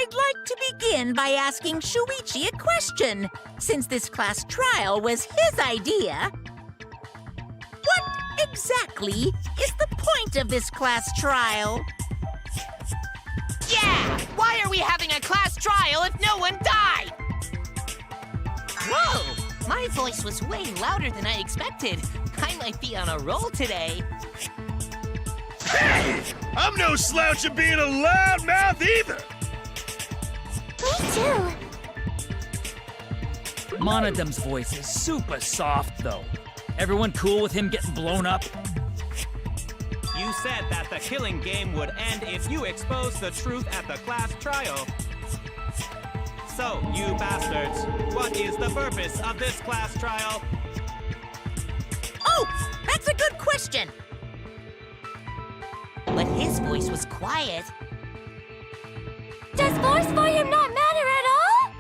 I'd like to begin by asking Shuichi a question, since this class trial was his idea. What exactly is the point of this class trial? Yeah! Why are we having a class trial if no one died? Whoa! My voice was way louder than I expected. I might be on a roll today. Hey! I'm no slouch at being a loudmouth either! Me too. Monodam's voice is super soft, though. Everyone cool with him getting blown up? You said that the killing game would end if you exposed the truth at the class trial. So, you bastards, what is the purpose of this class trial? Oh, that's a good question. But his voice was quiet. Does force volume not matter at all?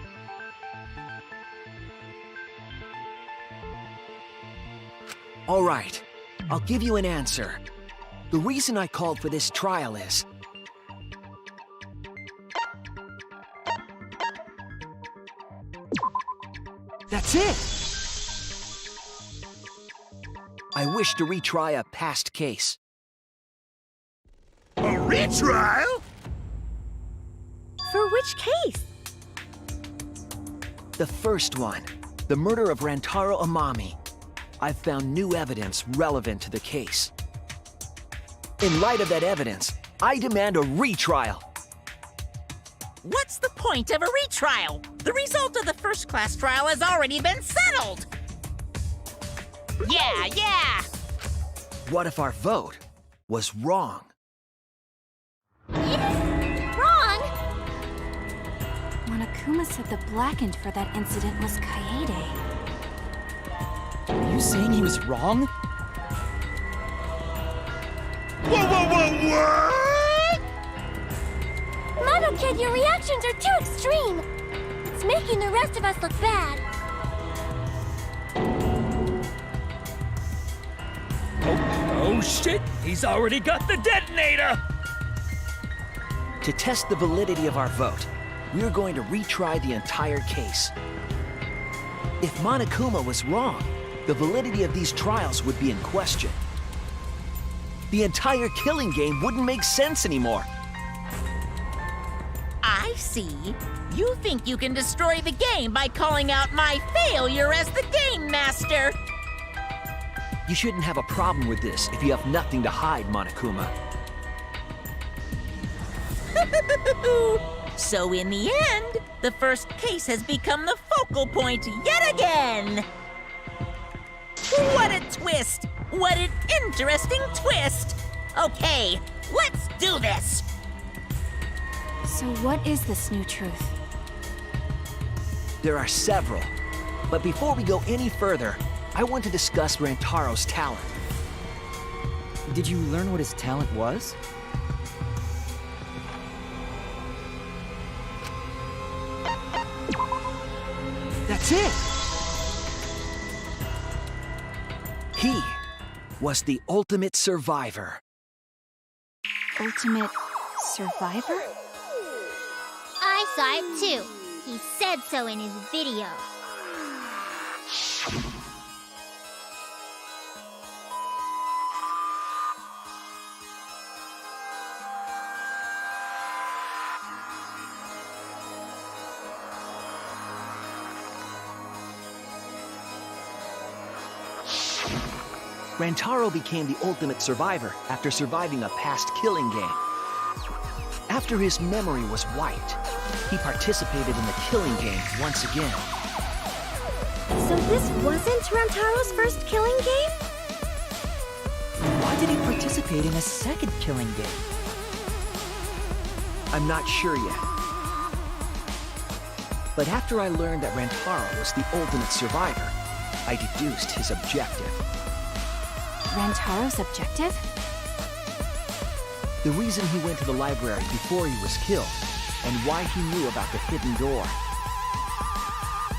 All right, I'll give you an answer. The reason I called for this trial is... That's it! I wish to retry a past case. A retrial? For which case? The first one, the murder of Rantaro Amami. I've found new evidence relevant to the case. In light of that evidence, I demand a retrial. What's the point of a retrial? The result of the first class trial has already been settled. Yeah! What if our vote was wrong? Wrong! Monokuma said the blackened for that incident was Kaede. Are you saying he was wrong? Whoa! What? Mono Kid, your reactions are too extreme. It's making the rest of us look bad. Oh shit! He's already got the detonator! To test the validity of our vote, we're going to retry the entire case. If Monokuma was wrong, the validity of these trials would be in question. The entire killing game wouldn't make sense anymore. I see. You think you can destroy the game by calling out my failure as the game master. You shouldn't have a problem with this if you have nothing to hide, Monokuma. So in the end, the first case has become the focal point yet again. What a twist! What an interesting twist! Okay, let's do this! So what is this new truth? There are several. But before we go any further, I want to discuss Rantaro's talent. Did you learn what his talent was? That's it! He was the ultimate survivor. Ultimate survivor? I saw it too. He said so in his video. Rantaro became the ultimate survivor after surviving a past killing game. After his memory was wiped, he participated in the killing game once again. So this wasn't Rantaro's first killing game? Why did he participate in a second killing game? I'm not sure yet. But after I learned that Rantaro was the ultimate survivor, I deduced his objective. Rantaro's objective? The reason he went to the library before he was killed, and why he knew about the hidden door.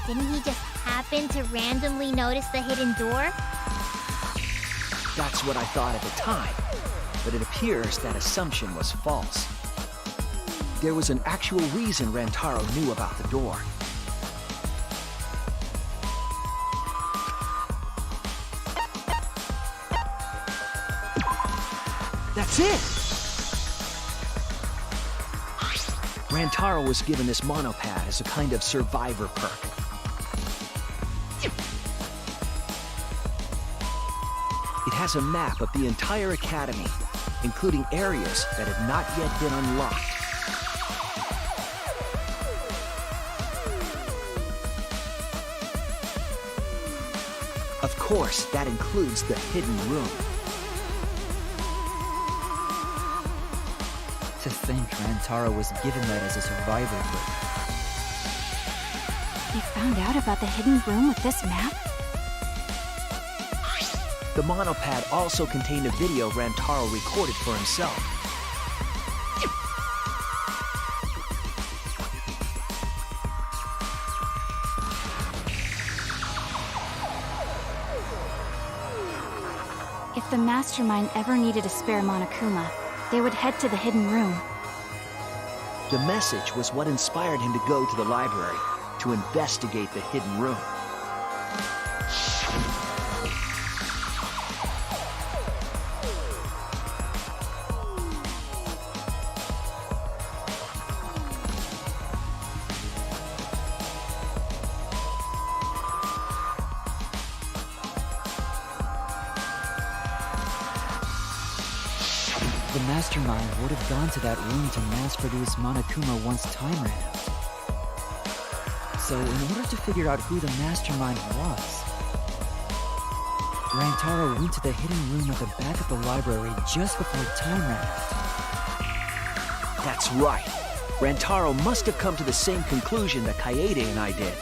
Didn't he just happen to randomly notice the hidden door? That's what I thought at the time, but it appears that assumption was false. there was an actual reason Rantaro knew about the door. That's it! Rantaro was given this monopad as a kind of survivor perk. It has a map of the entire academy, including areas that have not yet been unlocked. Of course, that includes the hidden room. To think Rantaro was given that as a survivor perk. He found out about the hidden room with this map? The monopad also contained a video Rantaro recorded for himself. If the Mastermind ever needed a spare Monokuma, they would head to the hidden room. The message was what inspired him to go to the library to investigate the hidden room. The Mastermind would have gone to that room to mass-produce Monokuma once time ran out. So, in order to figure out who the Mastermind was, Rantaro went to the hidden room at the back of the library just before time ran out. That's right. Rantaro must have come to the same conclusion that Kaede and I did.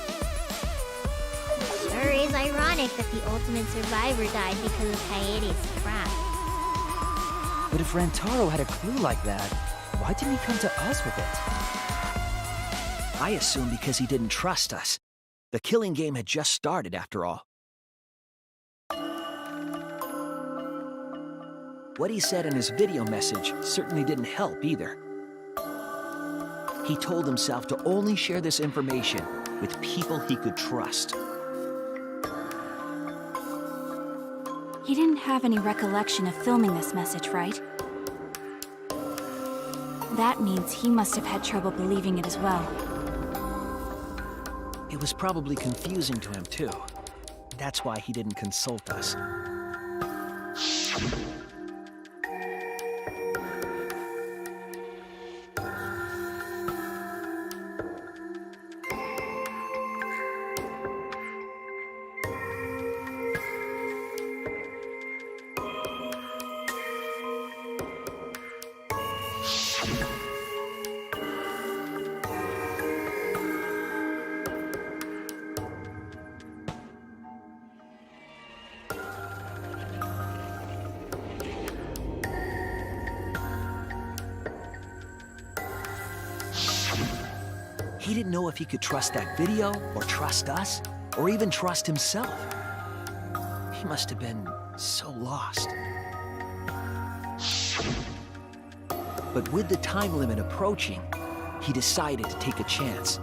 Sure is ironic that the ultimate survivor died because of Kaede's trap. But if Rantaro had a clue like that, why didn't he come to us with it? I assume because he didn't trust us. The killing game had just started, after all. What he said in his video message certainly didn't help either. He told himself to only share this information with people he could trust. He didn't have any recollection of filming this message, right? That means he must have had trouble believing it as well. It was probably confusing to him, too. That's why he didn't consult us. He didn't know if he could trust that video, or trust us, or even trust himself. He must have been so lost. But with the time limit approaching, he decided to take a chance.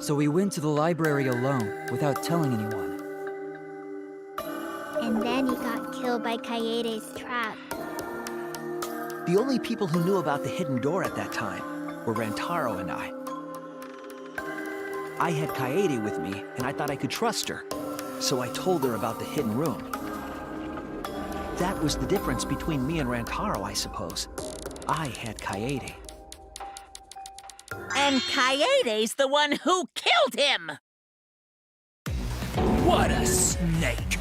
So we went to the library alone, without telling anyone. And then he got killed by Kaede's trap. The only people who knew about the hidden door at that time were Rantaro and I. I had Kaede with me, and I thought I could trust her, so I told her about the hidden room. That was the difference between me and Rantaro, I suppose. I had Kaede. And Kaede's the one who killed him! What a snake!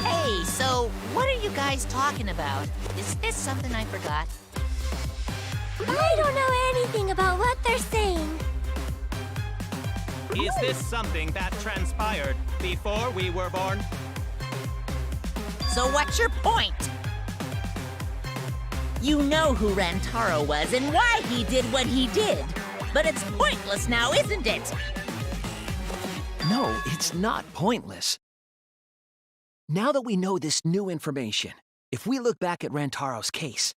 Hey, so what are you guys talking about? Is this something I forgot? I don't know anything about what they're saying. Is this something that transpired before we were born? So what's your point? You know who Rantaro was and why he did what he did. But it's pointless now, isn't it? No, it's not pointless. Now that we know this new information, if we look back at Rantaro's case,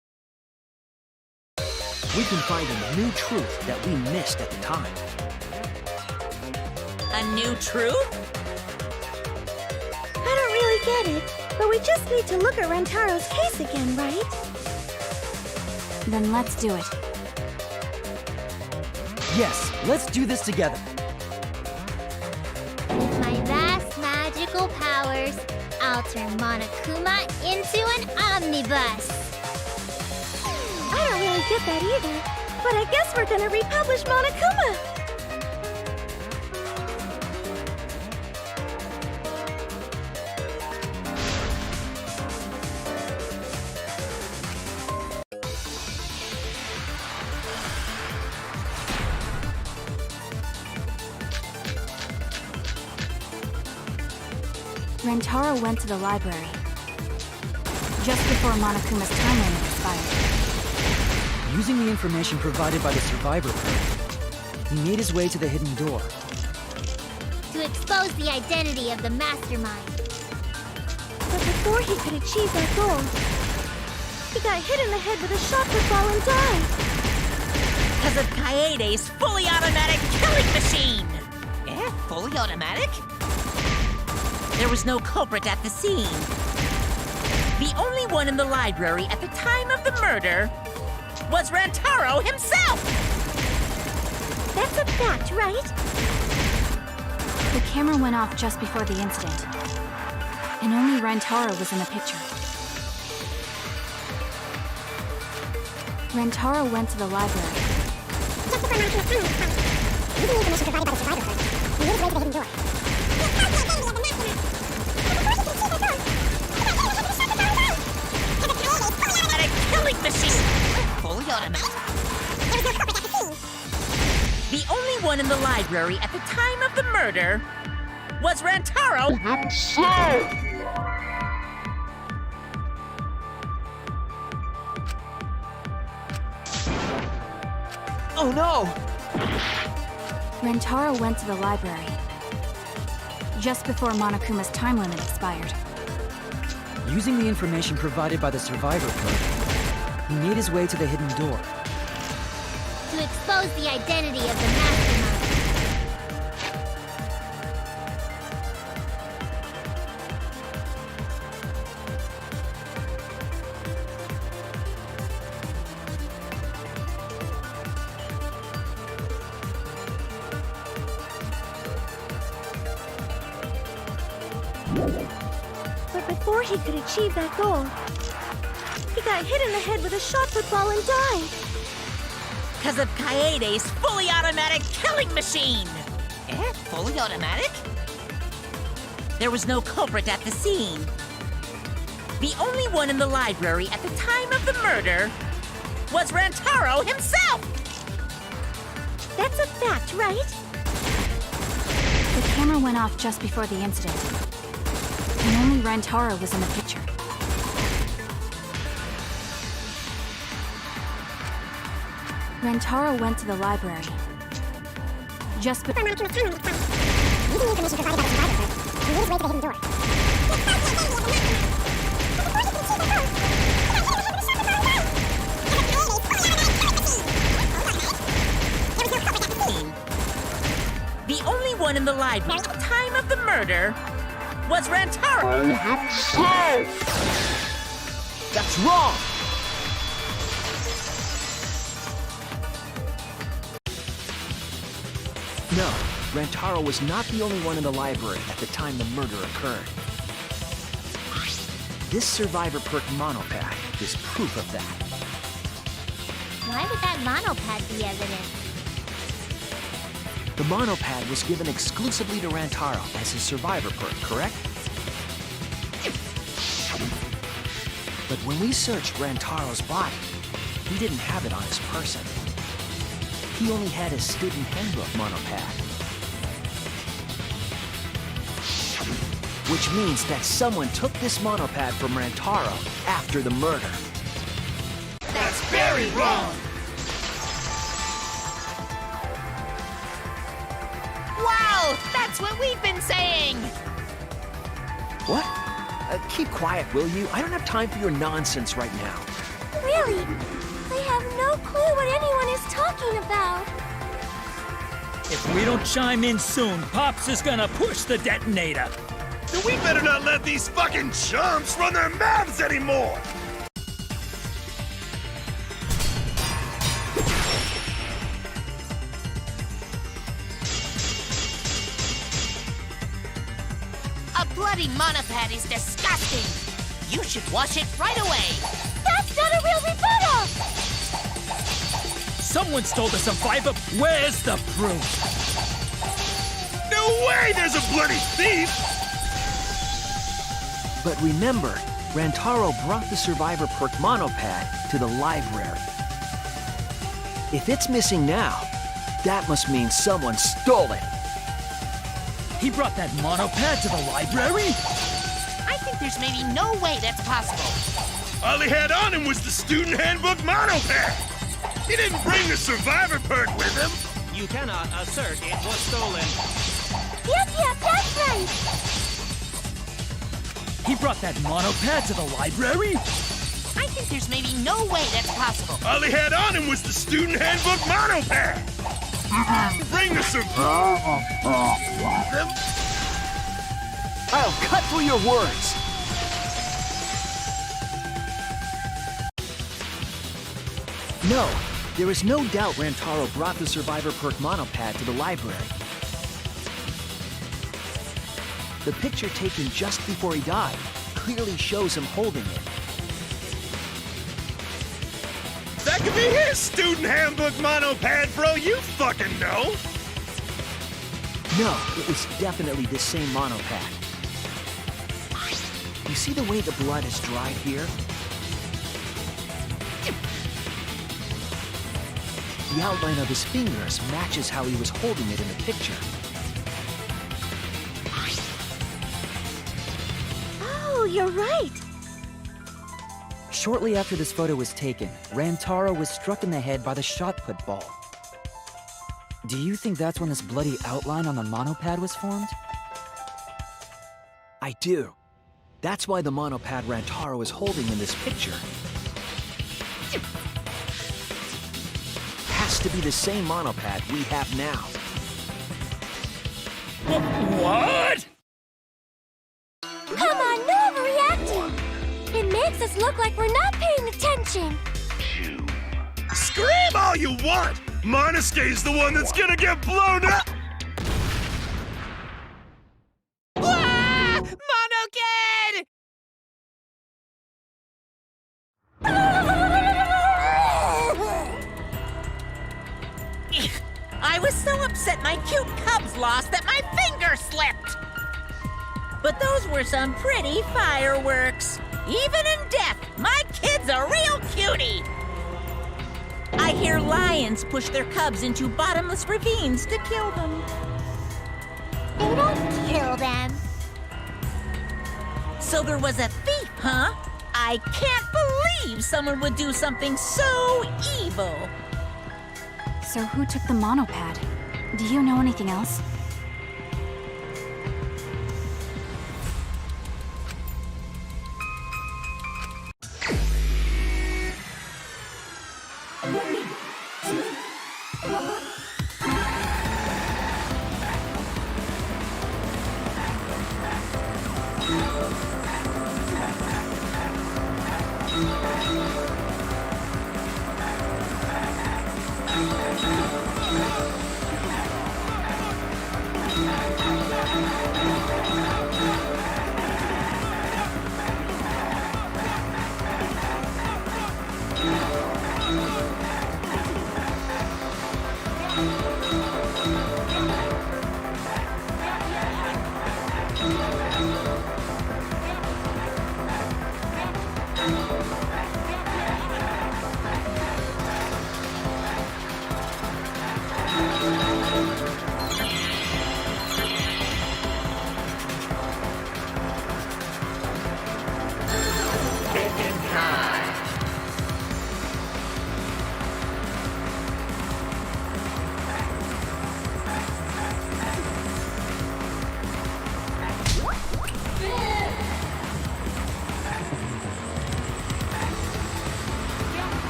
we can find a new truth that we missed at the time. A new truth? I don't really get it, but we just need to look at Rantaro's case again, right? Then let's do it. Yes, let's do this together. With my vast magical powers, I'll turn Monokuma into an omnibus. I don't really get that either, but I guess we're gonna republish Monokuma. Rantaro went to the library just before Monokuma's time limit expired. Using the information provided by the survivor code, he made his way to the hidden door. To expose the identity of the mastermind. But before he could achieve that goal, he got hit in the head with a shotgun ball and died. Because of Kaede's fully automatic killing machine! Eh? Fully automatic? There was no culprit at the scene. The only one in the library at the time of the murder was Rantaro himself! That's a fact, right? The camera went off just before the incident, and only Rantaro was in the picture. Rantaro went to the library Just before Monokuma using the information provided by the survivor code, he made his way to the hidden door. Killing machine! Fully automatic? The only one in the library at the time of the murder was Rantaro himself! Oh no! Rantaro went to the library just before Monokuma's time limit expired. Using the information provided by the survivor code, he made his way to the hidden door. To expose the identity of the mastermind. But before he could achieve that goal, he got hit in the head with a shot put ball and died. Because of Kaede's fully automatic killing machine! Eh? Fully automatic? There was no culprit at the scene. The only one in the library at the time of the murder was Rantaro himself! That's a fact, right? The camera went off just before the incident, and only Rantaro was in the picture. Rantaro went to the library just before Monokuma's time limit expired. Using the information provided by the survivor code, he made his way to the hidden door. The only one in the library at the time of the murder was Rantaro himself! That's wrong! No, Rantaro was not the only one in the library at the time the murder occurred. This survivor perk monopad is proof of that. Why would that monopad be evidence? The monopad was given exclusively to Rantaro as his survivor perk, correct? But when we searched Rantaro's body, he didn't have it on his person. He only had his student handbook monopad. Which means that someone took this monopad from Rantaro after the murder. That's very wrong! Wow, that's what we've been saying! What? Keep quiet, will you? I don't have time for your nonsense right now. Really? I have no clue what anyone is talking about. If we don't chime in soon, Pops is gonna push the detonator. Then we better not let these fucking chumps run their mouths anymore! A bloody monopad is disgusting! You should wash it right away! That's not a real rebuttal! Someone stole the survivor. Where's the proof? No way there's a bloody thief! But remember, Rantaro brought the Survivor Perk monopad to the library. If it's missing now, that must mean someone stole it. He brought that monopad to the library? I think there's maybe no way that's possible. All he had on him was the student handbook monopad! He didn't bring the Survivor Perk with him! You cannot assert it was stolen. Yep, that's right! He brought that monopad to the library? I think there's maybe no way that's possible. All he had on him was the student handbook monopad! Bring the Survivor with him! I'll cut through your words. No, there is no doubt Rantaro brought the Survivor Perk monopad to the library. The picture taken just before he died clearly shows him holding it. That could be his student handbook monopad, bro, you fucking know! No, it was definitely the same monopad. You see the way the blood is dried here? The outline of his fingers matches how he was holding it in the picture. Oh, you're right. Shortly after this photo was taken, Rantaro was struck in the head by the shot put ball. Do you think that's when this bloody outline on the monopad was formed? I do. That's why the monopad Rantaro is holding in this picture has to be the same monopad we have now. What? Come on, no overreacting. It makes us look like we're not paying attention. Scream all you want! Monosuke's the one that's gonna get blown up! Ah! Monokid! I was so upset my cute cubs lost that my finger slipped. But those were some pretty fireworks. Even in death, my kid's a real cutie. I hear lions push their cubs into bottomless ravines to kill them. They don't kill them. So there was a thief, huh? I can't believe someone would do something so evil. So who took the monopad? Do you know anything else?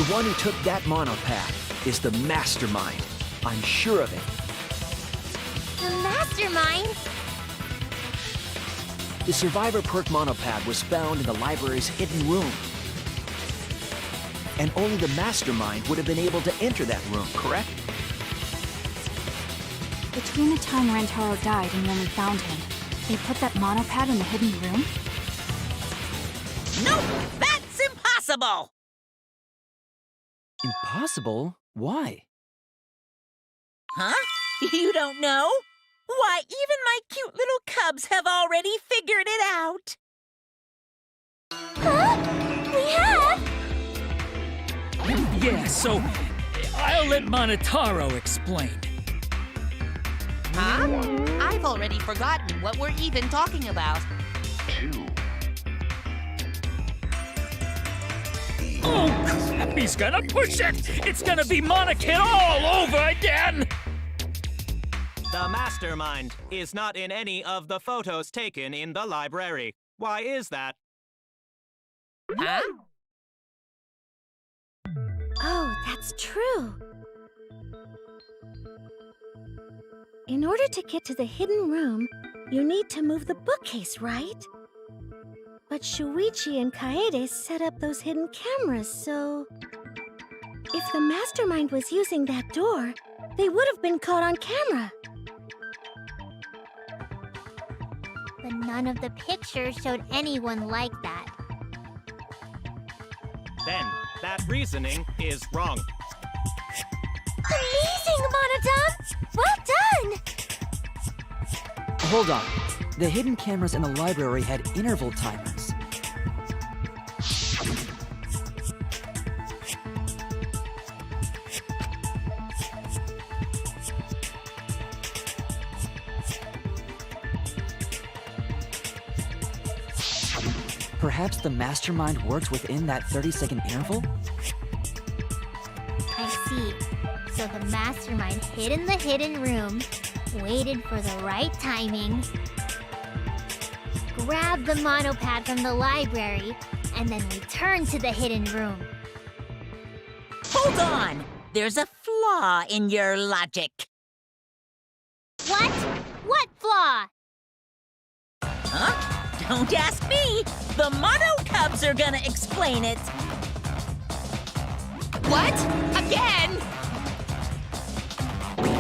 one who took that monopad is the mastermind. I'm sure of it. The mastermind? The Survivor Perk monopad was found in the library's hidden room. And only the mastermind would have been able to enter that room, correct? Between the time Rantaro died and when we found him, they put that monopad in the hidden room? Nope, that's impossible! Impossible? Why? Huh? You don't know? Why, even my cute little cubs have already figured it out. Huh? We have? Yeah, so I'll let Monotaro explain. Huh? I've already forgotten what we're even talking about. Oh, crap, he's gonna push it! It's gonna be Monokid all over again! The mastermind is not in any of the photos taken in the library. Why is that? Huh? Oh, that's true. In order to get to the hidden room, you need to move the bookcase, right? But Shuichi and Kaede set up those hidden cameras, so... If the mastermind was using that door, they would have been caught on camera. But none of the pictures showed anyone like that. Then, that reasoning is wrong. Amazing, Monodon! Well done! Hold on. The hidden cameras in the library had interval timers. Perhaps the mastermind works within that 30-second interval? I see. So the mastermind hid in the hidden room, waited for the right timing, grabbed the monopad from the library, and then returned to the hidden room. Hold on! There's a flaw in your logic. What? What flaw? Huh? Don't ask me! The Mono Cubs are gonna explain it! What? Again?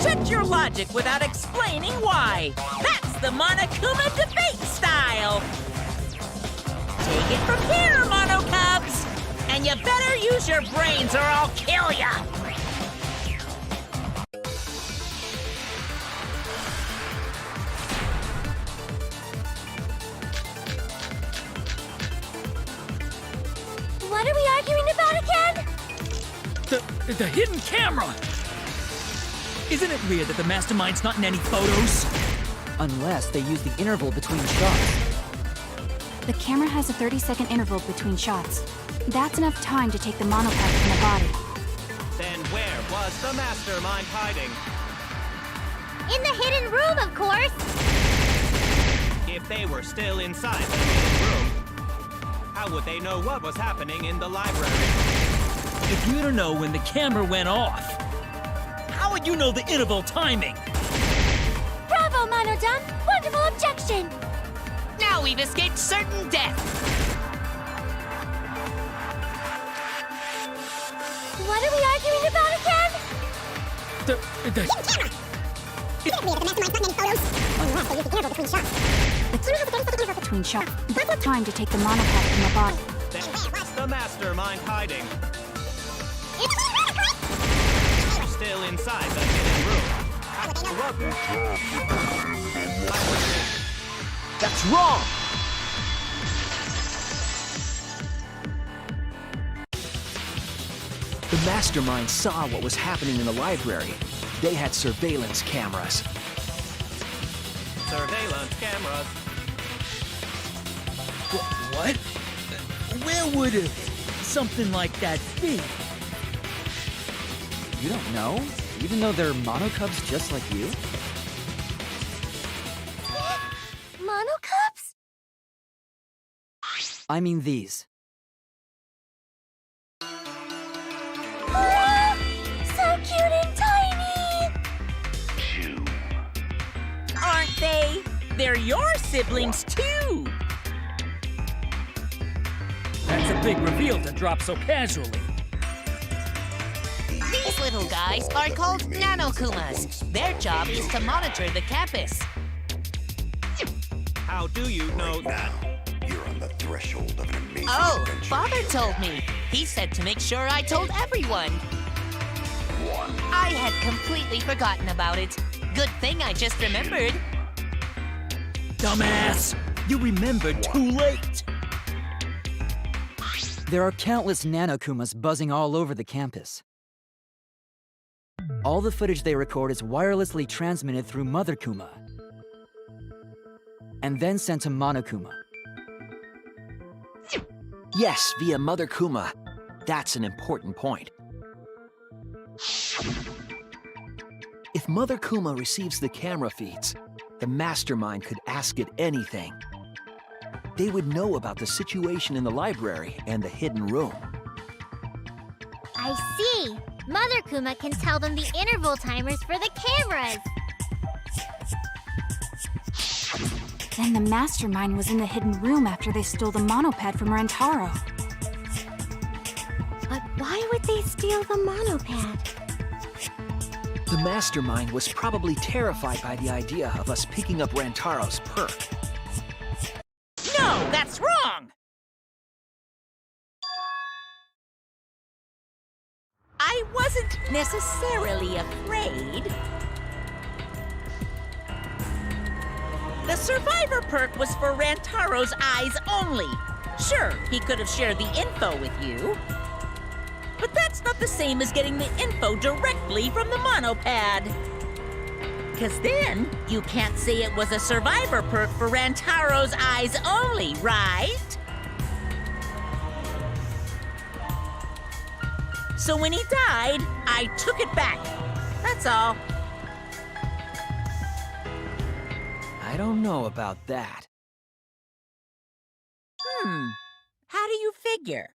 Check your logic without explaining why! That's the Monokuma debate style! Take it from here, Mono Cubs! And you better use your brains or I'll kill ya! What are we arguing about again? The hidden camera! Isn't it weird that the mastermind's not in any photos? Unless they use the interval between shots. The camera has a 30-second interval between shots. That's enough time to take the monopad from the body. Then where was the mastermind hiding? In the hidden room, of course! If they were still inside the hidden room, how would they know what was happening in the library? If you don't know when the camera went off, how would you know the interval timing? Bravo, Monodon! Wonderful objection! Now we've escaped certain death. What are we arguing about again? Between shots. That's time to take the monopad from the body. Then where's the mastermind hiding? Still inside the hidden room. That's wrong! The mastermind saw what was happening in the library. They had surveillance cameras. Surveillance cameras. What? Where would something like that be? You don't know? Even though they're mono cubs just like you? Monocubs? I mean these. they're your siblings, too. That's a big reveal to drop so casually. These little guys are called Nanokumas. Their job is to monitor the campus. How do you know that? You're on the threshold of an amazing Oh, adventure. Father told me. He said to make sure I told everyone. I had completely forgotten about it. Good thing I just remembered. Dumbass! You remembered too late! There are countless Nanokumas buzzing all over the campus. All the footage they record is wirelessly transmitted through Mother Kuma, and then sent to Monokuma. Yes, via Mother Kuma. That's an important point. If Mother Kuma receives the camera feeds, the mastermind could ask it anything. They would know about the situation in the library and the hidden room. I see. Mother Kuma can tell them the interval timers for the cameras. Then the mastermind was in the hidden room after they stole the monopad from Rentaro. But why would they steal the monopad? The mastermind was probably terrified by the idea of us picking up Rantaro's perk. No, that's wrong! I wasn't necessarily afraid. The survivor perk was for Rantaro's eyes only. Sure, he could have shared the info with you. But that's not the same as getting the info directly from the monopad. Because then, you can't say it was a survivor perk for Rantaro's eyes only, right? So when he died, I took it back. That's all. I don't know about that. How do you figure?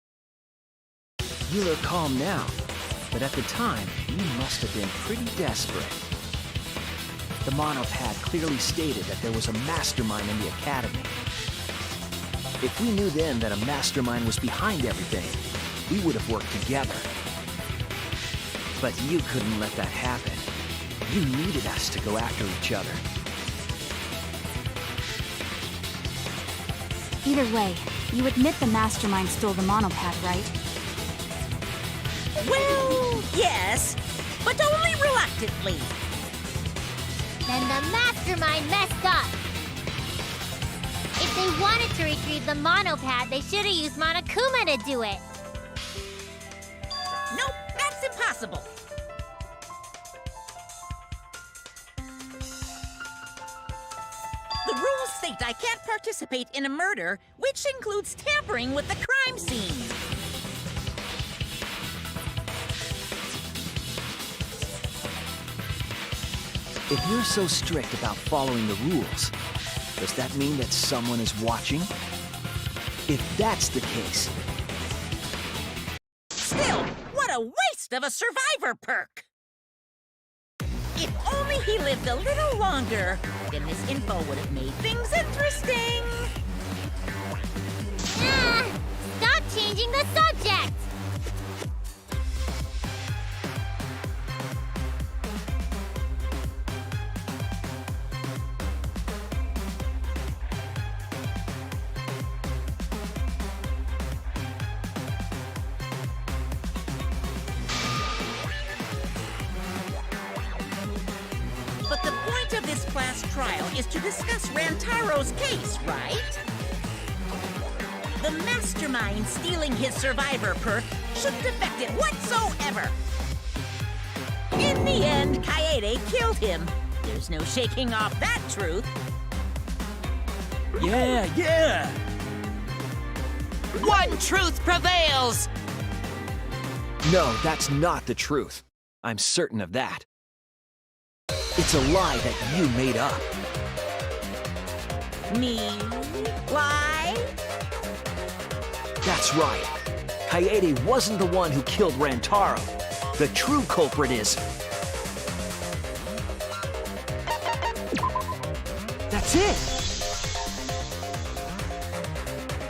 You look calm now, but at the time, you must have been pretty desperate. The monopad clearly stated that there was a mastermind in the academy. If we knew then that a mastermind was behind everything, we would have worked together. But you couldn't let that happen. You needed us to go after each other. Either way, you admit the mastermind stole the monopad, right? Well, yes, but only reluctantly. Then the mastermind messed up. If they wanted to retrieve the monopad, they should have used Monokuma to do it. Nope, that's impossible. The rules state I can't participate in a murder, which includes tampering with the crime scene. If you're so strict about following the rules, does that mean that someone is watching? If that's the case... Still, what a waste of a survivor perk! If only he lived a little longer, then this info would have made things interesting. Stop changing the subject! But the point of this class trial is to discuss Rantaro's case, right? The mastermind stealing his survivor perk shouldn't affect it whatsoever. In the end, Kaede killed him. There's no shaking off that truth. Yeah! One truth prevails! No, that's not the truth. I'm certain of that. It's a lie that you made up. Me? Lie? That's right. Kaede wasn't the one who killed Rantaro. The true culprit is... That's it!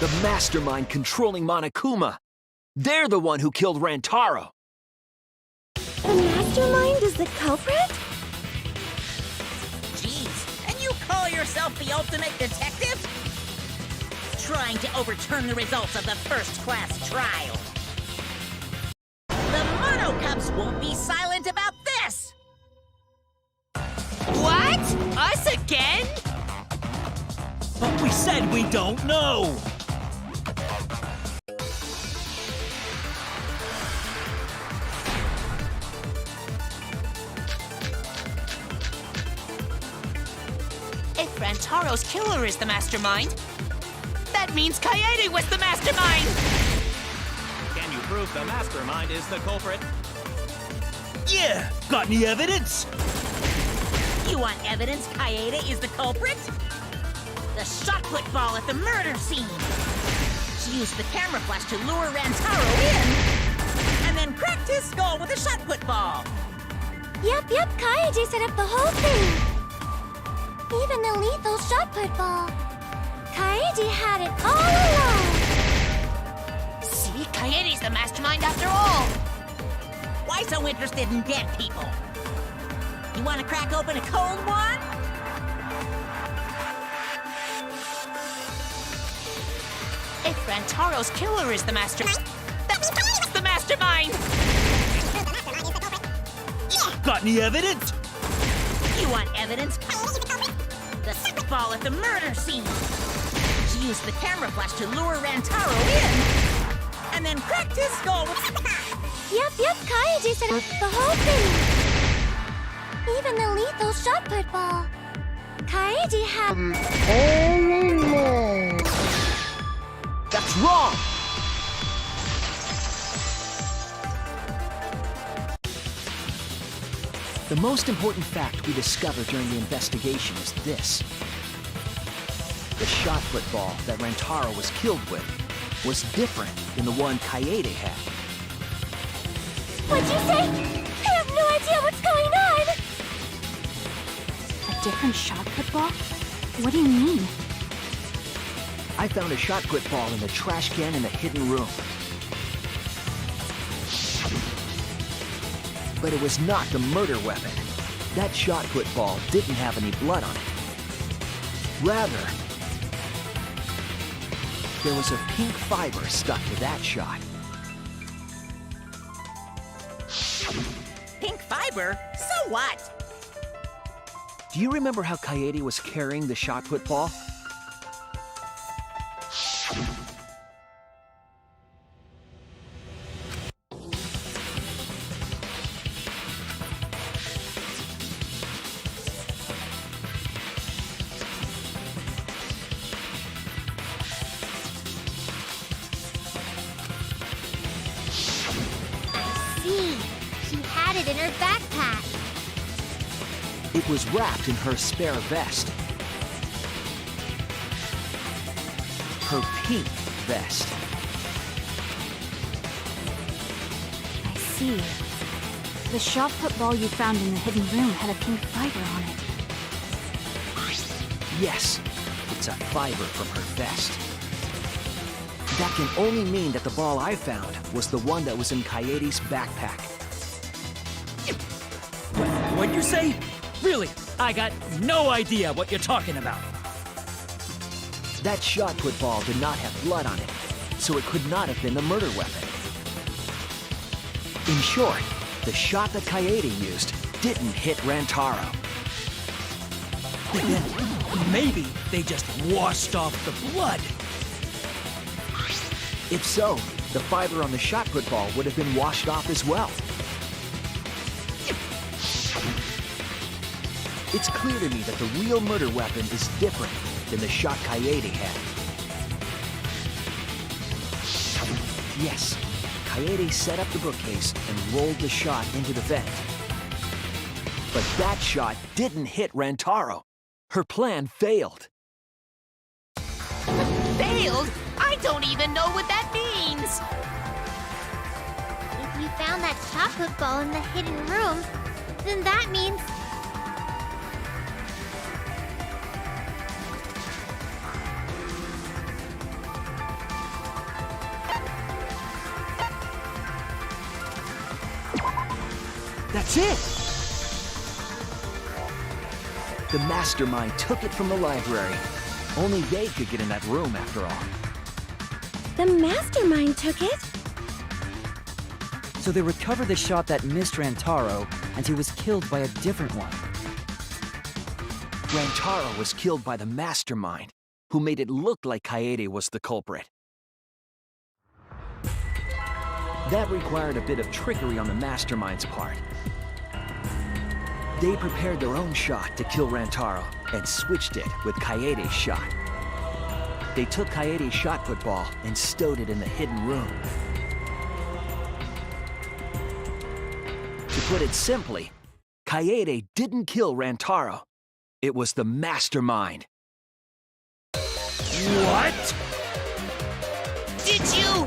The mastermind controlling Monokuma. They're the one who killed Rantaro. The mastermind is the culprit? Jeez, and you call yourself the ultimate detective? Trying to overturn the results of the first-class trial. The Mono Cubs won't be silent about this! What? Us again? But we said we don't know! If Rantaro's killer is the mastermind, that means Kaede was the mastermind! Can you prove the mastermind is the culprit? Yeah! Got any evidence? You want evidence Kaede is the culprit? The shot put ball at the murder scene. She used the camera flash to lure Rantaro in, and then cracked his skull with a shot put ball. Yep, Kaede set up the whole thing. Even the lethal shot put ball. Kaede had it all along. See, Kaede's the mastermind after all. Why so interested in dead people? You want to crack open a cold one? If Rantaro's killer is the mastermind, that's the mastermind! Got any evidence? You want evidence? The ball at the murder scene. She used the camera flash to lure Rantaro in, and then cracked his skull with... Yep, Kaede set up the whole thing. Even the lethal shot put ball. Kaede had... That's wrong! The most important fact we discovered during the investigation is this. The shot put ball that Rantaro was killed with was different than the one Kaede had. What'd you say? I have no idea what's going on! A different shot put ball? What do you mean? I found a shot put ball in the trash can in the hidden room. But it was not the murder weapon. That shot put ball didn't have any blood on it. Rather, there was a pink fiber stuck to that shot. Pink fiber? So what? Do you remember how Kaede was carrying the shot put ball? She had it in her backpack. It was wrapped in her spare vest. Her pink vest. I see. The shot put ball you found in the hidden room had a pink fiber on it. Yes, it's a fiber from her vest. That can only mean that the ball I found was the one that was in Kaede's backpack. What'd you say? Really? I got no idea what you're talking about. That shot put ball did not have blood on it, so it could not have been the murder weapon. In short, the shot that Kaede used didn't hit Rantaro. Maybe they just washed off the blood. If so, the fiber on the shot put ball would have been washed off as well. It's clear to me that the real murder weapon is different than the shot Kaede had. Yes, Kaede set up the bookcase and rolled the shot into the vent. But that shot didn't hit Rantaro. Her plan failed. Failed? I don't even know what that means! If you found that shot put ball in the hidden room, then that means... That's it! The mastermind took it from the library. Only they could get in that room after all. The mastermind took it? So they recovered the shot that missed Rantaro, and he was killed by a different one. Rantaro was killed by the mastermind, who made it look like Kaede was the culprit. That required a bit of trickery on the mastermind's part. They prepared their own shot to kill Rantaro and switched it with Kaede's shot. They took Kaede's shot put ball and stowed it in the hidden room. To put it simply, Kaede didn't kill Rantaro. It was the mastermind. What? Did you?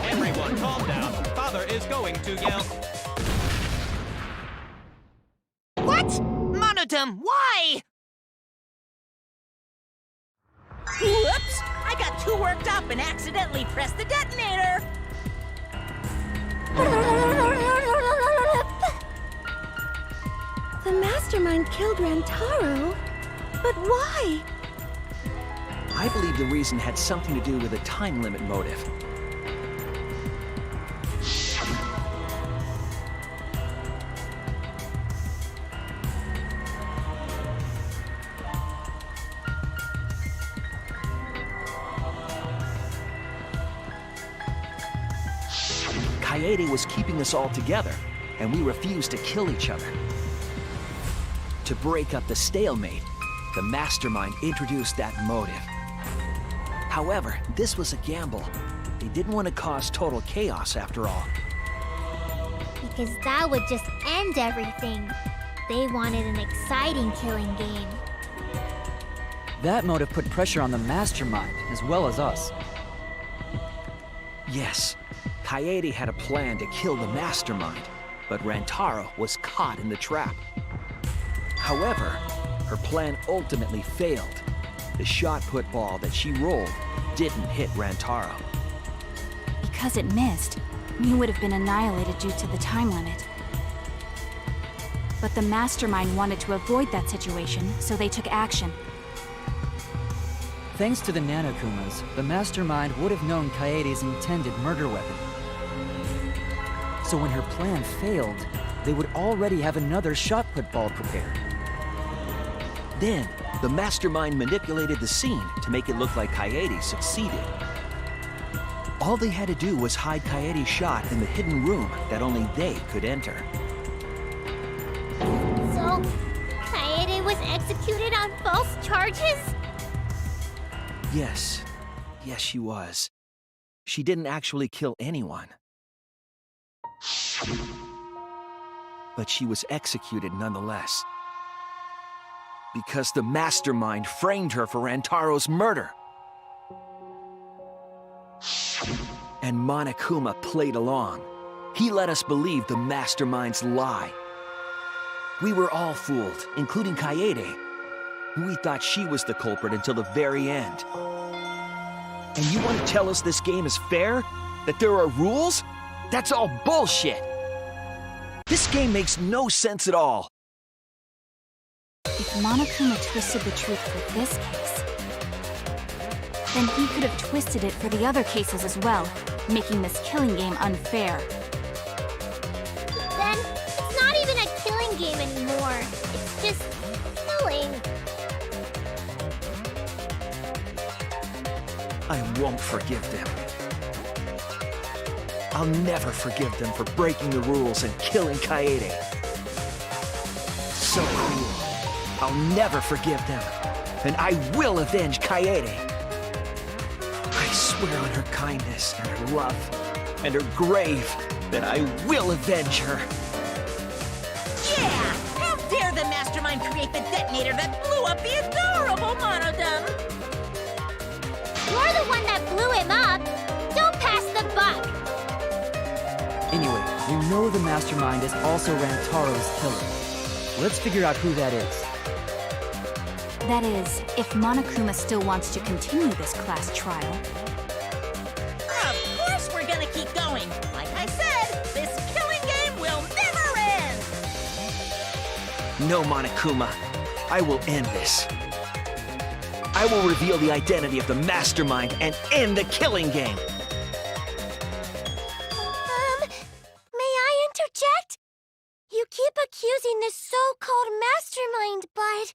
Everyone, calm down. Father is going to yell. What? Monodum, why? Whoops! I got too worked up and accidentally pressed the detonator. The mastermind killed Rantaro? But why? I believe the reason had something to do with a time limit motive. Kaede was keeping us all together, and we refused to kill each other. To break up the stalemate, the mastermind introduced that motive. However, this was a gamble. They didn't want to cause total chaos after all. Because that would just end everything. They wanted an exciting killing game. That motive put pressure on the mastermind, as well as us. Yes, Kaede had a plan to kill the mastermind, but Rantaro was caught in the trap. However, her plan ultimately failed. The shot put ball that she rolled didn't hit Rantaro. Because it missed, Mew would have been annihilated due to the time limit. But the mastermind wanted to avoid that situation, so they took action. Thanks to the Nanokumas, the mastermind would have known Kaede's intended murder weapon. So when her plan failed, they would already have another shot put ball prepared. Then, the mastermind manipulated the scene to make it look like Kaede succeeded. All they had to do was hide Kaede's shot in the hidden room that only they could enter. So, Kaede was executed on false charges? Yes, she was. She didn't actually kill anyone. But she was executed nonetheless. Because the mastermind framed her for Rantaro's murder. And Monokuma played along. He let us believe the mastermind's lie. We were all fooled, including Kaede. We thought she was the culprit until the very end. And you want to tell us this game is fair? That there are rules? That's all bullshit! This game makes no sense at all. If Monokuma twisted the truth for this case, then he could have twisted it for the other cases as well, making this killing game unfair. Then, it's not even a killing game anymore. It's just killing. I won't forgive them. I'll never forgive them for breaking the rules and killing Kaede. So cruel. I'll never forgive them. And I will avenge Kaede. I swear on her kindness and her love and her grave that I will avenge her. Yeah! How dare the mastermind create the detonator that blew up the adorable Monodum? You're the one that blew him up. Don't pass the buck. Anyway, we know the mastermind is also Rantaro's killer. Let's figure out who that is. That is, if Monokuma still wants to continue this class trial. Of course we're gonna keep going. Like I said, this killing game will never end! No, Monokuma. I will end this. I will reveal the identity of the mastermind and end the killing game. May I interject? You keep accusing this so-called mastermind, but...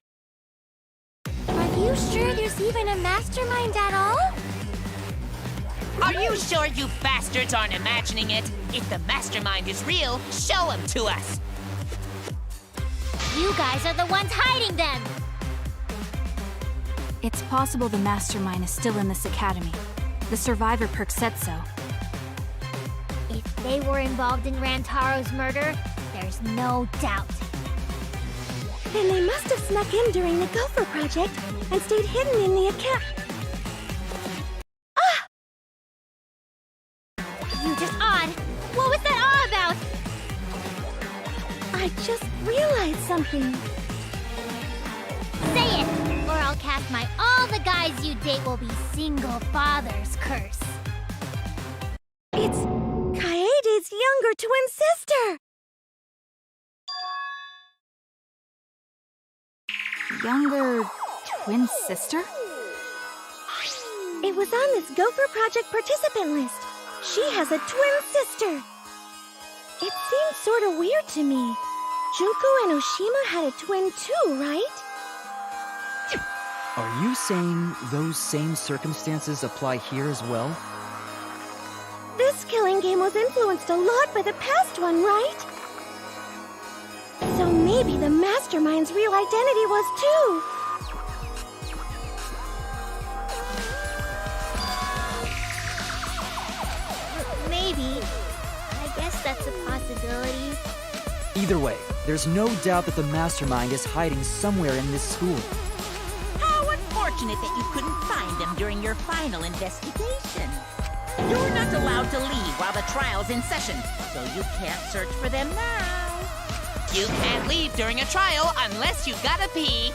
Are you sure there's even a mastermind at all? Are you sure you bastards aren't imagining it? If the mastermind is real, show him to us. You guys are the ones hiding them! It's possible the mastermind is still in this academy. The survivor perk said so. If they were involved in Rantaro's murder, there's no doubt. Then they must have snuck in during the Gopher Project and stayed hidden in the account. Ah! You just odd. What was that awe about? I just realized something. Say it, or I'll cast my all the guys you date will be single fathers curse. It's Kaede's younger twin sister! Younger twin sister? It was on this Gopher Project participant list. She has a twin sister. It seems sort of weird to me. Junko and Oshima had a twin too, right? Are you saying those same circumstances apply here as well? This killing game was influenced a lot by the past one, right? So maybe the mastermind's real identity was too. Maybe. I guess that's a possibility. Either way, there's no doubt that the mastermind is hiding somewhere in this school. How unfortunate that you couldn't find them during your final investigation. You're not allowed to leave while the trial's in session, so you can't search for them now. You can't leave during a trial unless you gotta pee.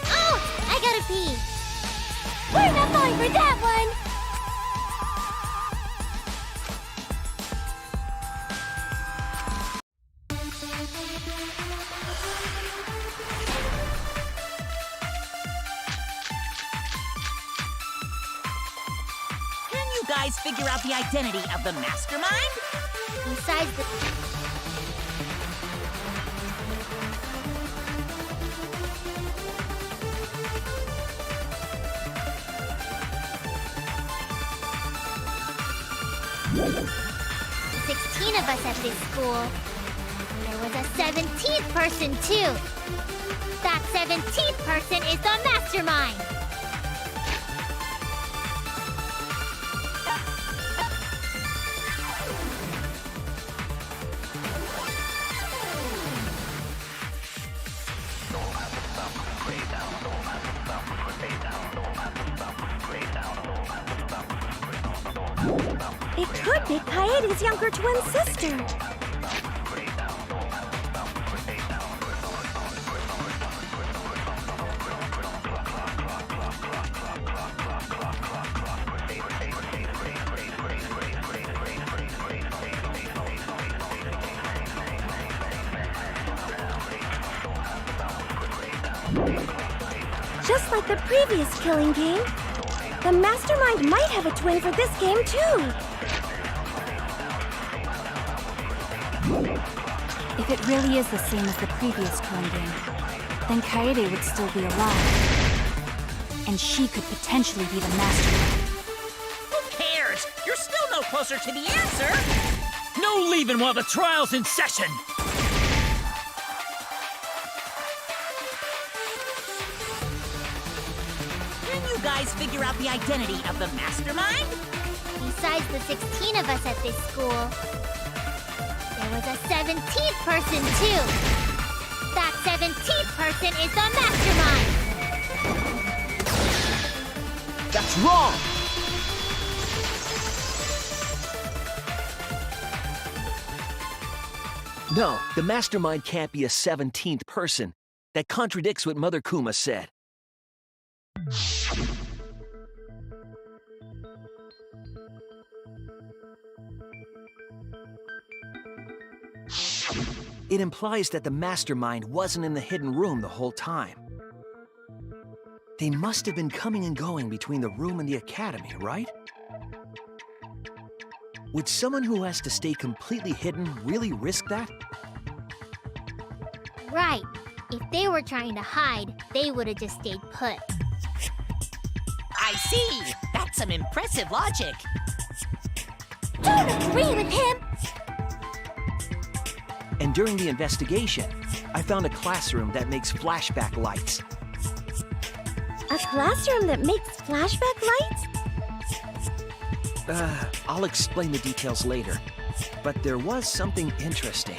Oh, I gotta pee. We're not falling for that one. Can you guys figure out the identity of the mastermind? Besides the... "16 of us at this school. There was a 17th person, too. That 17th person is the mastermind. It could be Kaede's younger twin sister. Just like the previous killing game, the mastermind might have a twin for this game too. If it really is the same as the previous killing game, then Kaede would still be alive. And she could potentially be the mastermind. Who cares? You're still no closer to the answer. No leaving while the trial's in session! Can you guys figure out the identity of the mastermind? Besides the 16 of us at this school, there was a 17th person, too. That 17th person is the mastermind. That's wrong! No, the mastermind can't be a 17th person. That contradicts what Mother Kuma said. It implies that the mastermind wasn't in the hidden room the whole time. They must have been coming and going between the room and the academy, right? Would someone who has to stay completely hidden really risk that? Right. If they were trying to hide, they would have just stayed put. I see! That's some impressive logic. Don't agree with him! And during the investigation, I found a classroom that makes flashback lights. A classroom that makes flashback lights? I'll explain the details later. But there was something interesting.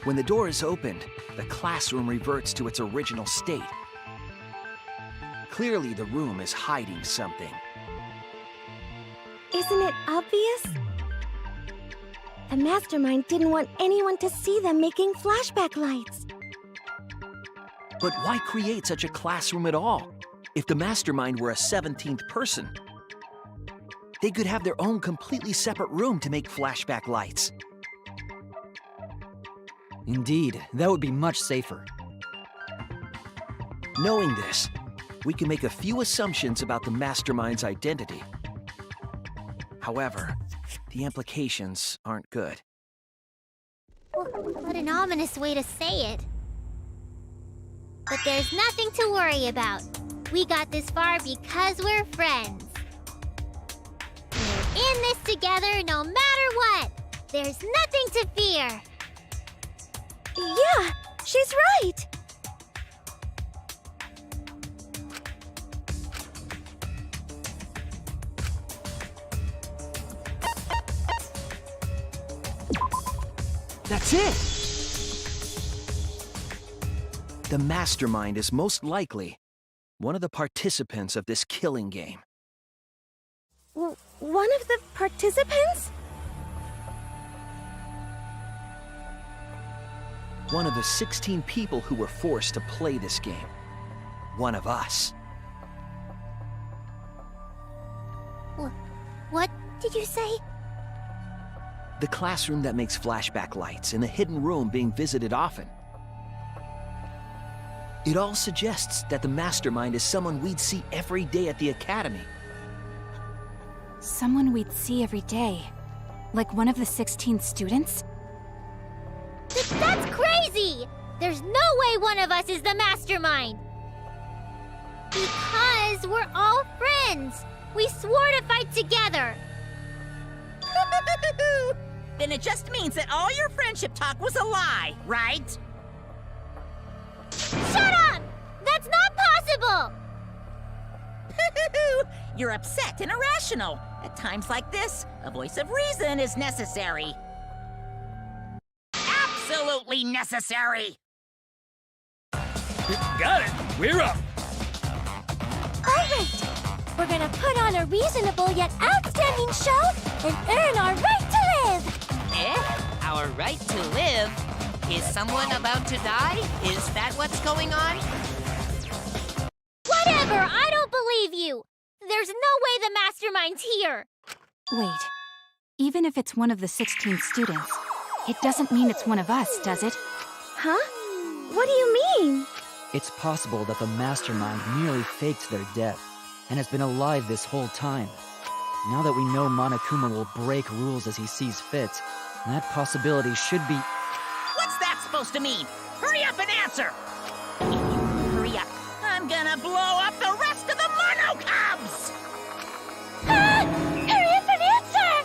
When the door is opened, the classroom reverts to its original state. Clearly, the room is hiding something. Isn't it obvious? The mastermind didn't want anyone to see them making flashback lights. But why create such a classroom at all? If the mastermind were a 17th person, they could have their own completely separate room to make flashback lights. Indeed, that would be much safer. Knowing this, we can make a few assumptions about the mastermind's identity. However, the implications aren't good. What an ominous way to say it. But there's nothing to worry about. We got this far because we're friends. We're in this together no matter what. There's nothing to fear. Yeah, she's right. That's it! The mastermind is most likely one of the participants of this killing game. One of the participants? One of the 16 people who were forced to play this game. One of us. What did you say? The classroom that makes flashback lights and the hidden room being visited often. It all suggests that the mastermind is someone we'd see every day at the academy. Someone we'd see every day. Like one of the 16 students? That's crazy! There's no way one of us is the mastermind! Because we're all friends! We swore to fight together! Then it just means that all your friendship talk was a lie, right? Shut up! That's not possible! You're upset and irrational. At times like this, a voice of reason is necessary. Absolutely necessary! Got it! We're up! Alright! We're gonna put on a reasonable yet outstanding show and earn our right to live! Our right to live? Is someone about to die? Is that what's going on? Whatever! I don't believe you! There's no way the mastermind's here! Wait. Even if it's one of the 16 students, it doesn't mean it's one of us, does it? Huh? What do you mean? It's possible that the mastermind merely faked their death and has been alive this whole time. Now that we know Monokuma will break rules as he sees fit, that possibility should be... What's that supposed to mean? Hurry up and answer! If you hurry up, I'm gonna blow up the rest of the Mono Cubs! Hurry up and answer!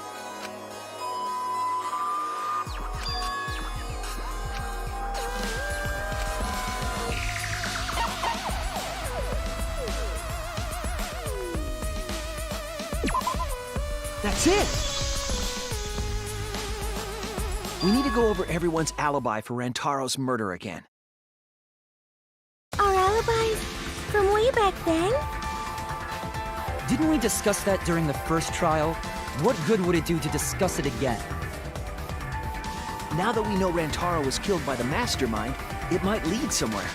That's it! We need to go over everyone's alibi for Rantaro's murder again. Our alibis from way back then? Didn't we discuss that during the first trial? What good would it do to discuss it again? Now that we know Rantaro was killed by the mastermind, it might lead somewhere.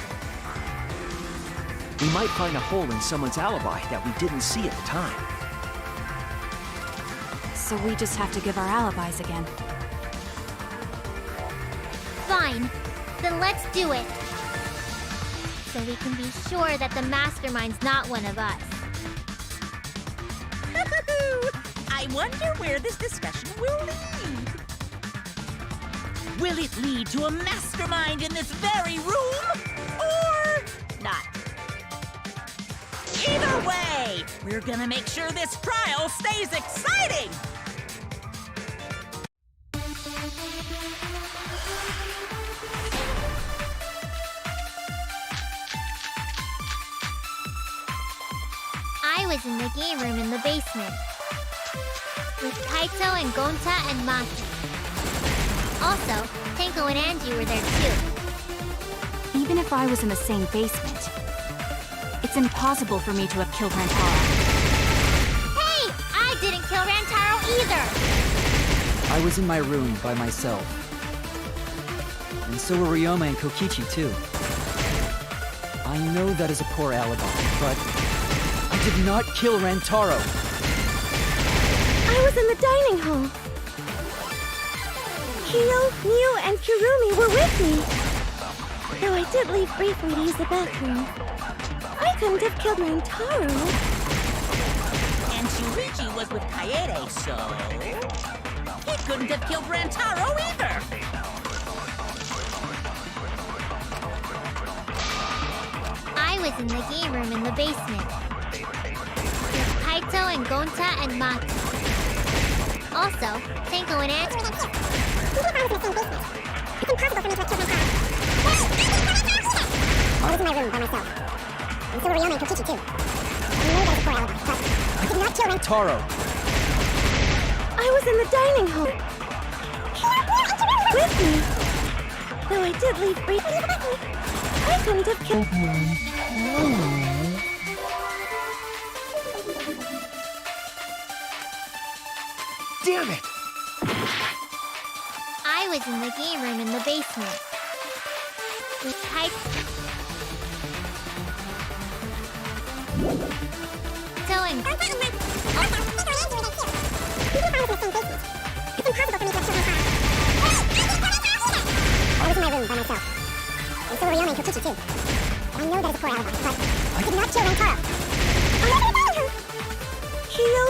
We might find a hole in someone's alibi that we didn't see at the time. So we just have to give our alibis again. Fine. Then let's do it. So we can be sure that the mastermind's not one of us. I wonder where this discussion will lead. Will it lead to a mastermind in this very room? Or not? Either way, we're gonna make sure this trial stays exciting! I was in the game room in the basement with Kaito and Gonta and Maki. Also, Tenko and Angie were there too. Even if I was in the same basement, it's impossible for me to have killed Rantaro. Hey! I didn't kill Rantaro either! I was in my room by myself. And so were Ryoma and Kokichi too. I know that is a poor alibi, but I did not kill Rantaro. I was in the dining hall. Kyo, Miu, and Kirumi were with me. Though I did leave briefly to use the bathroom. I couldn't have killed Rantaro. And Shuichi was with Kaede, so... he couldn't have killed Rantaro either! I was in the game room in the basement with Kaito and Gonta and Maki. Also, Tenko and Angie. I was in my room by myself. And so were Ryoma and Kokichi too. I know that is a poor alibi, but I did not kill Rantaro. I was in the dining hall. With me. Though I did leave briefly. I couldn't have killed Damn it! I was in the game room in the basement with Kaito and... I was in my room by myself. And so were Ryoma and Kokichi too. I know that is a poor alibi, but I did not kill Rantaro. Kyo,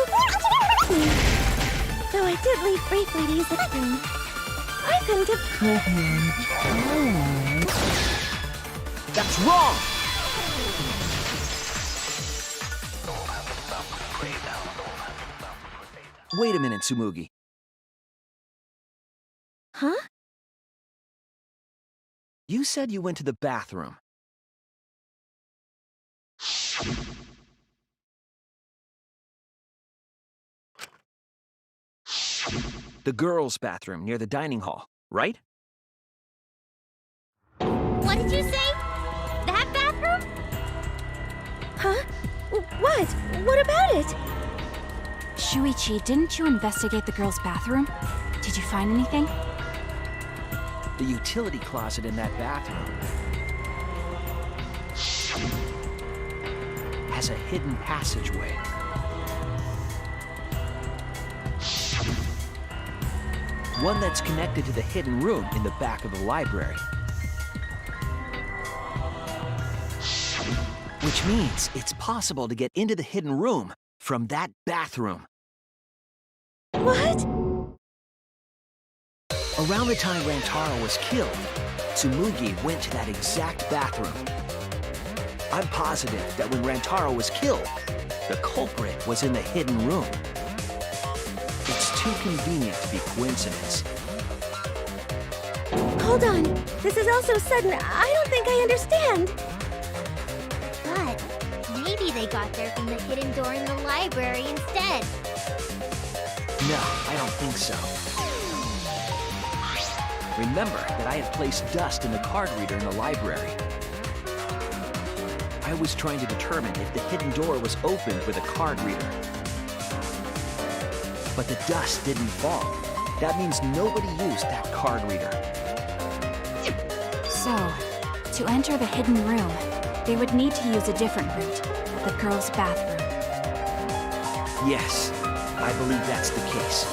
though I did leave briefly to use the bathroom, I couldn't have killed Rantaro. That's wrong! Wait a minute, Tsumugi. Huh? You said you went to the bathroom. The girls' bathroom near the dining hall, right? What did you say? That bathroom? Huh? What? What about it? Shuichi, didn't you investigate the girls' bathroom? Did you find anything? The utility closet in that bathroom has a hidden passageway. One that's connected to the hidden room in the back of the library. Which means it's possible to get into the hidden room from that bathroom. What? Around the time Rantaro was killed, Tsumugi went to that exact bathroom. I'm positive that when Rantaro was killed, the culprit was in the hidden room. It's too convenient to be coincidence. Hold on. This is all so sudden, I don't think I understand. But maybe they got there from the hidden door in the library instead. No, I don't think so. Remember that I had placed dust in the card reader in the library. I was trying to determine if the hidden door was opened with a card reader. But the dust didn't fall. That means nobody used that card reader. So, to enter the hidden room, they would need to use a different route, the girls' bathroom. Yes, I believe that's the case.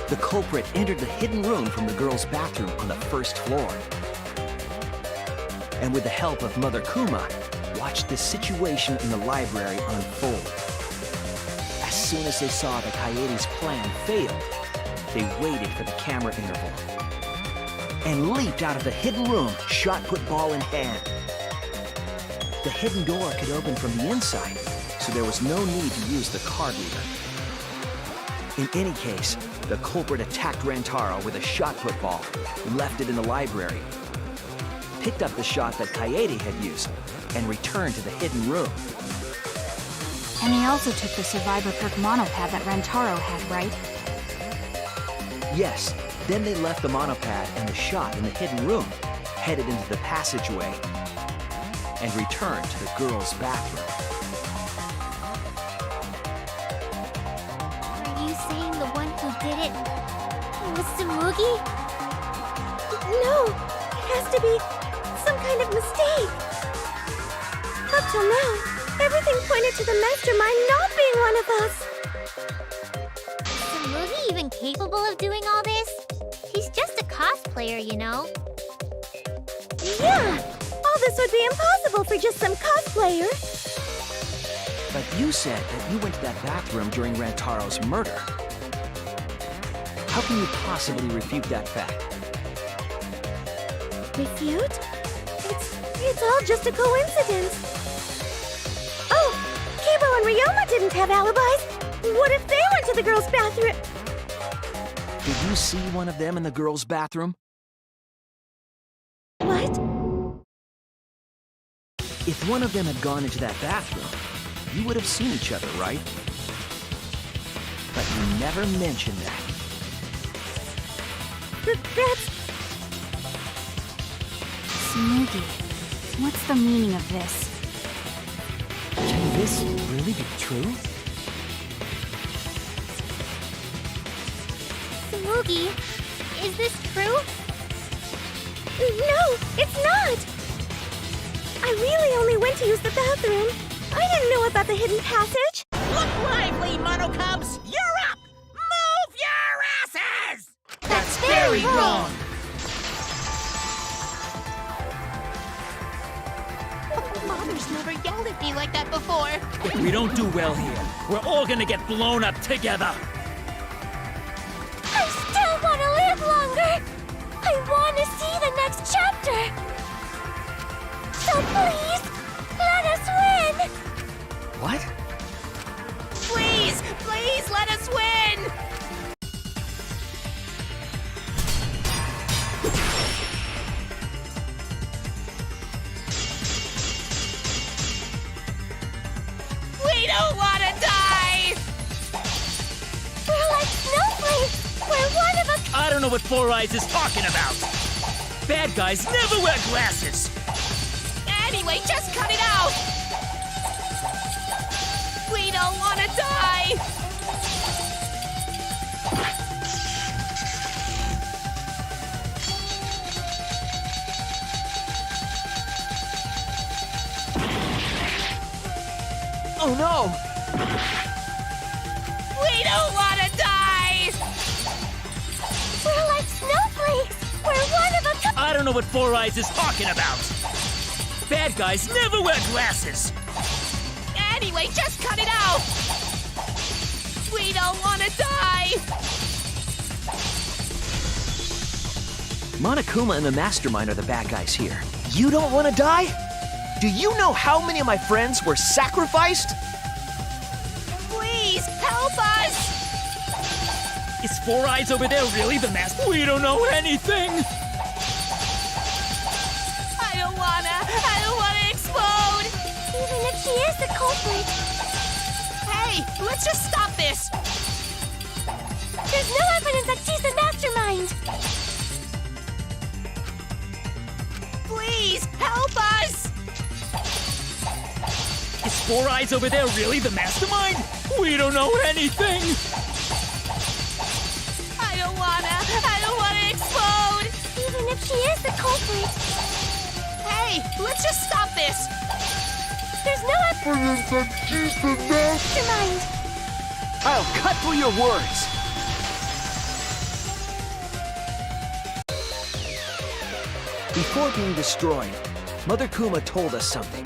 The culprit entered the hidden room from the girls' bathroom on the first floor. And with the help of Mother Kuma, watched the situation in the library unfold. As soon as they saw the Coyote's plan fail, they waited for the camera interval and leaped out of the hidden room, shot put ball in hand. The hidden door could open from the inside, so there was no need to use the card reader. In any case, the culprit attacked Rantaro with a shot put ball, left it in the library, picked up the shot that Coyote had used, and returned to the hidden room. And he also took the Survivor Perk monopad that Rantaro had, right? Yes, then they left the monopad and the shot in the hidden room, headed into the passageway, and returned to the girls' bathroom. Are you saying the one who did it was Tsumugi? No, it has to be some kind of mistake. Up till now, everything pointed to the mastermind not being one of us. Is Tsumugi even capable of doing all this? He's just a cosplayer, you know. Yeah, all this would be impossible for just some cosplayer. But you said that you went to that bathroom during Rantaro's murder. How can you possibly refute that fact? Refute? It's all just a coincidence. Oh, Kibo and Ryoma didn't have alibis. What if they went to the girls' bathroom? Did you see one of them in the girls' bathroom? What? If one of them had gone into that bathroom, you would have seen each other, right? But you never mentioned that. That's... Tsumugi, what's the meaning of this? Can this really be true? Tsumugi, is this true? No, it's not! I really only went to use the bathroom. I didn't know about the hidden passage. Look lively, Mono Cubs! You're up! Move your asses! That's very wrong! Mother's never yelled at me like that before. If we don't do well here, we're all gonna get blown up together! I still want to live longer! I want to see the next chapter! So please, let us win! What? Please, please let us win! We don't want to die! We're like snowflakes! We're one of a... I don't know what Four Eyes is talking about! Bad guys never wear glasses! Anyway, just cut it out! We don't want to die! Oh no! We don't want to die! We're like snowflakes! We're one of a... I don't know what Four Eyes is talking about! Bad guys never wear glasses! Anyway, just cut it out! We don't want to die! Monokuma and the Mastermind are the bad guys here. You don't want to die? Do you know how many of my friends were sacrificed? Please, help us! Is Four Eyes over there really the master? We don't know anything! I don't wanna explode! Even if she is the culprit, Hey, let's just stop this! there's no evidence that she's the mastermind! Please! Please, help us! Is Four Eyes over there really the mastermind? We don't know anything! I don't wanna explode! Even if she is the culprit, Hey, let's just stop this! there's no mastermind. I'll cut through your words! Before being destroyed, Mother Kuma told us something.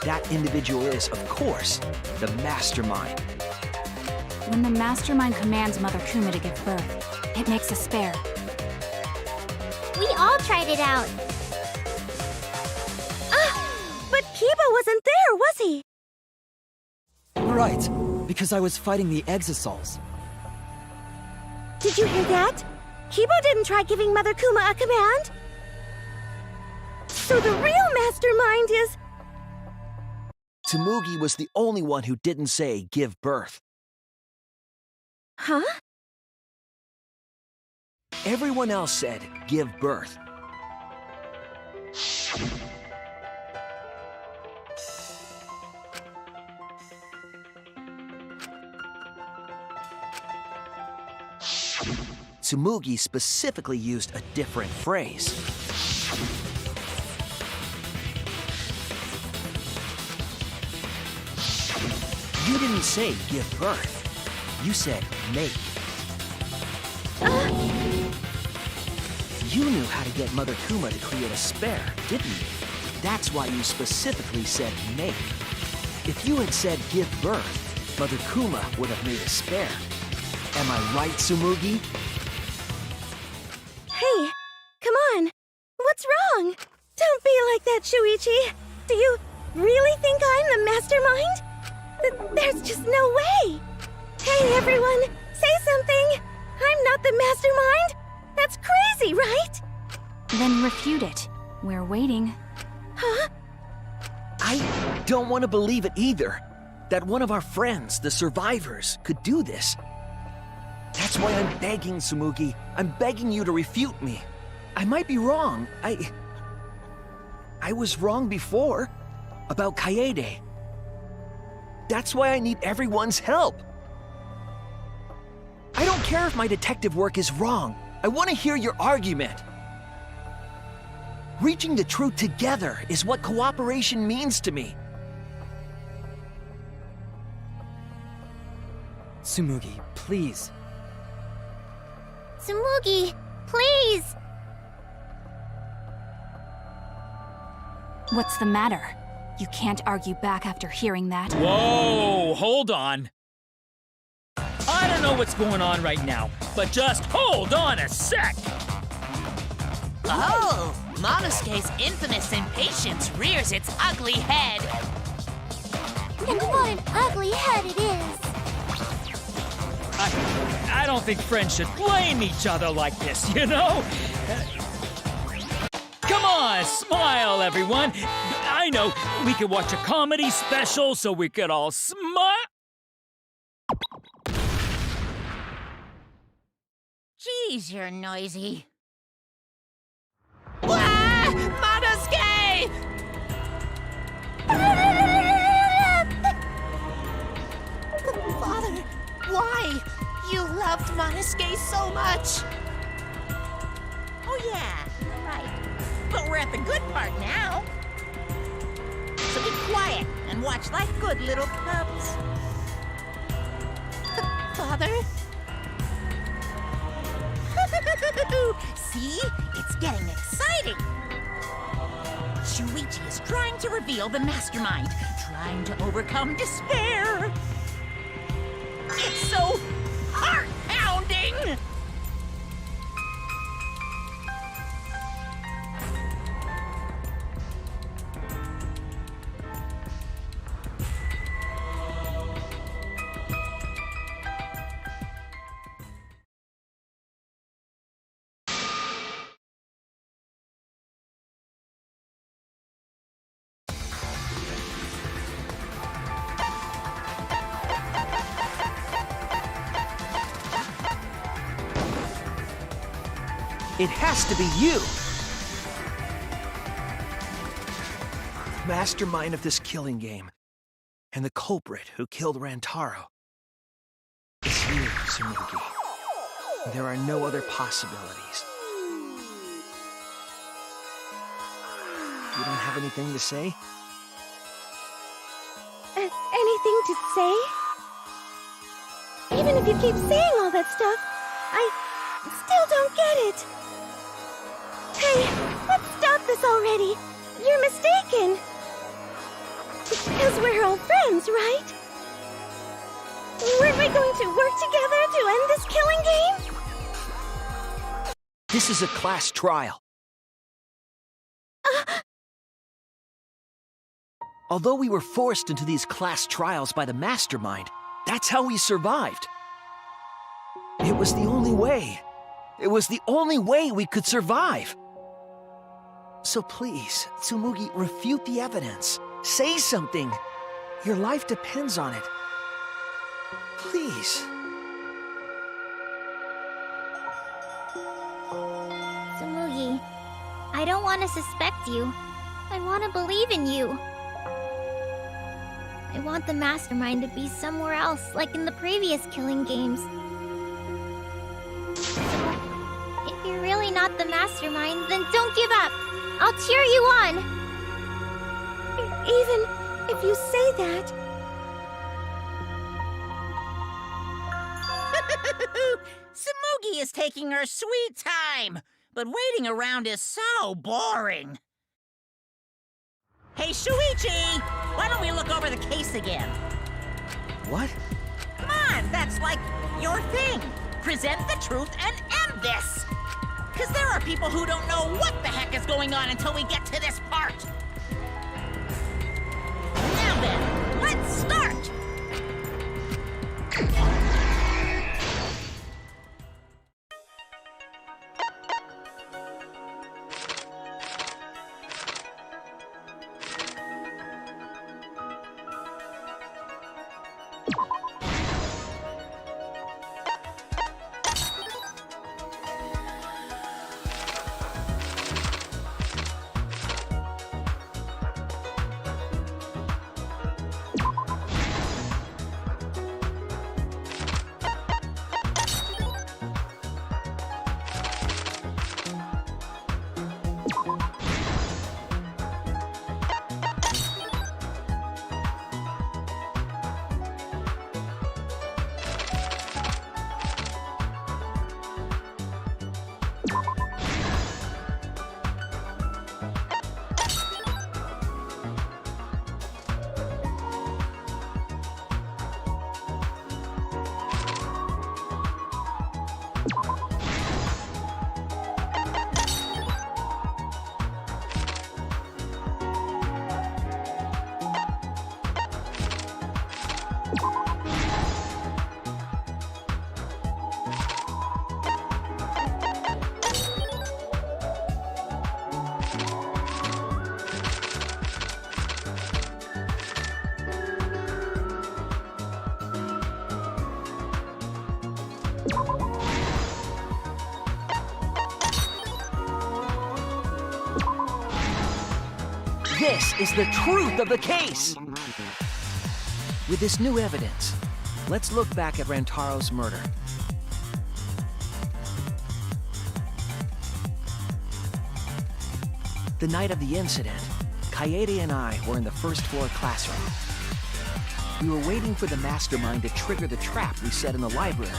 That individual is, of course, the mastermind. When the mastermind commands Mother Kuma to give birth, it makes a spare. We all tried it out. But Kiba wasn't there, was he? Right, because I was fighting the Exosols. Did you hear that? Kiba didn't try giving Mother Kuma a command. So the real mastermind is... Tsumugi was the only one who didn't say give birth. Huh? Everyone else said give birth. Tsumugi specifically used a different phrase. You didn't say give birth. You said make. You knew how to get Mother Kuma to create a spare, didn't you? That's why you specifically said make. If you had said give birth, Mother Kuma would have made a spare. Am I right, Tsumugi? Hey, come on. What's wrong? Don't be like that, Shuichi. Do you really think I'm the mastermind? There's just no way. Hey, everyone, say something. I'm not the mastermind. That's crazy, right? Then refute it. We're waiting. Huh? I don't want to believe it either. That one of our friends, the survivors, could do this. That's why I'm begging, Tsumugi. I'm begging you to refute me. I might be wrong. I was wrong before. About Kaede. That's why I need everyone's help. I don't care if my detective work is wrong. I want to hear your argument. Reaching the truth together is what cooperation means to me. Tsumugi, please. Tsumugi, please! What's the matter? You can't argue back after hearing that. Whoa, hold on. I don't know what's going on right now, but just hold on a sec. Oh, Monosuke's infamous impatience rears its ugly head. And what an ugly head it is! I don't think friends should blame each other like this, you know? Come on, smile, everyone. I know, we could watch a comedy special so we could all smile. Geez, you're noisy. Ah! Monosuke! Father, why? You loved Monosuke so much. Oh yeah, right. But we're at the good part now. So be quiet and watch like good little cubs. Father? See? It's getting exciting. Shuichi is trying to reveal the mastermind, trying to overcome despair. It's so heart-pounding! It has to be you! The mastermind of this killing game, and the culprit who killed Rantaro, is you, Tsumugi. There are no other possibilities. You don't have anything to say? Anything to say? Even if you keep saying all that stuff, I still don't get it. Hey, let's stop this already. You're mistaken. Because we're all friends, right? Weren't we going to work together to end this killing game? This is a class trial. Although we were forced into these class trials by the mastermind, that's how we survived. It was the only way. It was the only way we could survive. So please, Tsumugi, refute the evidence. Say something. Your life depends on it. Please. Tsumugi, I don't want to suspect you. I want to believe in you. I want the mastermind to be somewhere else, like in the previous killing games. So, if you're really not the mastermind, then don't give up. I'll cheer you on. Even if you say that... Tsumugi is taking her sweet time, but waiting around is so boring. Hey, Shuichi! Why don't we look over the case again? What? Come on, that's like your thing. Present the truth and end this. Because there are people who don't know what the heck is going on until we get to this part. Now then, let's start! This is the truth of the case! With this new evidence, let's look back at Rantaro's murder. The night of the incident, Kaede and I were in the first floor classroom. We were waiting for the mastermind to trigger the trap we set in the library.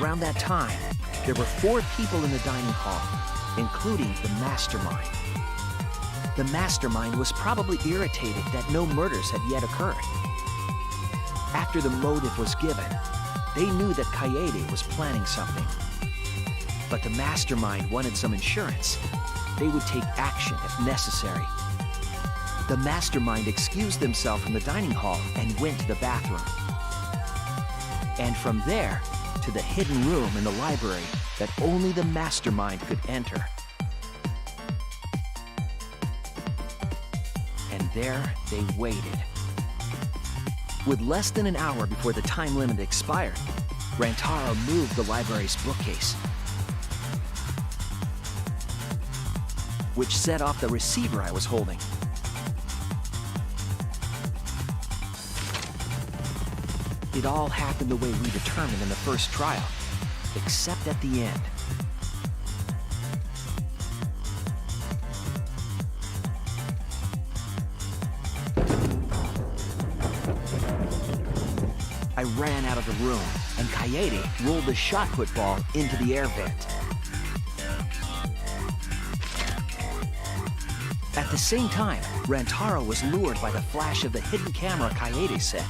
Around that time, there were 4 people in the dining hall, including the mastermind. The mastermind was probably irritated that no murders had yet occurred. After the motive was given, they knew that Kaede was planning something. But the mastermind wanted some insurance. They would take action if necessary. The mastermind excused themselves from the dining hall and went to the bathroom. And from there, to the hidden room in the library that only the mastermind could enter. And there they waited. With less than an hour before the time limit expired, Rantaro moved the library's bookcase, which set off the receiver I was holding. It all happened the way we determined in the first trial, except at the end. I ran out of the room, and Kaede rolled the shot put ball into the air vent. At the same time, Rantaro was lured by the flash of the hidden camera Kaede set.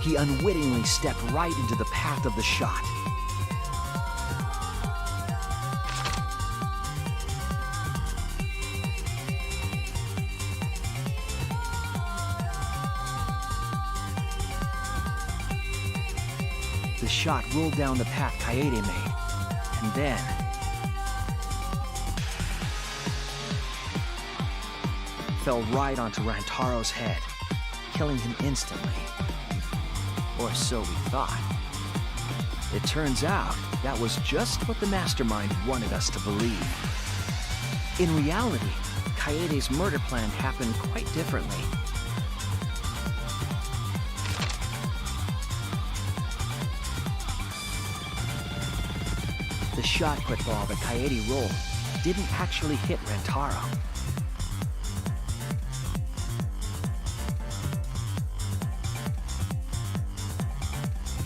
He unwittingly stepped right into the path of the shot. The shot rolled down the path Kaede made, and then... fell right onto Rantaro's head, killing him instantly. Or so we thought. It turns out that was just what the mastermind wanted us to believe. In reality, Kaede's murder plan happened quite differently. The shot put ball that Kaede rolled didn't actually hit Rantaro.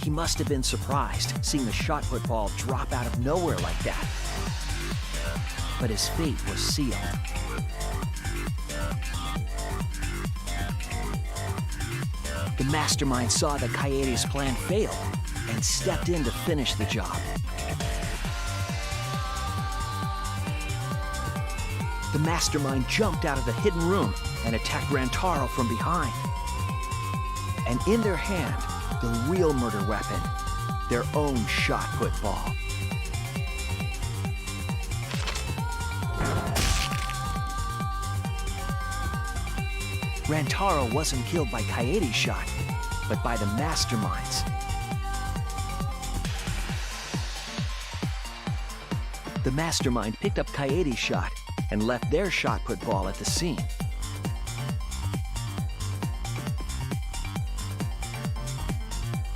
He must have been surprised seeing the shot put ball drop out of nowhere like that. But his fate was sealed. The mastermind saw that Kaede's plan failed and stepped in to finish the job. The mastermind jumped out of the hidden room and attacked Rantaro from behind. And in their hand, the real murder weapon, their own shot put ball. Rantaro wasn't killed by Kaede's shot, but by the mastermind's. The mastermind picked up Kaede's shot and left their shot put ball at the scene.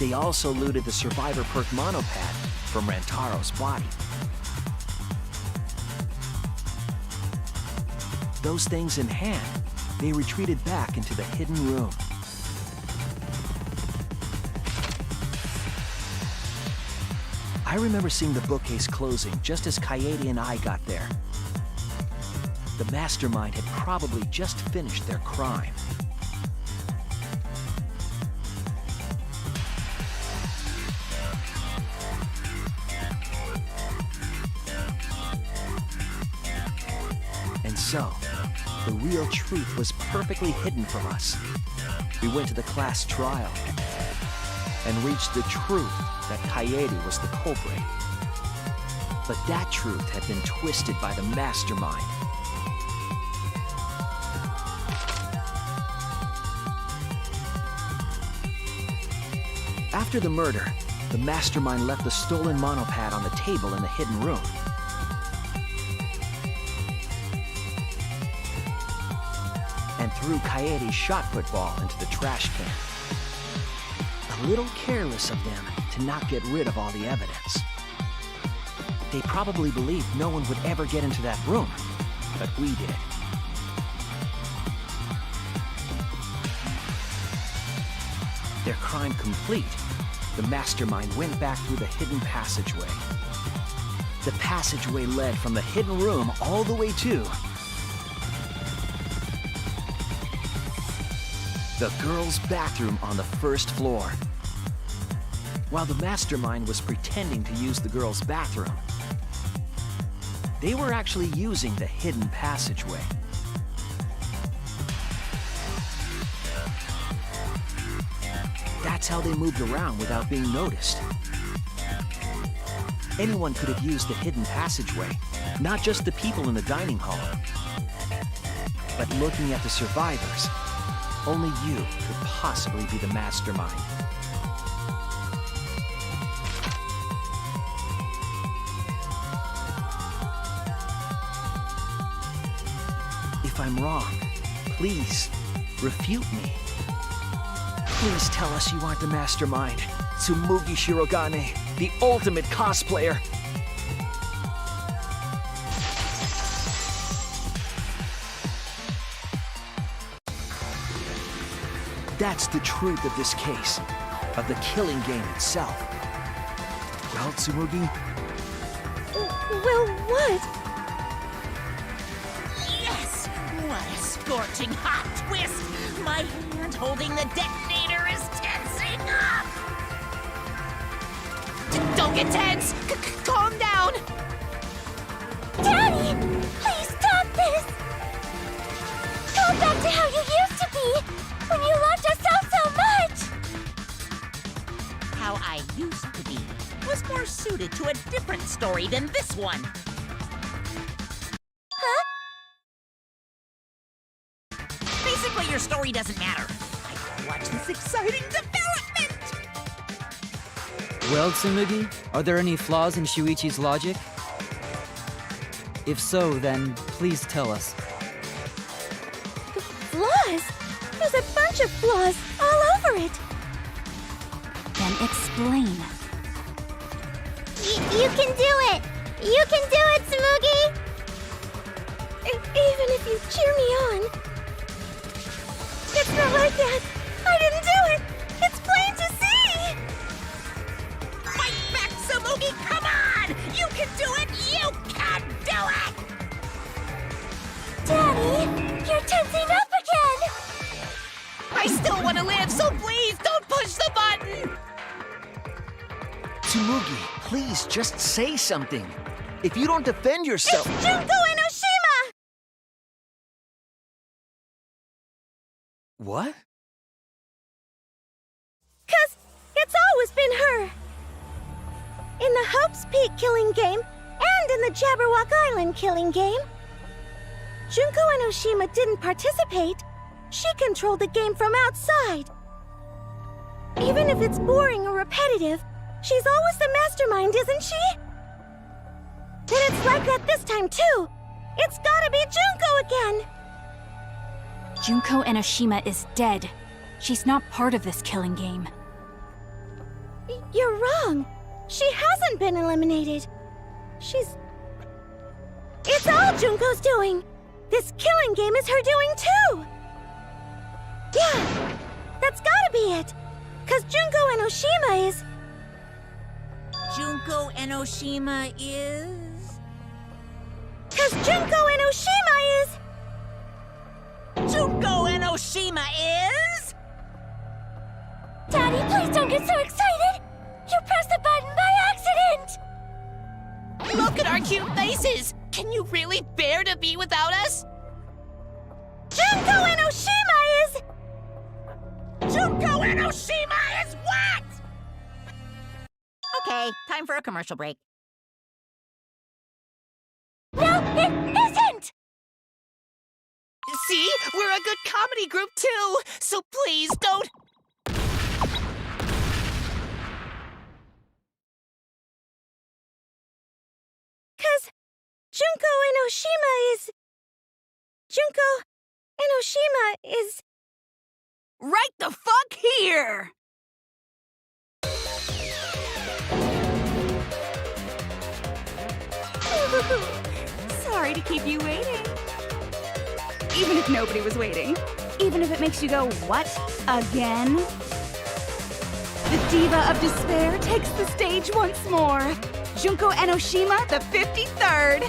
They also looted the survivor perk monopad from Rantaro's body. Those things in hand, they retreated back into the hidden room. I remember seeing the bookcase closing just as Kaede and I got there. The mastermind had probably just finished their crime. And so, the real truth was perfectly hidden from us. We went to the class trial and reached the truth that Kaede was the culprit. But that truth had been twisted by the mastermind. After the murder, the mastermind left the stolen monopad on the table in the hidden room. And threw Kaede's shot put ball into the trash can. A little careless of them to not get rid of all the evidence. They probably believed no one would ever get into that room, but we did. Their crime complete, the mastermind went back through the hidden passageway. The passageway led from the hidden room all the way to the girls' bathroom on the first floor. While the mastermind was pretending to use the girls' bathroom, they were actually using the hidden passageway. That's how they moved around without being noticed. Anyone could have used the hidden passageway, not just the people in the dining hall. But looking at the survivors, only you could possibly be the mastermind. If I'm wrong, please refute me. Please tell us you aren't the mastermind, Tsumugi Shirogane, the ultimate cosplayer. That's the truth of this case, of the killing game itself. Well, Tsumugi? Well, what? Yes! What a scorching hot twist! My hand holding the detonator is tensing up! Don't get tense! Calm down! Daddy! Please stop this! Go back to how you used to be! When you loved us so much! How I used to be was more suited to a different story than this one. Huh? Basically, your story doesn't matter. I gotta watch this exciting development! Well, Tsumugi, are there any flaws in Shuichi's logic? If so, then please tell us. Flaws? There's a bunch of flaws all over it. Then explain. You can do it! You can do it, Tsumugi! Even if you cheer me on. It's not like that. I didn't do it. It's plain to see. Fight back, Tsumugi! Come on! You can do it! You can do it! Daddy, you're tensing up again! I still want to live, so please don't push the button! Tsumugi, please just say something. If you don't defend yourself... It's Junko Enoshima! What? 'Cause it's always been her. In the Hope's Peak killing game, and in the Jabberwock Island killing game. Junko Enoshima didn't participate. She controlled the game from outside. Even if it's boring or repetitive, she's always the mastermind, isn't she? And it's like that this time, too. It's gotta be Junko again. Junko Enoshima is dead. She's not part of this killing game. You're wrong. She hasn't been eliminated. It's all Junko's doing. This killing game is her doing, too. Yeah, that's gotta be it. 'Cause Junko Enoshima is... Junko Enoshima is... 'Cause Junko Enoshima is... Junko Enoshima is... Daddy, please don't get so excited! You pressed the button by accident! Look at our cute faces! Can you really bear to be without us? Junko Enoshima is... Junko Enoshima is what? Okay, time for a commercial break. No, it isn't! See? We're a good comedy group, too! So please don't... 'Cause Junko Enoshima is... Junko Enoshima is... Right the fuck here! Sorry to keep you waiting. Even if nobody was waiting. Even if it makes you go, what? Again? The Diva of Despair takes the stage once more. Junko Enoshima, the 53rd.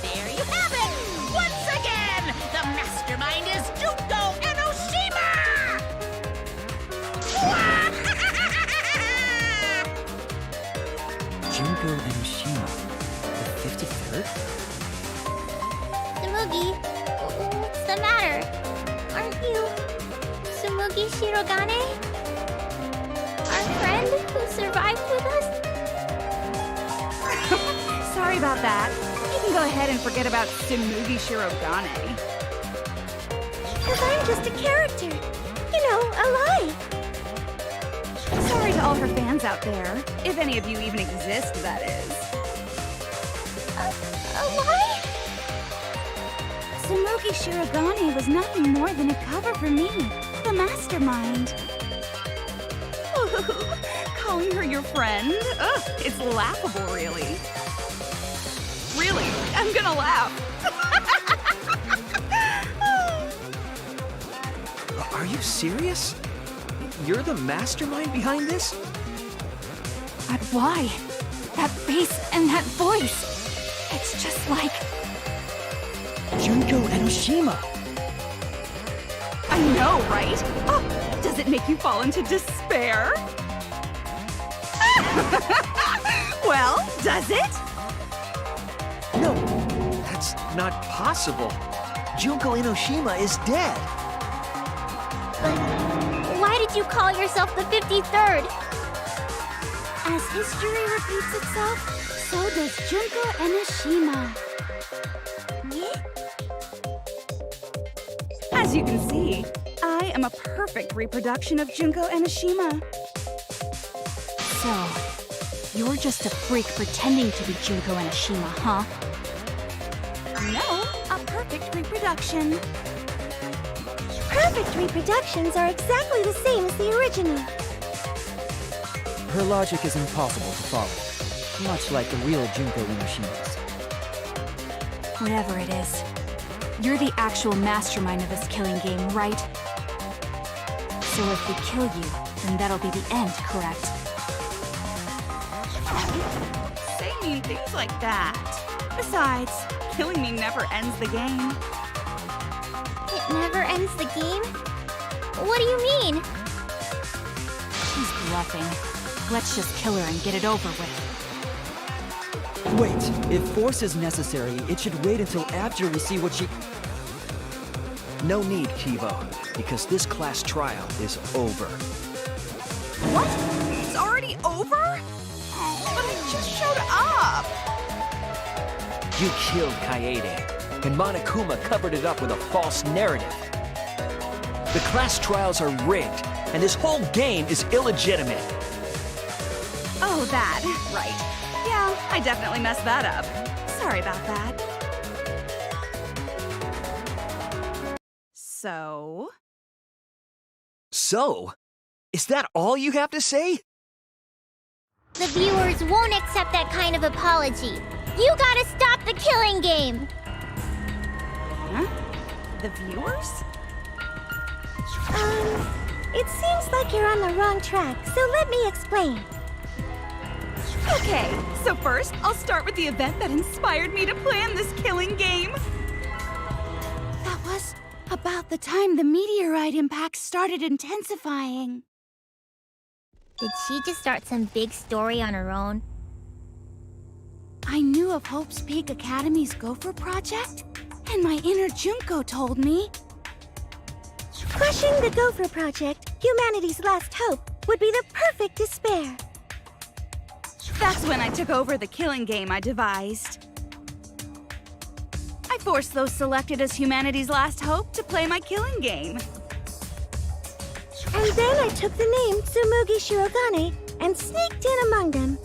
There you have it! Once again, the mastermind is Junko Enoshima! Junko Enoshima, the 53rd? Tsumugi, what's the matter? Aren't you Shirogane? Our friend who survived with us? Sorry about that. You can go ahead and forget about Tsumugi Shirogane. Because I'm just a character. You know, a lie. Sorry to all her fans out there. If any of you even exist, that is. A lie? Tsumugi Shirogane was nothing more than a cover for me, the mastermind. Calling her your friend? Ugh, it's laughable, really. Really, I'm gonna laugh. Are you serious? You're the mastermind behind this? But why? That face and that voice. It's just like... Junko Enoshima. I know, right? Oh, does it make you fall into despair? Well, does it? No, that's not possible. Junko Enoshima is dead. But why did you call yourself the 53rd? As history repeats itself, so does Junko Enoshima. As you can see, I am a perfect reproduction of Junko Enoshima. So, you're just a freak pretending to be Junko Enoshima, huh? No, a perfect reproduction. Perfect reproductions are exactly the same as the original. Her logic is impossible to follow, much like the real Junko Enoshima's. Whatever it is, you're the actual mastermind of this killing game, right? So if we kill you, then that'll be the end, correct? Say mean things like that. Besides, killing me never ends the game. It never ends the game? What do you mean? She's bluffing. Let's just kill her and get it over with. Wait, if force is necessary, it should wait until after we see what she... No need, Kivo, because this class trial is over. What? It's already over? Oh, but I just showed up. You killed Kaede, and Monokuma covered it up with a false narrative. The class trials are rigged, and this whole game is illegitimate. Oh, that. Right. Yeah, I definitely messed that up. Sorry about that. So? So? Is that all you have to say? The viewers won't accept that kind of apology. You gotta stop the killing game! Huh? The viewers? It seems like you're on the wrong track, so let me explain. Okay, so first, I'll start with the event that inspired me to plan this killing game. That was about the time the meteorite impact started intensifying. Did she just start some big story on her own? I knew of Hope's Peak Academy's Gopher Project, and my inner Junko told me... Crushing the Gopher Project, humanity's last hope, would be the perfect despair. That's when I took over the killing game I devised. I forced those selected as humanity's last hope to play my killing game. And then I took the name Tsumugi Shirogane and sneaked in among them.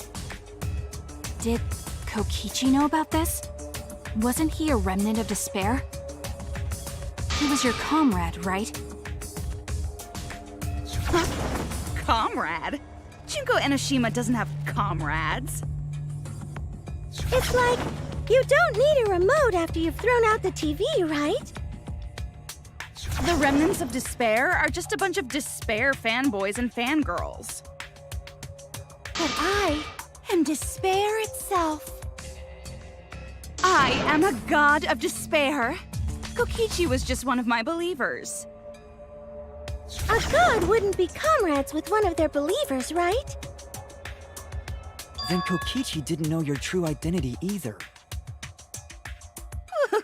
Did Kokichi know about this? Wasn't he a remnant of despair? He was your comrade, right? Huh? Comrade? Junko Enoshima doesn't have comrades. It's like, you don't need a remote after you've thrown out the TV, right? The remnants of despair are just a bunch of despair fanboys and fangirls. But I am despair itself. I am a god of despair. Kokichi was just one of my believers. A god wouldn't be comrades with one of their believers, right? Then Kokichi didn't know your true identity either.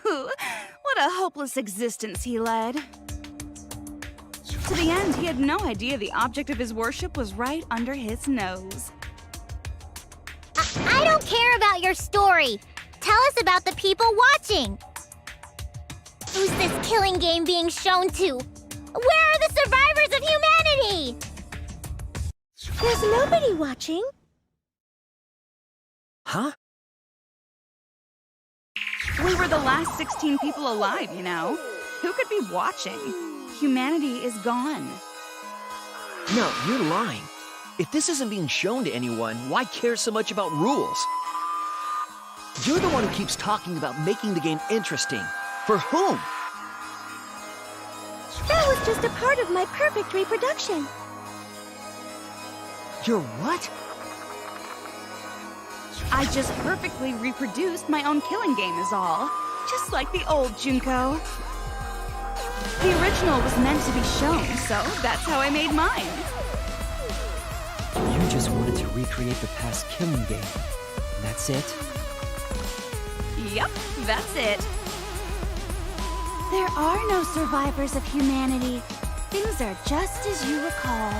What a hopeless existence he led. To the end, he had no idea the object of his worship was right under his nose. I don't care about your story. Tell us about the people watching. Who's this killing game being shown to? Where are the survivors of humanity? There's nobody watching. Huh? We were the last 16 people alive, you know. Who could be watching? Humanity is gone. No, you're lying. If this isn't being shown to anyone, why care so much about rules? You're the one who keeps talking about making the game interesting. For whom? That was just a part of my perfect reproduction. Your what? I just perfectly reproduced my own killing game is all. Just like the old Junko. The original was meant to be shown, so that's how I made mine. You just wanted to recreate the past killing game. That's it? Yep, that's it. There are no survivors of humanity. Things are just as you recalled.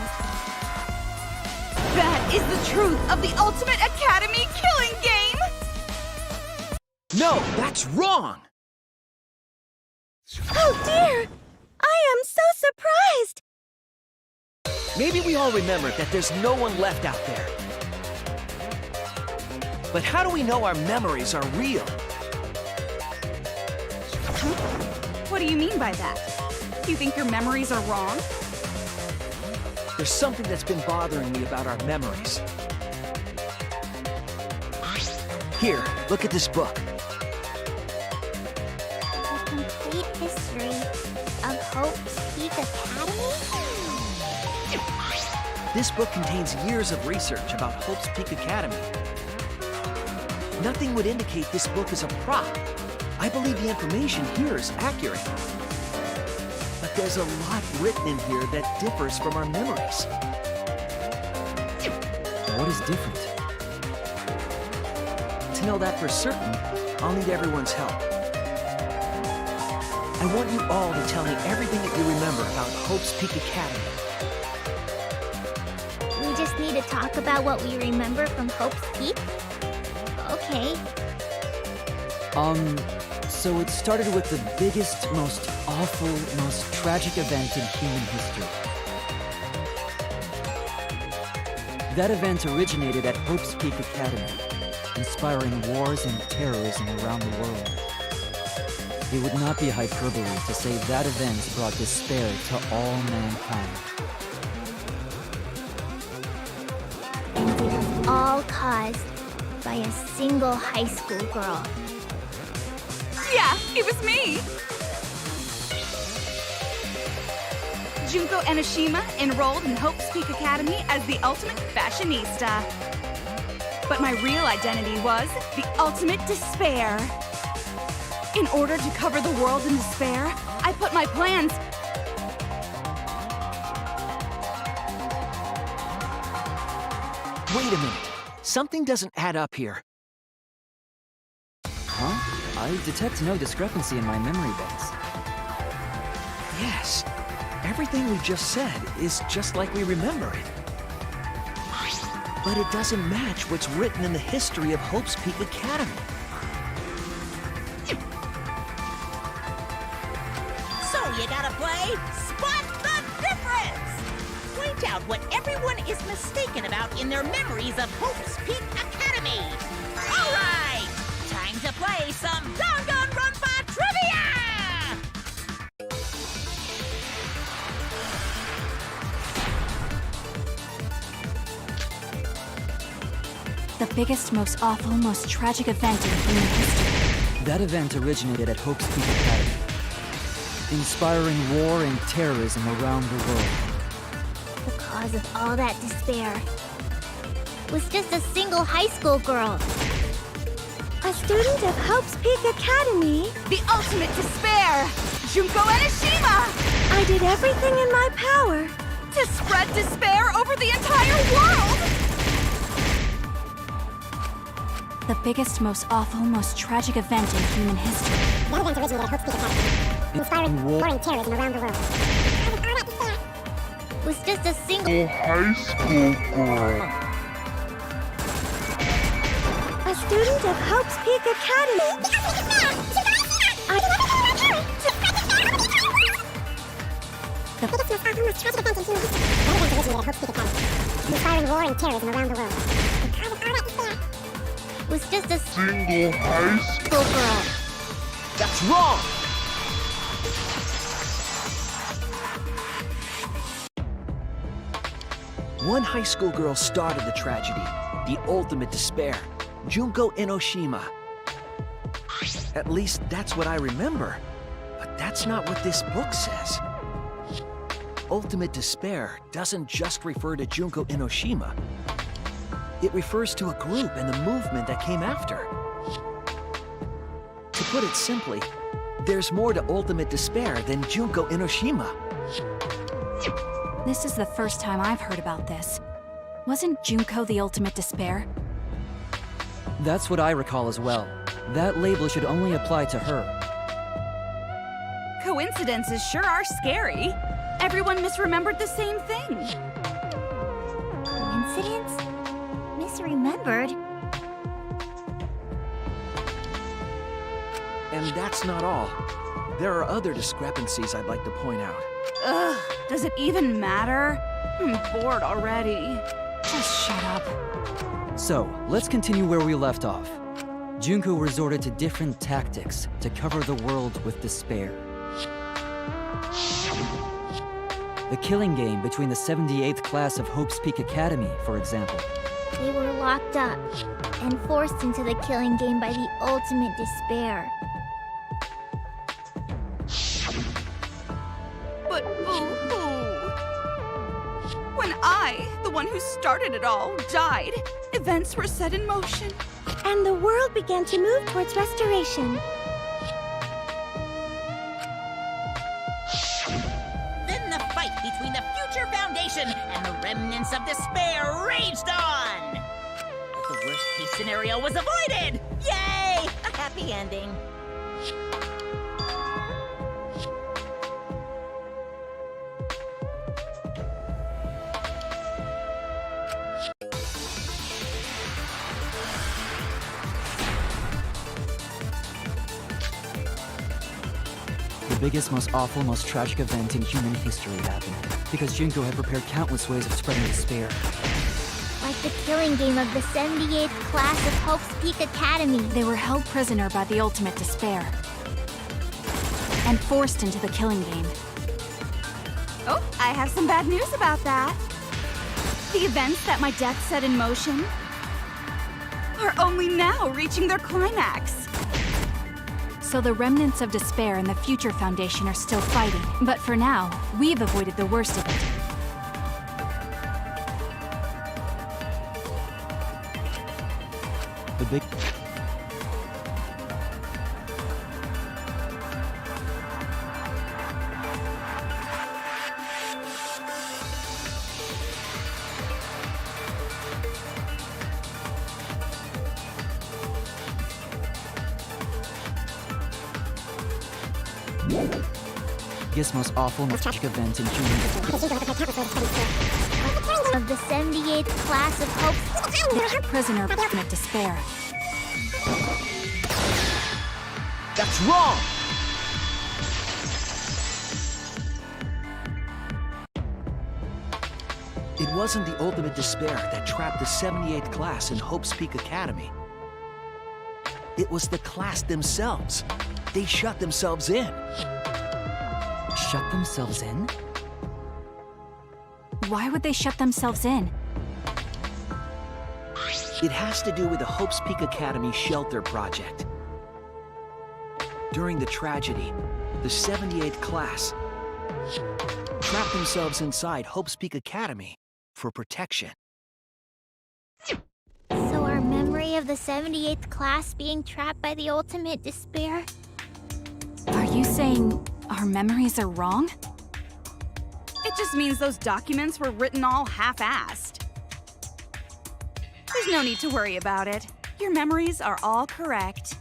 That is the truth of the Ultimate Academy killing game! No, that's wrong! Oh dear! I am so surprised! Maybe we all remember that there's no one left out there. But how do we know our memories are real? What do you mean by that? You think your memories are wrong? There's something that's been bothering me about our memories. Here, look at this book. The complete history of Hope's Peak Academy? This book contains years of research about Hope's Peak Academy. Nothing would indicate this book is a prop. I believe the information here is accurate. But there's a lot written in here that differs from our memories. What is different? To know that for certain, I'll need everyone's help. I want you all to tell me everything that you remember about Hope's Peak Academy. We just need to talk about what we remember from Hope's Peak? Okay. So it started with the biggest, most awful, most tragic event in human history. That event originated at Hope's Peak Academy, inspiring wars and terrorism around the world. It would not be hyperbole to say that event brought despair to all mankind. And it was all caused by a single high school girl. Yeah, it was me! Junko Enoshima enrolled in Hope's Peak Academy as the ultimate fashionista. But my real identity was the ultimate despair. In order to cover the world in despair, I put my plans... Wait a minute. Something doesn't add up here. Huh? I detect no discrepancy in my memory banks. Yes. Everything we just said is just like we remember it. But it doesn't match what's written in the history of Hope's Peak Academy. So you gotta play Spot the Difference! Point out what everyone is mistaken about in their memories of Hope's Peak Academy. All right, time to play some Danganronpa trivia! The biggest, most awful, most tragic event in human history. That event originated at Hope's Peak Academy, inspiring war and terrorism around the world. The cause of all that despair was just a single high school girl. A student of Hope's Peak Academy. The ultimate despair! Junko Enoshima! I did everything in my power to spread despair over the entire world! The biggest, most awful, most tragic event in human history. That event originated at Hope's Peak Academy, inspiring war and terrorism around the world. was just a single high school girl. A student of Hope's Peak Academy. Inspiring war and terrorism around the world. Was just a Single high school. single girl. That's wrong! One high school girl started the tragedy, the ultimate despair, Junko Enoshima. At least that's what I remember, but that's not what this book says. Ultimate despair doesn't just refer to Junko Enoshima. It refers to a group and the movement that came after. To put it simply, there's more to ultimate despair than Junko Enoshima. This is the first time I've heard about this. Wasn't Junko the ultimate despair? That's what I recall as well. That label should only apply to her. Coincidences sure are scary. Everyone misremembered the same thing. Coincidence? Misremembered? And that's not all. There are other discrepancies I'd like to point out. Ugh, does it even matter? I'm bored already. Just shut up. So, let's continue where we left off. Junko resorted to different tactics to cover the world with despair. The killing game between the 78th class of Hope's Peak Academy, for example. They were locked up and forced into the killing game by the ultimate despair. But boo-hoo. When I, the one who started it all, died, events were set in motion. And the world began to move towards restoration. Then the fight between the Future Foundation and the remnants of despair raged on! But the worst-case scenario was avoided! Yay! A happy ending. The biggest, most awful, most tragic event in human history happened, because Junko had prepared countless ways of spreading despair. Like the killing game of the 78th class of Hope's Peak Academy. They were held prisoner by the ultimate despair. And forced into the killing game. Oh, I have some bad news about that. The events that my death set in motion are only now reaching their climax. So the remnants of despair and the Future Foundation are still fighting. But for now, we've avoided the worst of it. The big... most awful, most tragic event in human history. Of the 78th class of Hope's Prisoner of ultimate despair. That's wrong! It wasn't the ultimate despair that trapped the 78th class in Hope's Peak Academy. It was the class themselves. They shut themselves in. Shut themselves in? Why would they shut themselves in? It has to do with the Hope's Peak Academy Shelter Project. During the tragedy, the 78th class trapped themselves inside Hope's Peak Academy for protection. So our memory of the 78th class being trapped by the ultimate despair? Are you saying our memories are wrong? It just means those documents were written all half-assed. There's no need to worry about it. Your memories are all correct.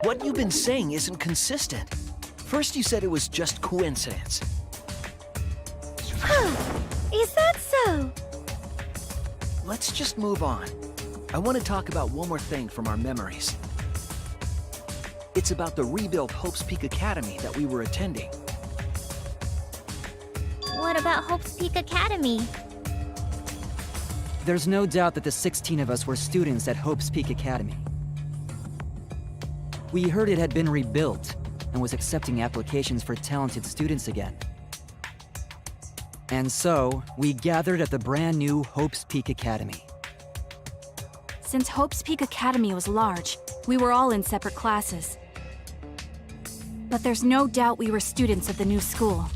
What you've been saying isn't consistent. First you said it was just coincidence. Is that so? Let's just move on. I want to talk about one more thing from our memories. It's about the rebuilt Hope's Peak Academy that we were attending. What about Hope's Peak Academy? There's no doubt that the 16 of us were students at Hope's Peak Academy. We heard it had been rebuilt and was accepting applications for talented students again. And so, we gathered at the brand new Hope's Peak Academy. Since Hope's Peak Academy was large, we were all in separate classes. But there's no doubt we were students of the new school.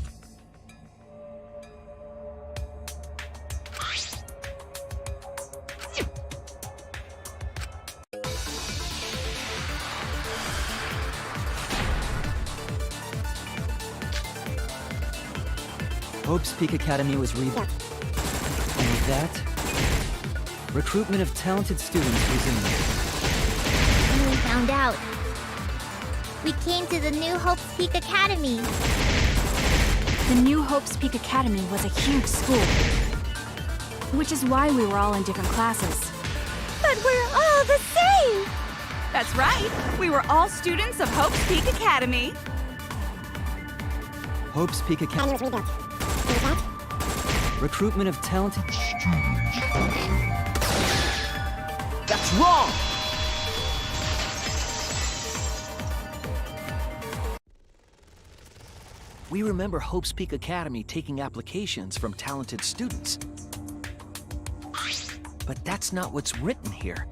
Hope's Peak Academy was rebuilt. And with that, recruitment of talented students resumed. And we found out. We came to the new Hope's Peak Academy. The new Hope's Peak Academy was a huge school, which is why we were all in different classes. But we're all the same! That's right. We were all students of Hope's Peak Academy. Hope's Peak Academy was rebuilt. Recruitment of talented... That's wrong! We remember Hope's Peak Academy taking applications from talented students. But that's not what's written here.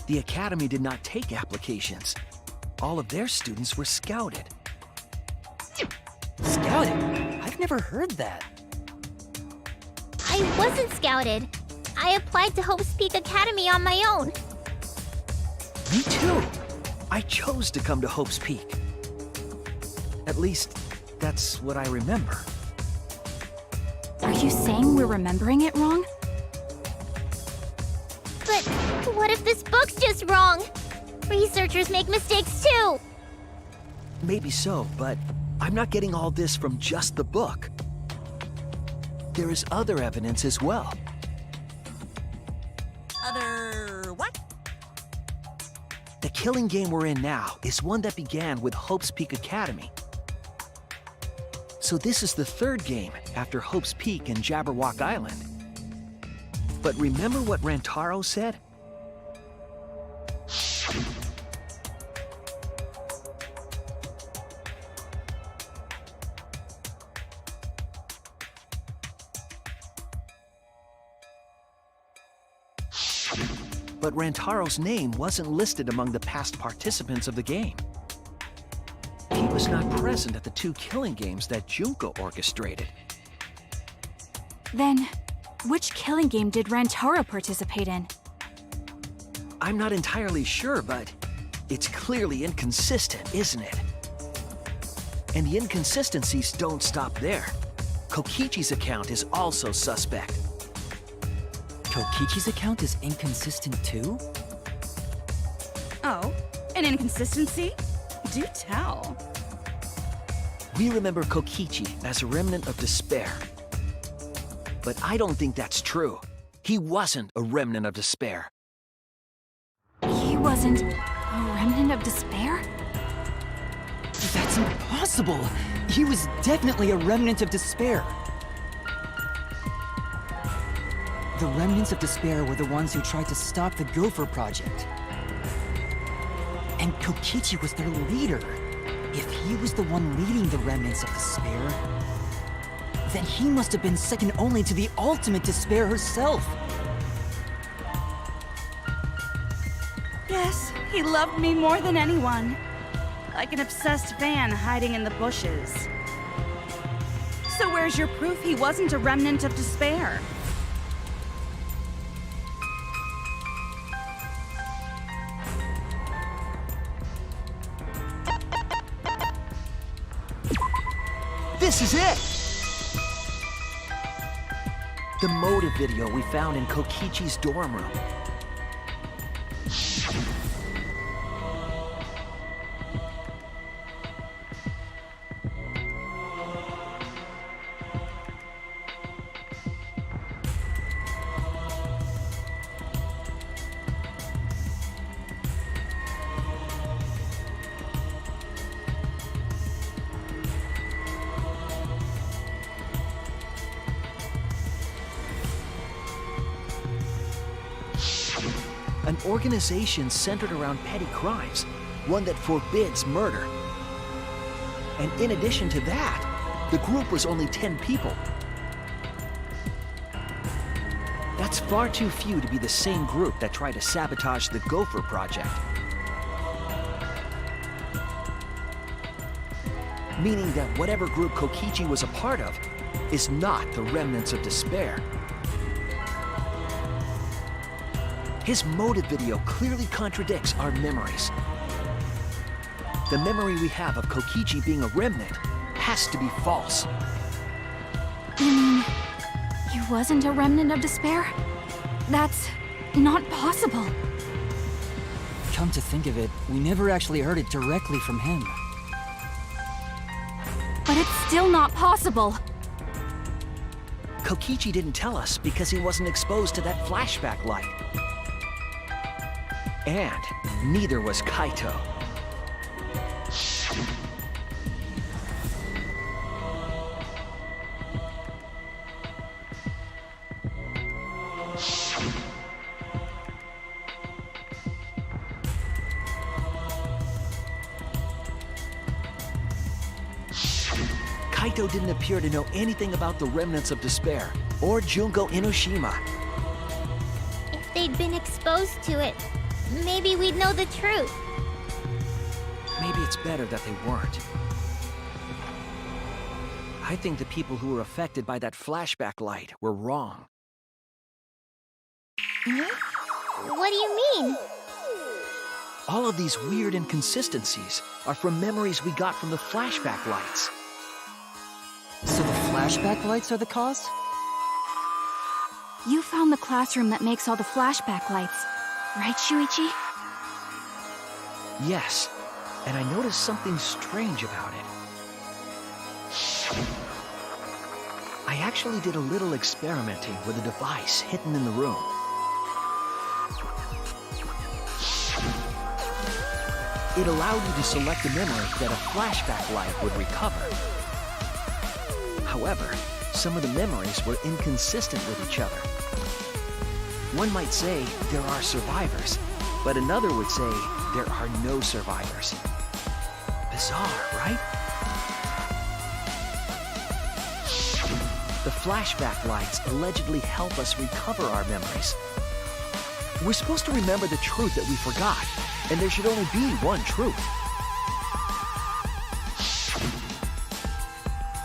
The Academy did not take applications. All of their students were scouted. Scouted? I've never heard that. I wasn't scouted. I applied to Hope's Peak Academy on my own. Me too. I chose to come to Hope's Peak. At least, that's what I remember. Are you saying we're remembering it wrong? But what if this book's just wrong? Researchers make mistakes too. Maybe so, but I'm not getting all this from just the book. There is other evidence as well. Other what? The killing game we're in now is one that began with Hope's Peak Academy. So this is the third game after Hope's Peak and Jabberwock Island. But remember what Rantaro said? But Rantaro's name wasn't listed among the past participants of the game. He was not present at the 2 killing games that Junko orchestrated. Then, which killing game did Rantaro participate in? I'm not entirely sure, but it's clearly inconsistent, isn't it? And the inconsistencies don't stop there. Kokichi's account is also suspect. Kokichi's account is inconsistent too? Oh, an inconsistency? Do tell. We remember Kokichi as a remnant of despair. But I don't think that's true. He wasn't a remnant of despair. He wasn't a remnant of despair? That's impossible! He was definitely a remnant of despair. The remnants of despair were the ones who tried to stop the Gopher Project. And Kokichi was their leader. If he was the one leading the remnants of despair, then he must have been second only to the ultimate despair herself. Yes, he loved me more than anyone. Like an obsessed fan hiding in the bushes. So where's your proof he wasn't a remnant of despair? This is it! The motive video we found in Kokichi's dorm room. An organization centered around petty crimes, one that forbids murder. And in addition to that, the group was only 10 people. That's far too few to be the same group that tried to sabotage the Gopher Project. Meaning that whatever group Kokichi was a part of is not the remnants of despair. His motive video clearly contradicts our memories. The memory we have of Kokichi being a remnant has to be false. You mean, he wasn't a remnant of despair? That's not possible. Come to think of it, we never actually heard it directly from him. But it's still not possible. Kokichi didn't tell us because he wasn't exposed to that flashback light. And neither was Kaito. Kaito didn't appear to know anything about the remnants of despair, or Junko Enoshima. If they'd been exposed to it, maybe we'd know the truth. Maybe it's better that they weren't. I think the people who were affected by that flashback light were wrong. What do you mean? All of these weird inconsistencies are from memories we got from the flashback lights. So the flashback lights are the cause? You found the classroom that makes all the flashback lights, right, Shuichi? Yes, and I noticed something strange about it. I actually did a little experimenting with a device hidden in the room. It allowed you to select a memory that a flashback light would recover. However, some of the memories were inconsistent with each other. One might say there are survivors, but another would say there are no survivors. Bizarre, right? The flashback lights allegedly help us recover our memories. We're supposed to remember the truth that we forgot, and there should only be one truth.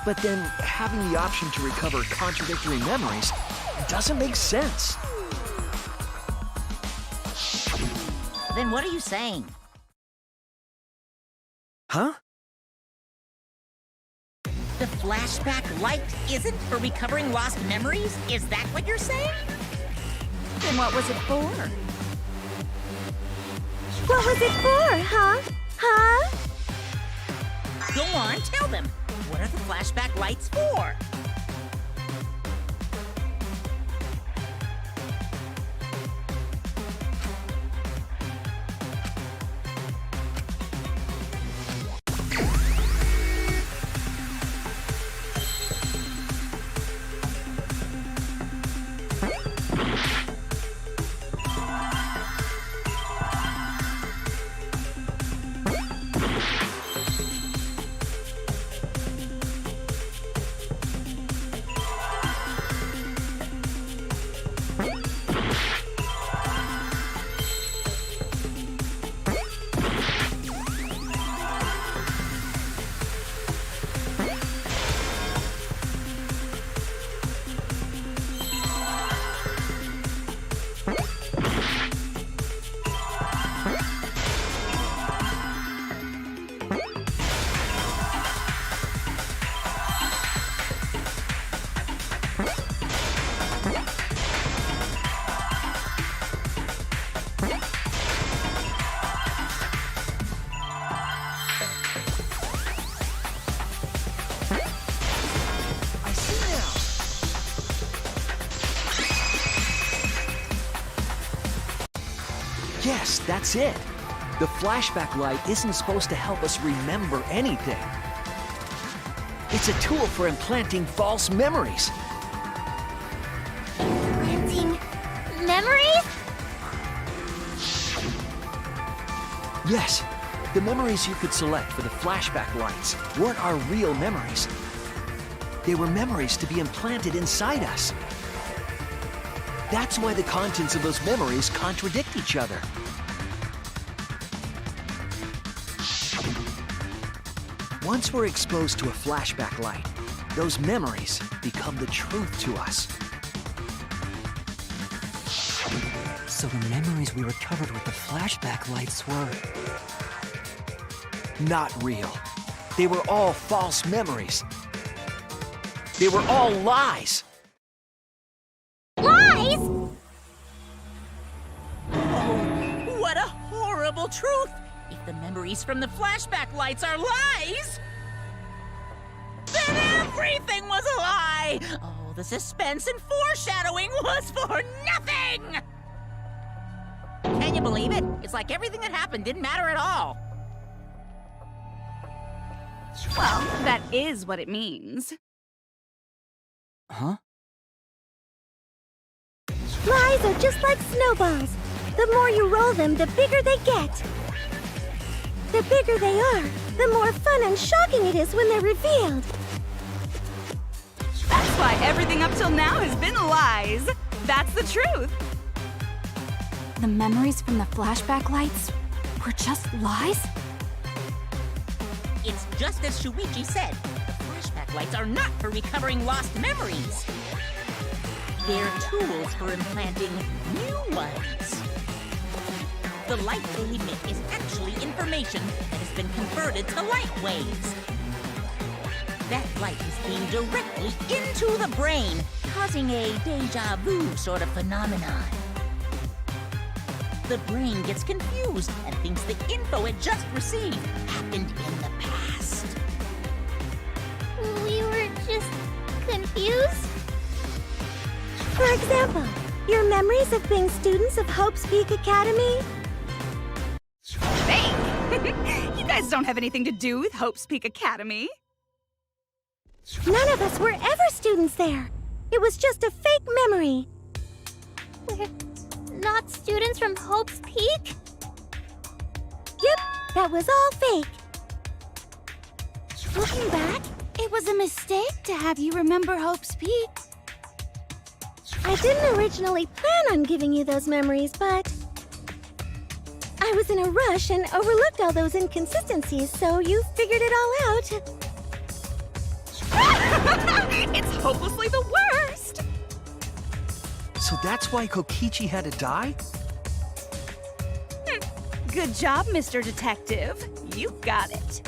But then, having the option to recover contradictory memories doesn't make sense. Then what are you saying? Huh? The flashback light isn't for recovering lost memories? Is that what you're saying? Then what was it for? What was it for, huh? Huh? Go on, tell them. What are the flashback lights for? Yes, that's it. The flashback light isn't supposed to help us remember anything. It's a tool for implanting false memories. Planting memories? Yes, the memories you could select for the flashback lights weren't our real memories. They were memories to be implanted inside us. That's why the contents of those memories contradict each other. Once we're exposed to a flashback light, those memories become the truth to us. So the memories we recovered with the flashback lights were... Not real. They were all false memories. They were all lies. Lies? Oh, what a horrible truth! If the memories from the flashback lights are lies, then everything was a lie! Oh, the suspense and foreshadowing was for nothing! Can you believe it? It's like everything that happened didn't matter at all. Well, that is what it means. Huh? Lies are just like snowballs. The more you roll them, the bigger they get. The bigger they are, the more fun and shocking it is when they're revealed. That's why everything up till now has been lies. That's the truth. The memories from the flashback lights were just lies? It's just as Shuichi said. The flashback lights are not for recovering lost memories. They're tools for implanting new ones. The light they emit is actually information that has been converted to light waves. That light is being directly into the brain, causing a deja vu sort of phenomenon. The brain gets confused and thinks the info it just received happened in the past. We were just confused? For example, your memories of being students of Hope's Peak Academy? Hey! You guys don't have anything to do with Hope's Peak Academy. None of us were ever students there. It was just a fake memory. We're not students from Hope's Peak? Yep, that was all fake. Looking back, it was a mistake to have you remember Hope's Peak. I didn't originally plan on giving you those memories, but I was in a rush and overlooked all those inconsistencies, so you figured it all out. It's hopelessly the worst! So that's why Kokichi had to die? Good job, Mr. Detective. You got it.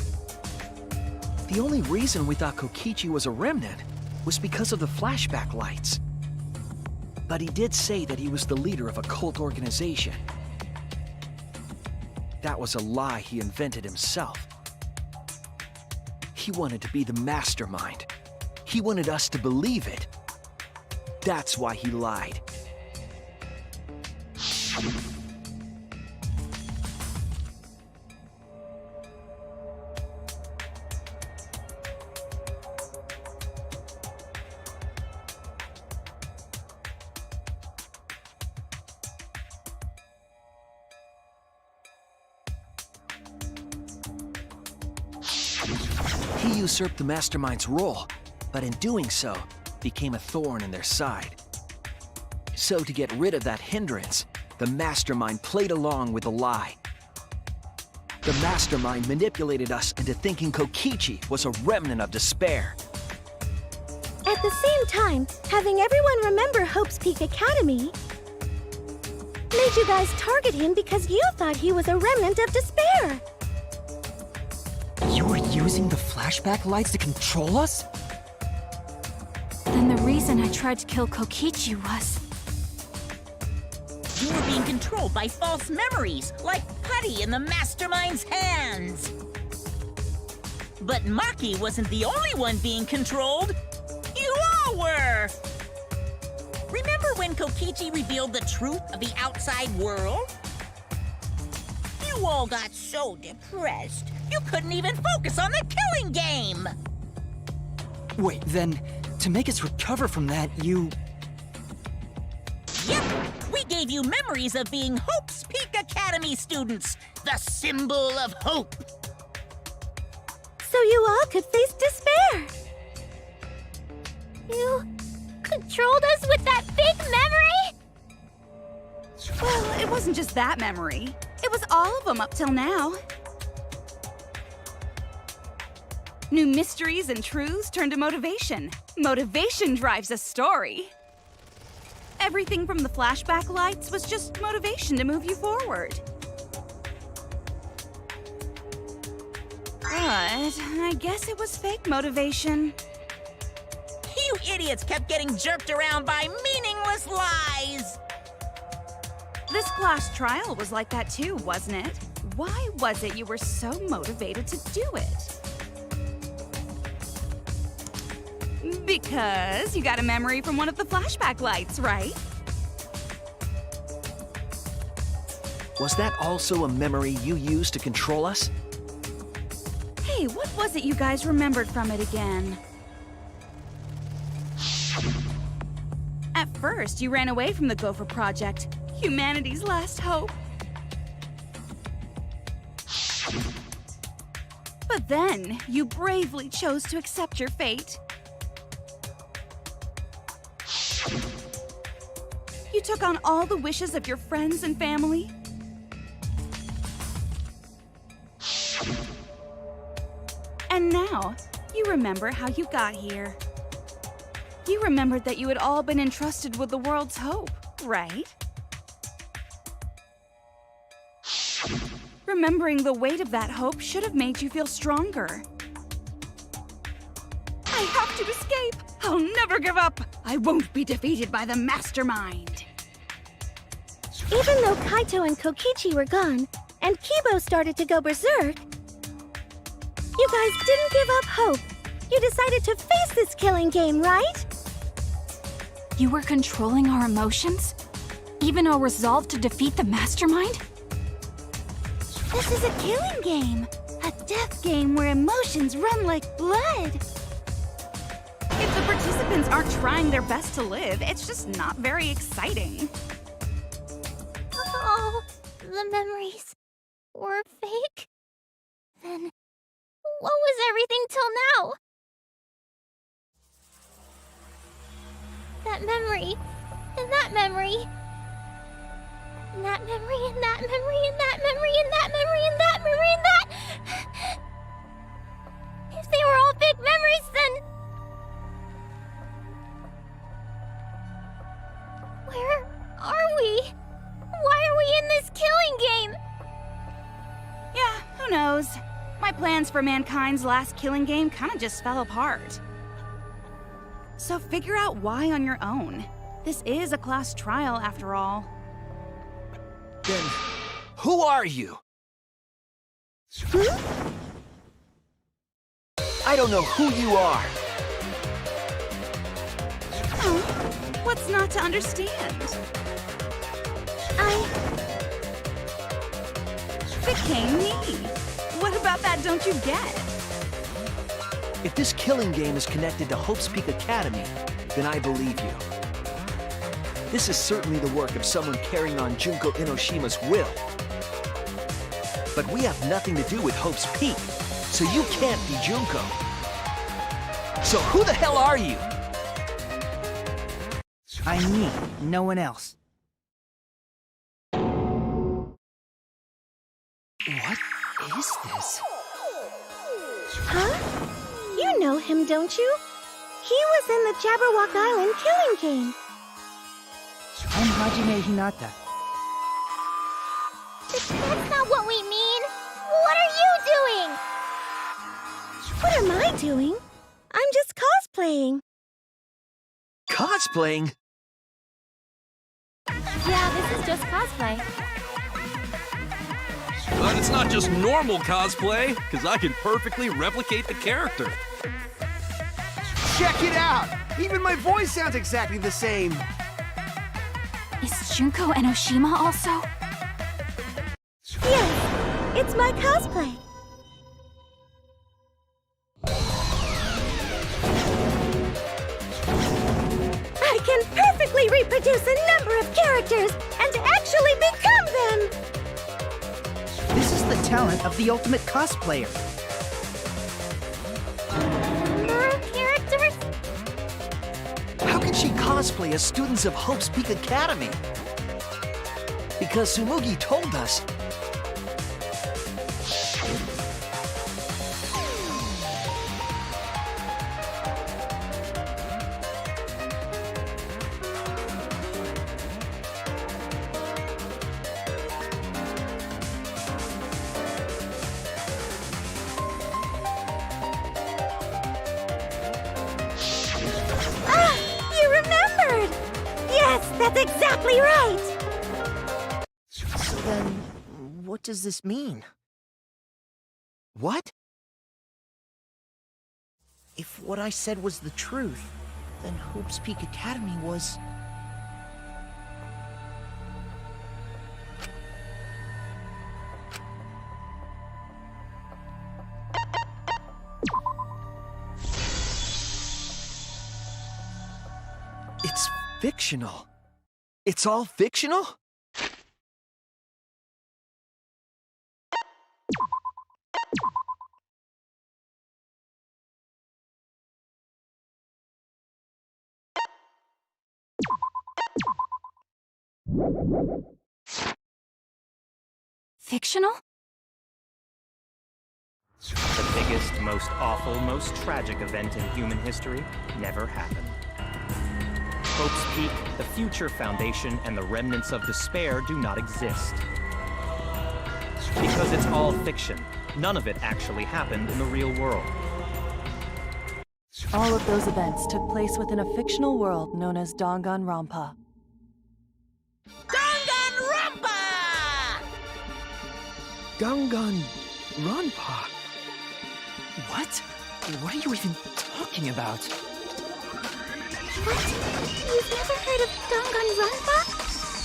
The only reason we thought Kokichi was a remnant was because of the flashback lights. But he did say that he was the leader of a cult organization. That was a lie he invented himself. He wanted to be the mastermind. He wanted us to believe it. That's why he lied. He usurped the mastermind's role, but in doing so, became a thorn in their side. So to get rid of that hindrance, the mastermind played along with the lie. The mastermind manipulated us into thinking Kokichi was a remnant of despair. At the same time, having everyone remember Hope's Peak Academy made you guys target him because you thought he was a remnant of despair. You were using the flashback lights to control us? Then the reason I tried to kill Kokichi was... You were being controlled by false memories, like putty in the mastermind's hands. But Maki wasn't the only one being controlled. You all were! Remember when Kokichi revealed the truth of the outside world? You all got so depressed, you couldn't even focus on the killing game! Wait, then, to make us recover from that, you... Yep, we gave you memories of being Hope's Peak Academy students, the symbol of hope. So you all could face despair. You controlled us with that big memory? Well, it wasn't just that memory. It was all of them up till now. New mysteries and truths turn to motivation. Motivation drives a story. Everything from the flashback lights was just motivation to move you forward. But I guess it was fake motivation. You idiots kept getting jerked around by meaningless lies! This class trial was like that too, wasn't it? Why was it you were so motivated to do it? Because you got a memory from one of the flashback lights, right? Was that also a memory you used to control us? Hey, what was it you guys remembered from it again? At first, you ran away from the Gopher Project, humanity's last hope. But then, you bravely chose to accept your fate. You took on all the wishes of your friends and family. And now, you remember how you got here. You remembered that you had all been entrusted with the world's hope, right? Remembering the weight of that hope should have made you feel stronger. I have to escape! I'll never give up! I won't be defeated by the Mastermind! Even though Kaito and Kokichi were gone, and Kibo started to go berserk, you guys didn't give up hope. You decided to face this killing game, right? You were controlling our emotions? Even our resolve to defeat the Mastermind? This is a killing game. A death game where emotions run like blood. If the participants aren't trying their best to live, it's just not very exciting. Oh, the memories were fake? Then what was everything till now? That memory, and that memory, and that memory, and that memory, and that memory, and that memory, and that memory, and that... If they were all fake memories, then... Where are we? Why are we in this killing game? Yeah, who knows? My plans for mankind's last killing game kinda just fell apart. So figure out why on your own. This is a class trial after all. Then, who are you? I don't know who you are. Oh, what's not to understand? Became me. What about that don't you get? If this killing game is connected to Hope's Peak Academy, then I believe you. This is certainly the work of someone carrying on Junko Enoshima's will. But we have nothing to do with Hope's Peak, so you can't be Junko. So who the hell are you? I'm me, no one else. What is this? Huh? You know him, don't you? He was in the Jabberwock Island killing game. I'm Hajime Hinata. That's not what we mean. What are you doing? What am I doing? I'm just cosplaying. Cosplaying? Yeah, this is just cosplay. But it's not just normal cosplay, because I can perfectly replicate the character. Check it out! Even my voice sounds exactly the same. Is Junko Enoshima also? Yes, it's my cosplay. I can perfectly magically reproduce a number of characters and actually become them! This is the talent of the ultimate cosplayer. Number of characters? How can she cosplay as students of Hope's Peak Academy? Because Tsumugi told us. Ah! You remembered! Yes, that's exactly right! So then, what does this mean? What? If what I said was the truth, then Hope's Peak Academy was... It's fictional. It's all fictional? Fictional? The biggest, most awful, most tragic event in human history never happened. Hope's Peak, the Future Foundation, and the remnants of despair do not exist. Because it's all fiction. None of it actually happened in the real world. All of those events took place within a fictional world known as Danganronpa. Danganronpa! Danganronpa? What? What are you even talking about? What? You've never heard of Danganronpa?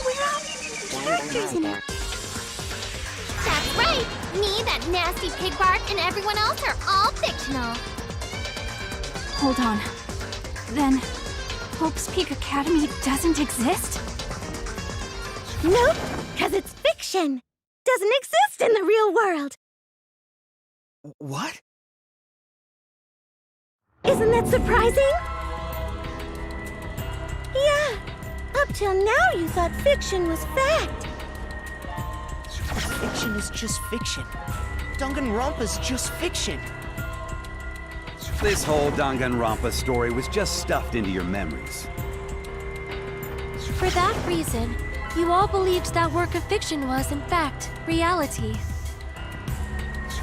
We're all characters in it. That's right! Me, that nasty pig bark, and everyone else are all fictional. Hold on. Then, Hope's Peak Academy doesn't exist? Nope, because it's fiction. Doesn't exist in the real world. What? Isn't that surprising? Yeah, up till now you thought fiction was fact. Fiction is just fiction. Danganronpa's just fiction. This whole Danganronpa story was just stuffed into your memories. For that reason, you all believed that work of fiction was, in fact, reality.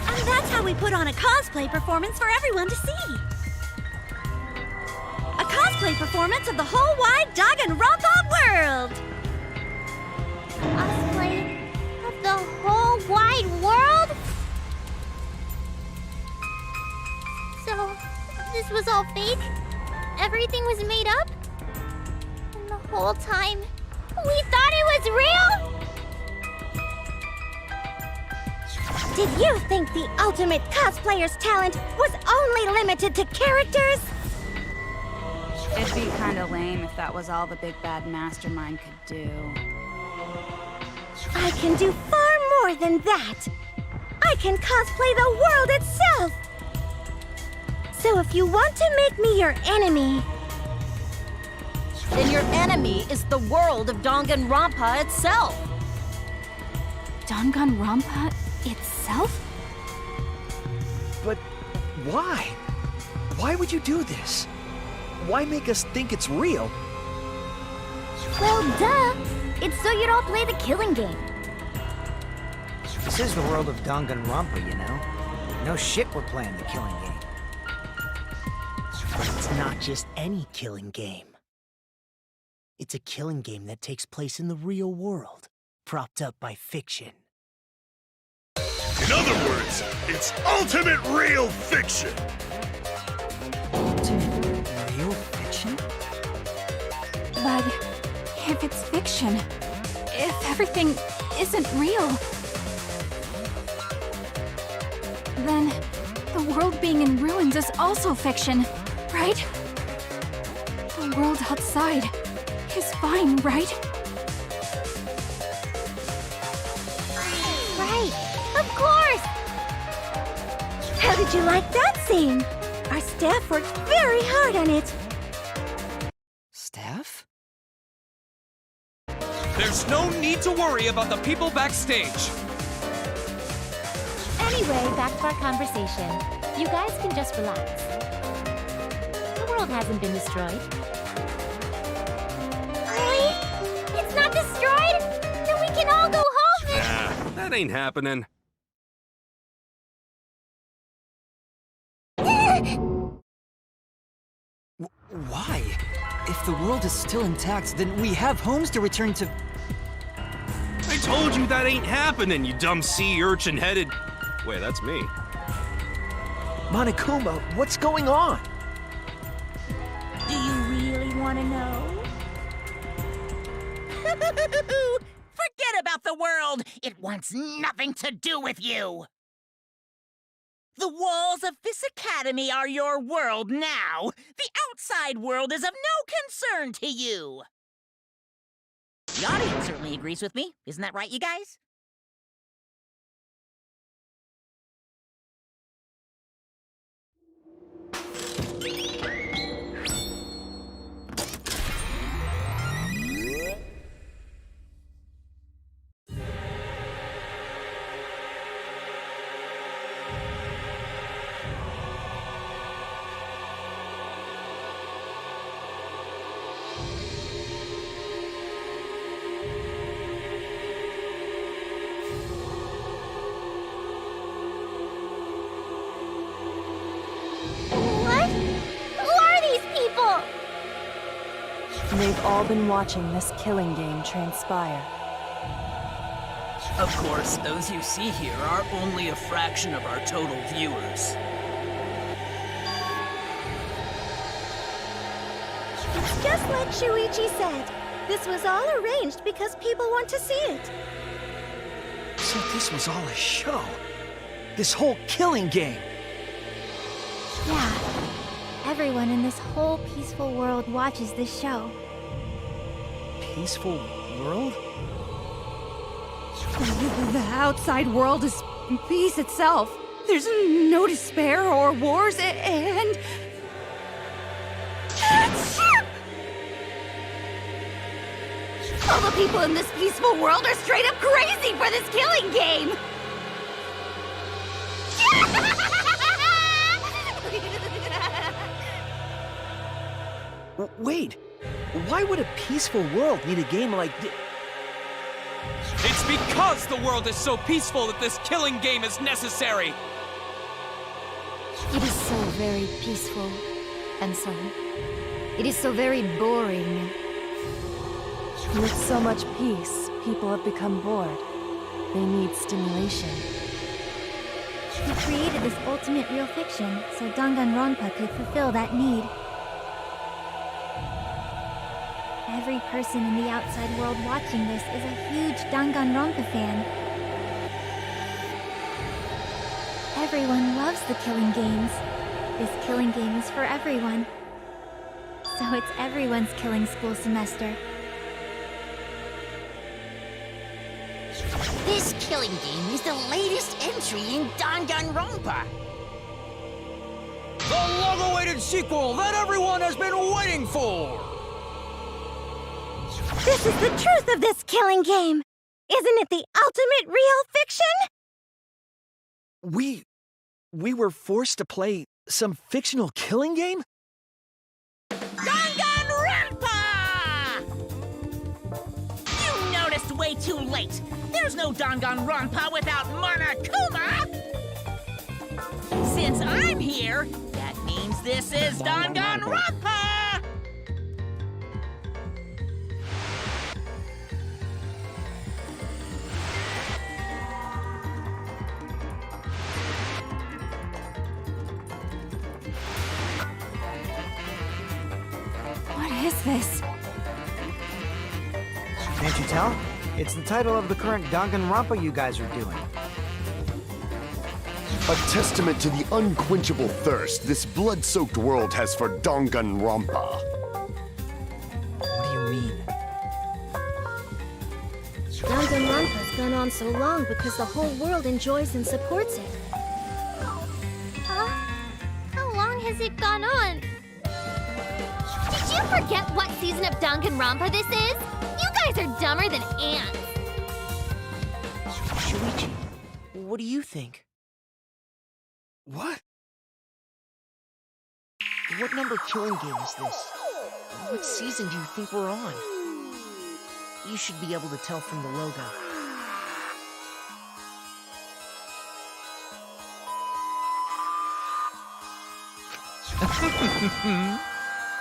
And that's how we put on a cosplay performance for everyone to see. A cosplay performance of the whole wide Danganronpa world! Cosplay of the whole wide world? So, this was all fake? Everything was made up? And the whole time, we thought it was real? Did you think the ultimate cosplayer's talent was only limited to characters? It'd be kinda lame if that was all the big bad mastermind could do. I can do far more than that. I can cosplay the world itself. So if you want to make me your enemy, Then your enemy is the world of Danganronpa itself. Danganronpa itself? But why? Why would you do this? Why make us think it's real? Well, duh. It's so you don't play the killing game. This is the world of Danganronpa, you know? No shit we're playing the killing game. But it's not just any killing game. It's a killing game that takes place in the real world, propped up by fiction. In other words, it's ultimate real fiction. Ultimate real fiction? But if it's fiction, if everything isn't real, then the world being in ruins is also fiction, right? The world outside, is fine, right? Right, of course! How did you like that scene? Our staff worked very hard on it. Staff? There's no need to worry about the people backstage. Anyway, back to our conversation. You guys can just relax. The world hasn't been destroyed. Really? It's not destroyed? Then we can all go home then! Nah, that ain't happening. Why? If the world is still intact, then we have homes to return to. I told you that ain't happening, you dumb sea urchin-headed... Wait, that's me. Monokuma, what's going on? Do you really want to know? Forget about the world! It wants nothing to do with you! The walls of this academy are your world now! The outside world is of no concern to you! The audience certainly agrees with me. Isn't that right, you guys? What? Who are these people? They've all been watching this killing game transpire. Of course, those you see here are only a fraction of our total viewers. It's just like Shuichi said. This was all arranged because people want to see it. So this was all a show? This whole killing game? Yeah. Everyone in this whole peaceful world watches this show. Peaceful world? The outside world is peace itself. There's no despair or wars, and... All the people in this peaceful world are straight up crazy for this killing game! Wait, why would a peaceful world need a game like this? It's because the world is so peaceful that this killing game is necessary! It is so very peaceful, and so... It is so very boring. With so much peace, people have become bored. They need stimulation. We created this ultimate real fiction so Danganronpa could fulfill that need. Every person in the outside world watching this is a huge Danganronpa fan. Everyone loves the killing games. This killing game is for everyone. So it's everyone's killing school semester. This killing game is the latest entry in Danganronpa. The long-awaited sequel that everyone has been waiting for! This is the truth of this killing game! Isn't it the ultimate real fiction? We were forced to play some fictional killing game? Danganronpa! You noticed way too late. There's no Danganronpa without Monokuma! Since I'm here, that means this is Danganronpa! What is this? Can't you tell? It's the title of the current Danganronpa you guys are doing. A testament to the unquenchable thirst this blood-soaked world has for Danganronpa. What do you mean? Danganronpa's gone on so long because the whole world enjoys and supports it. Huh? How long has it gone on? Did you forget what season of Danganronpa this is? You guys are dumber than ants. Shuichi, what do you think? What? What number killing game is this? What season do you think we're on? You should be able to tell from the logo.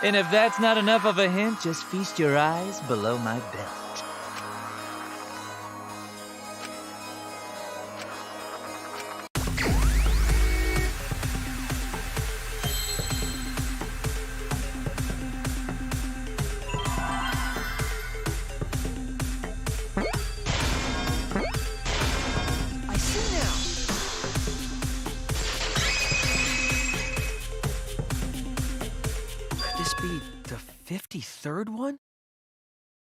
And if that's not enough of a hint, just feast your eyes below my belt. Be the 53rd one?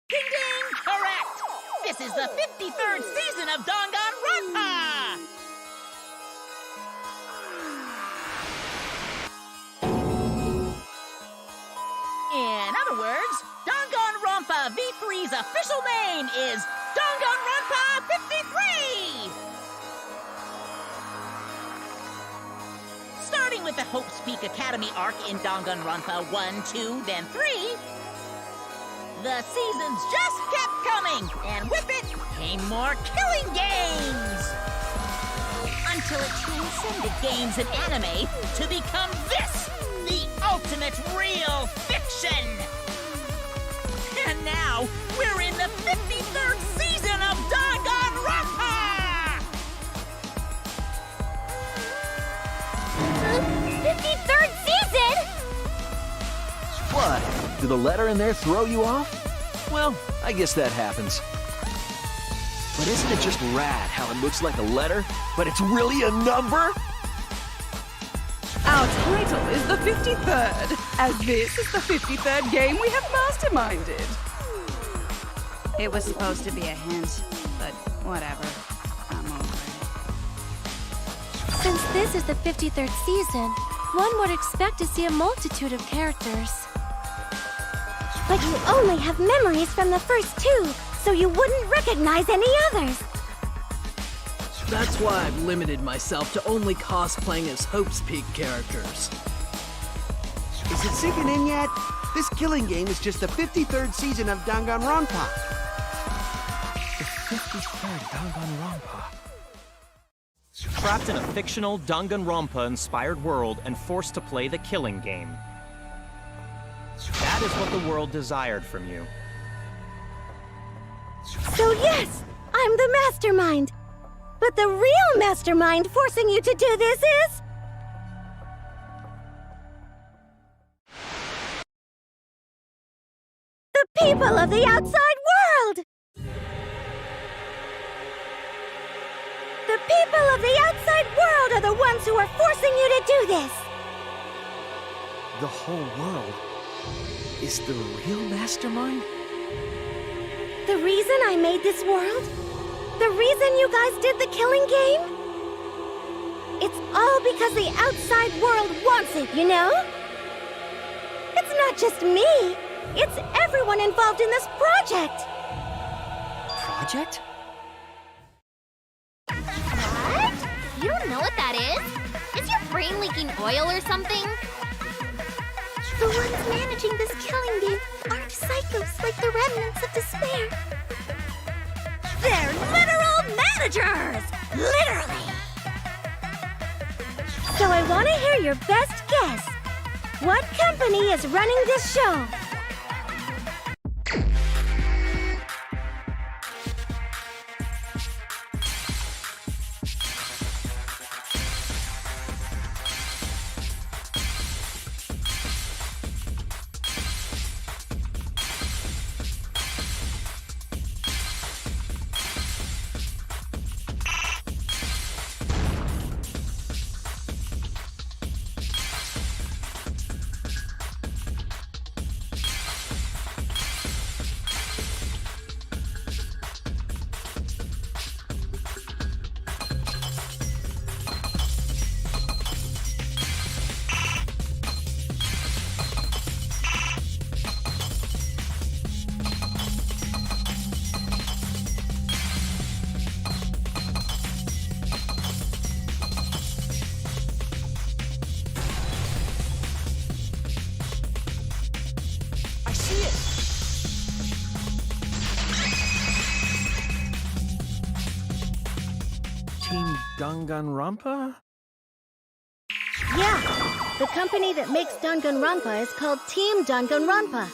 Ding ding! Correct! This is the 53rd season of Danganronpa! In other words, Danganronpa V3's official name is Danganronpa 53! Starting with the Hope Speak Academy arc in Danganronpa 1, 2, then 3, the seasons just kept coming, and with it came more killing games! Until it transcended games and anime to become this, the ultimate real fiction! And now, we're in the 53rd season of Danganronpa! 53rd season? What? Did the letter in there throw you off? Well, I guess that happens. But isn't it just rad how it looks like a letter, but it's really a number? Our title is the 53rd, as this is the 53rd game we have masterminded. It was supposed to be a hint, but whatever. I'm over it. Since this is the 53rd season, one would expect to see a multitude of characters. But you only have memories from the first two, so you wouldn't recognize any others. That's why I've limited myself to only cosplaying as Hope's Peak characters. Is it sinking in yet? This killing game is just the 53rd season of Danganronpa. The 53rd Danganronpa. Trapped in a fictional Danganronpa-inspired world and forced to play the killing game. That is what the world desired from you. So yes, I'm the mastermind. But the real mastermind forcing you to do this is... the people of the outside world! The people of the outside world are the ones who are forcing you to do this! The whole world is the real mastermind? The reason I made this world? The reason you guys did the killing game? It's all because the outside world wants it, you know? It's not just me. It's everyone involved in this project. Project? What? You don't know what that is? Is your brain leaking oil or something? The ones managing this killing game aren't psychos like the remnants of despair. They're literal managers! Literally! So I want to hear your best guess. What company is running this show? Danganronpa? Yeah, the company that makes Danganronpa is called Team Danganronpa.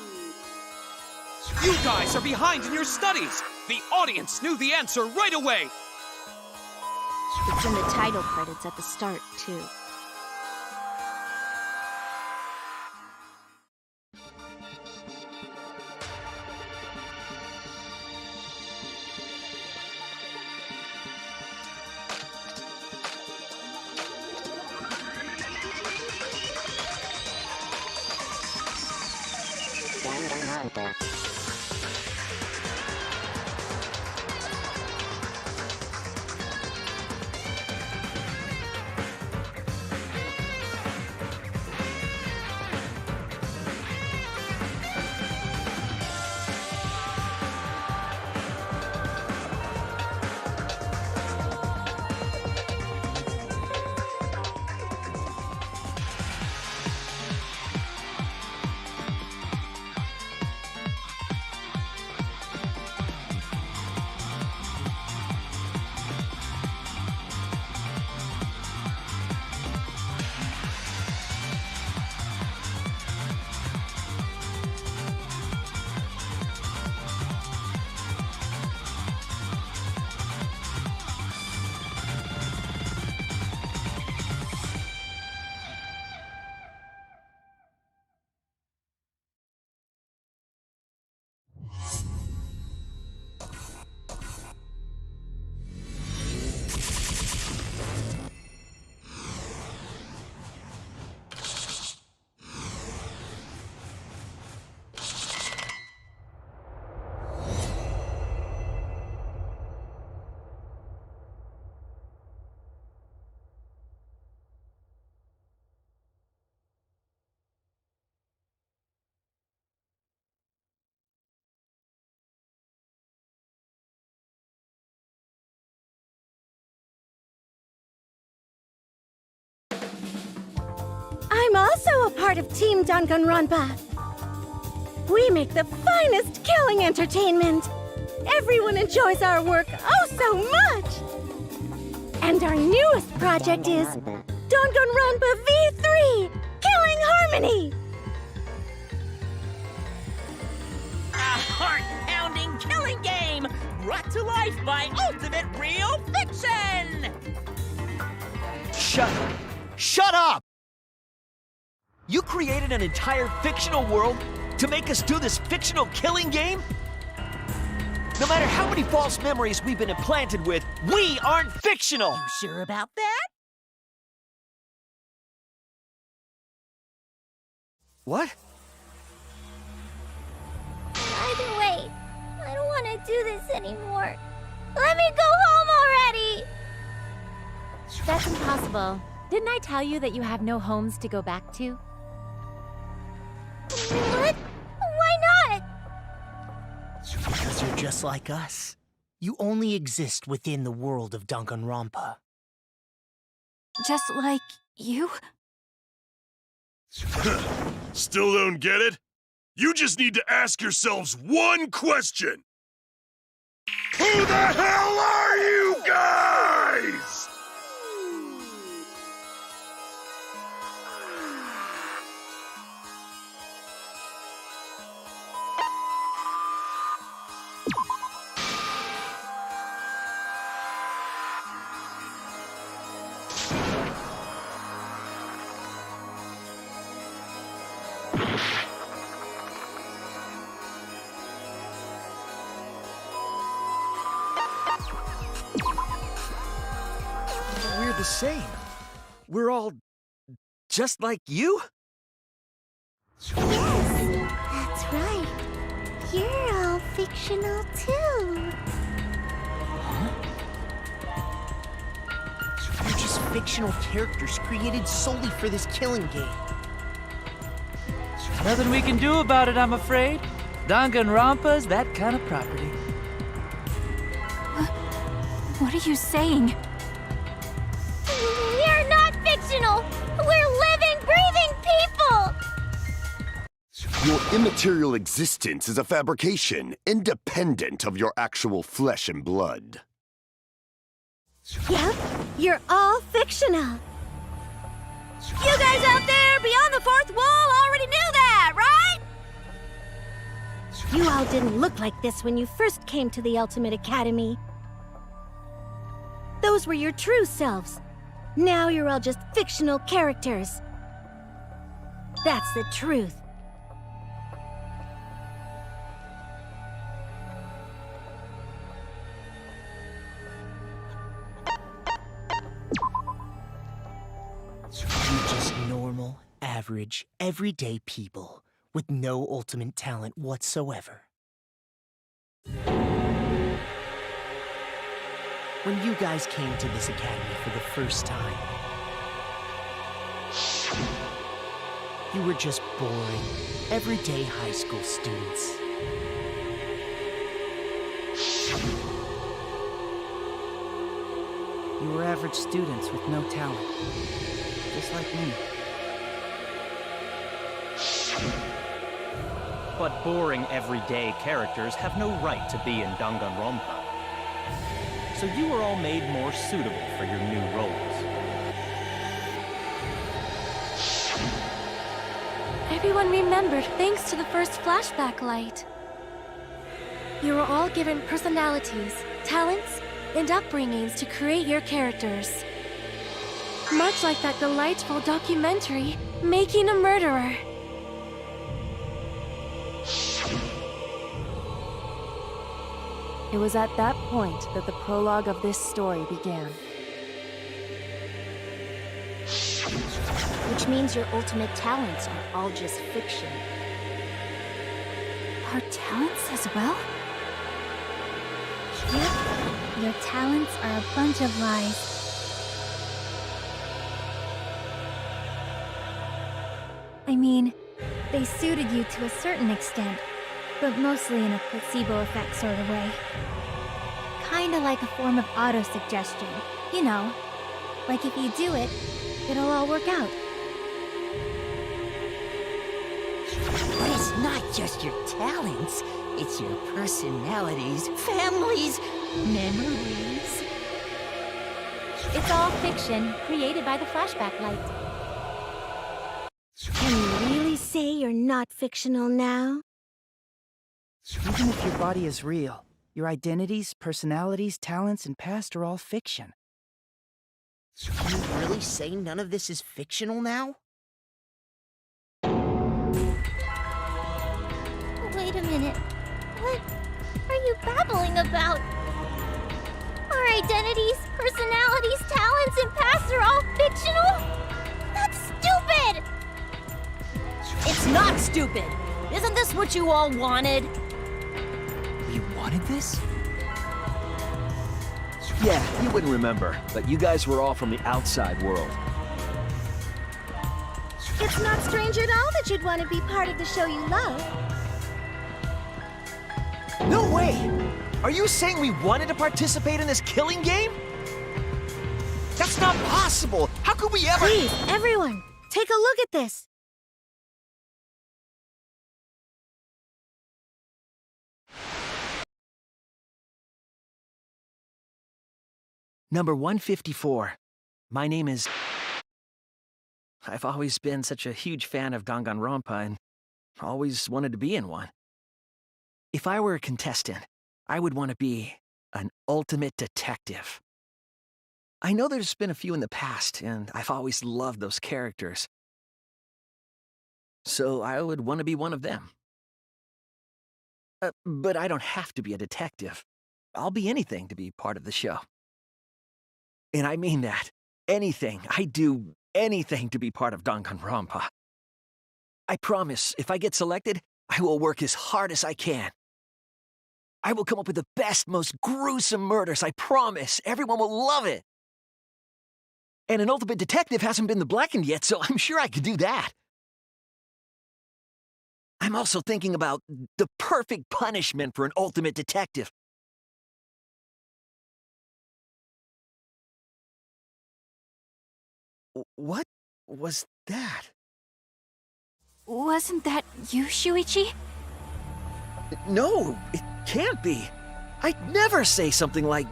You guys are behind in your studies! The audience knew the answer right away! It's in the title credits at the start, too. I'm also a part of Team Danganronpa. We make the finest killing entertainment. Everyone enjoys our work oh so much. And our newest project is Danganronpa V3, Killing Harmony. A heart-pounding killing game brought to life by Ultimate Real Fiction! Shut up! You created an entire fictional world to make us do this fictional killing game? No matter how many false memories we've been implanted with, we aren't fictional! You sure about that? What? Either way, I don't want to do this anymore. Let me go home already! That's impossible. Didn't I tell you that you have no homes to go back to? What? Why not? Because you're just like us. You only exist within the world of Danganronpa. Just like you? Still don't get it? You just need to ask yourselves one question. Who the hell are you guys? We're the same. We're all just like you? Yes, that's right. You're all fictional too. You're just fictional characters created solely for this killing game. Nothing we can do about it, I'm afraid. Danganronpa's that kind of property. What are you saying? We're not fictional! We're living, breathing people! Your immaterial existence is a fabrication, independent of your actual flesh and blood. Yep, You're all fictional. You guys out there beyond the fourth wall already knew that, right? You all didn't look like this when you first came to the Ultimate Academy. Those were your true selves. Now you're all just fictional characters. That's the truth. You're just normal, average, everyday people with no ultimate talent whatsoever. When you guys came to this academy for the first time, you were just boring, everyday high school students. You were average students with no talent. Just like me. But boring everyday characters have no right to be in Danganronpa. So you were all made more suitable for your new roles. Everyone remembered thanks to the first flashback light. You were all given personalities, talents, and upbringings to create your characters. Much like that delightful documentary, Making a Murderer. It was at that point that the prologue of this story began. Which means your ultimate talents are all just fiction. Our talents as well? Yep, your talents are a bunch of lies. I mean, they suited you to a certain extent, but mostly in a placebo effect sort of way. Kinda like a form of auto-suggestion, you know. Like if you do it, it'll all work out. But it's not just your talents, it's your personalities, families, memories. It's all fiction, created by the flashback light. Can you really say you're not fictional now? Even if your body is real, your identities, personalities, talents, and past are all fiction. Can you really say none of this is fictional now? Wait a minute. What are you babbling about? Our identities, personalities, talents, and pasts are all fictional? That's stupid! It's not stupid! Isn't this what you all wanted? You wanted this? Yeah, you wouldn't remember, but you guys were all from the outside world. It's not strange at all that you'd want to be part of the show you love. No way! Are you saying we wanted to participate in this killing game? That's not possible! How could we ever— Please, everyone, take a look at this. Number 154. My name is... I've always been such a huge fan of Danganronpa and always wanted to be in one. If I were a contestant, I would want to be an ultimate detective. I know there's been a few in the past, and I've always loved those characters. So I would want to be one of them. But I don't have to be a detective. I'll be anything to be part of the show. And I mean that. Anything. I'd do anything to be part of Danganronpa. I promise, if I get selected, I will work as hard as I can. I will come up with the best, most gruesome murders, I promise. Everyone will love it. And an ultimate detective hasn't been blackened yet, so I'm sure I could do that. I'm also thinking about the perfect punishment for an ultimate detective. What was that? Wasn't that you, Shuichi? No, it can't be. I'd never say something like...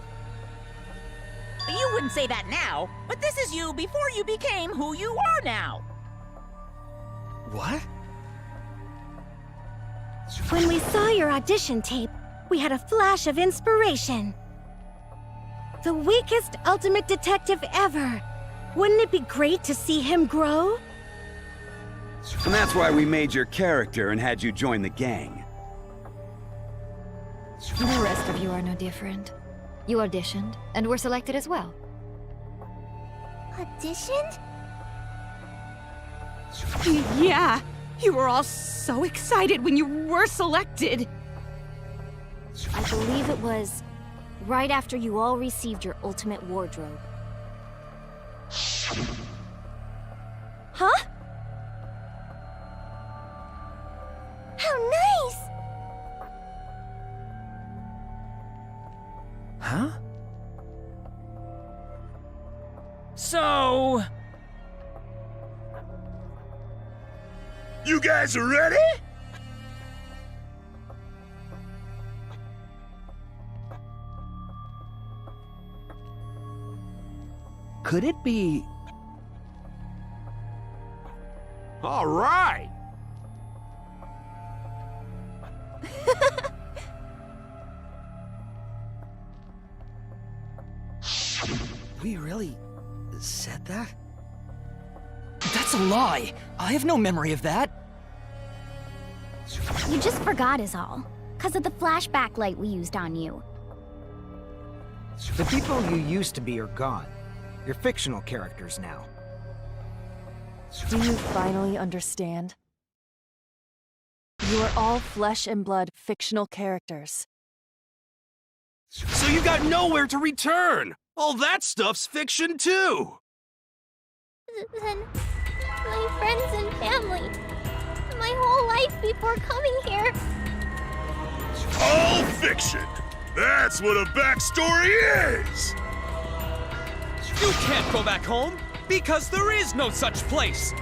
You wouldn't say that now, but this is you before you became who you are now. What? When we saw your audition tape, we had a flash of inspiration. The weakest ultimate detective ever. Wouldn't it be great to see him grow? And that's why we made your character and had you join the gang. The rest of you are no different. You auditioned, and were selected as well. Auditioned? Yeah, you were all so excited when you were selected. I believe it was right after you all received your ultimate wardrobe. Huh? How nice! Huh? So... You guys are ready? Could it be... All right. We really said that? That's a lie! I have no memory of that! You just forgot is all. 'Cause of the flashback light we used on you. The people you used to be are gone. You're fictional characters now. Do you finally understand? You are all flesh and blood fictional characters. So you got nowhere to return! All that stuff's fiction too! Then my friends and family. My whole life before coming here. All fiction! That's what a backstory is! You can't go back home, because there is no such place!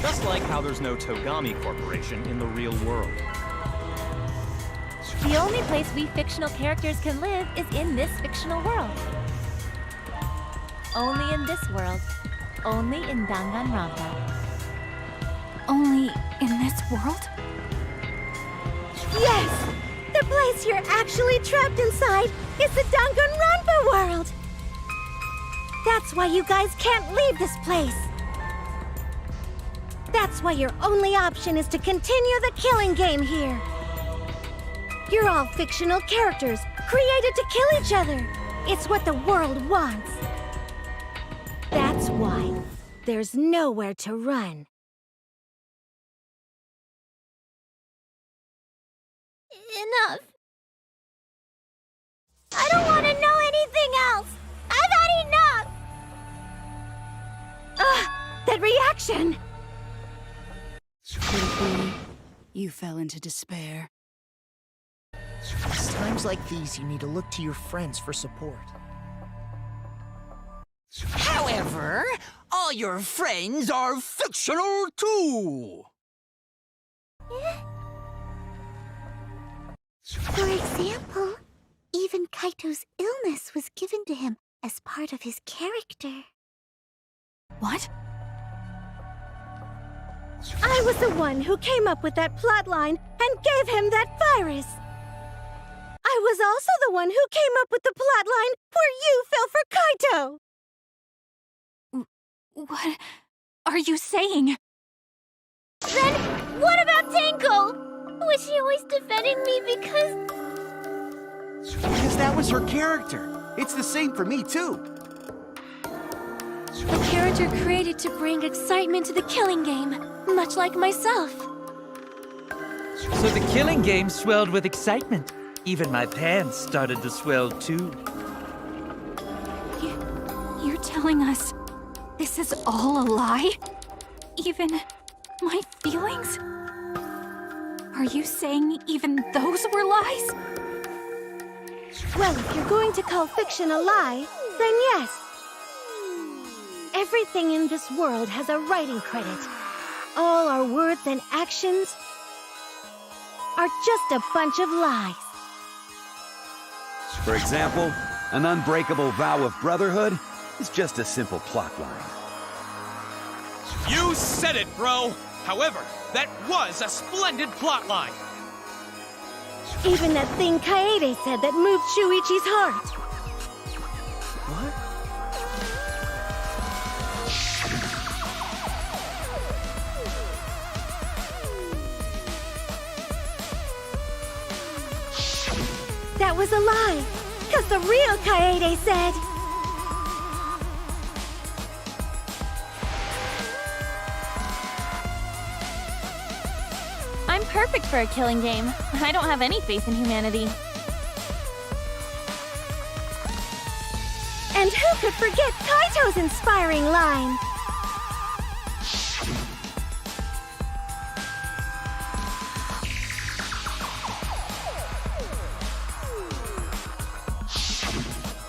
Just like how there's no Togami Corporation in the real world. The only place we fictional characters can live is in this fictional world. Only in this world. Only in Danganronpa. Only in this world? Yes! The place you're actually trapped inside is the Danganronpa world! That's why you guys can't leave this place! That's why your only option is to continue the killing game here! You're all fictional characters, created to kill each other! It's what the world wants! That's why there's nowhere to run. Enough. I don't want to know anything else. I've had enough. Ugh, that reaction! Could it be you fell into despair? It's times like these you need to look to your friends for support. However, all your friends are fictional too! For example, even Kaito's illness was given to him as part of his character. What? I was the one who came up with that plotline and gave him that virus. I was also the one who came up with the plotline where you fell for Kaito. What are you saying? Then what about Tenko? Was she always defending me because that was her character. It's the same for me, too. A character created to bring excitement to the killing game, much like myself. So the killing game swelled with excitement. Even my pants started to swell too. You're telling us this is all a lie? Even my feelings? Are you saying even those were lies? Well, if you're going to call fiction a lie, then yes. Everything in this world has a writing credit. All our words and actions are just a bunch of lies. For example, An unbreakable vow of brotherhood is just a simple plotline. You said it, bro! However, that was a splendid plotline! Even that thing Kaede said that moved Shuichi's heart. What? That was a lie, because the real Kaede said... I'm perfect for a killing game. I don't have any faith in humanity. And who could forget Kaito's inspiring line?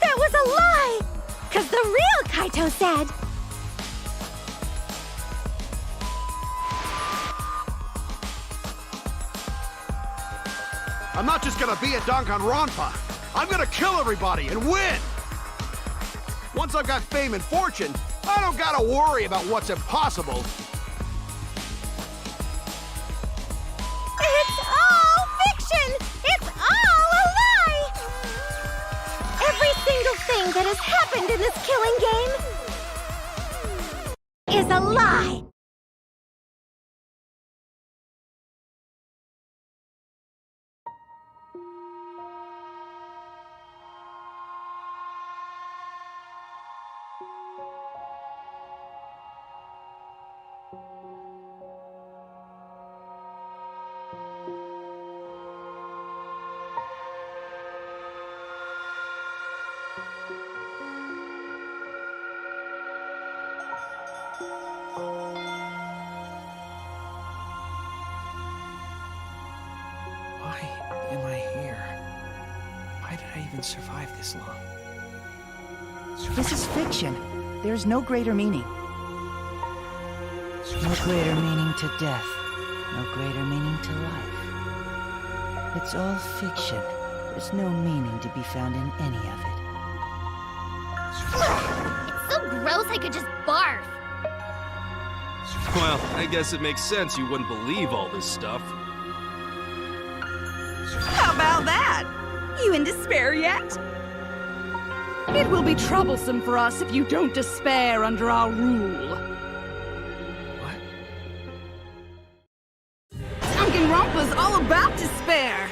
That was a lie! Because the real Kaito said... I'm not just gonna be at Danganronpa. I'm gonna kill everybody and win! Once I've got fame and fortune, I don't gotta worry about what's impossible. It's all fiction! It's all a lie! Every single thing that has happened in this killing game is a lie! Why am I here? Why did I even survive this long? This is fiction. There's no greater meaning. No greater meaning to death. No greater meaning to life. It's all fiction. There's no meaning to be found in any of it. It's so gross I could just barf. Well, I guess it makes sense you wouldn't believe all this stuff. How about that? You in despair yet? It will be troublesome for us if you don't despair under our rule. Danganronpa's all about despair!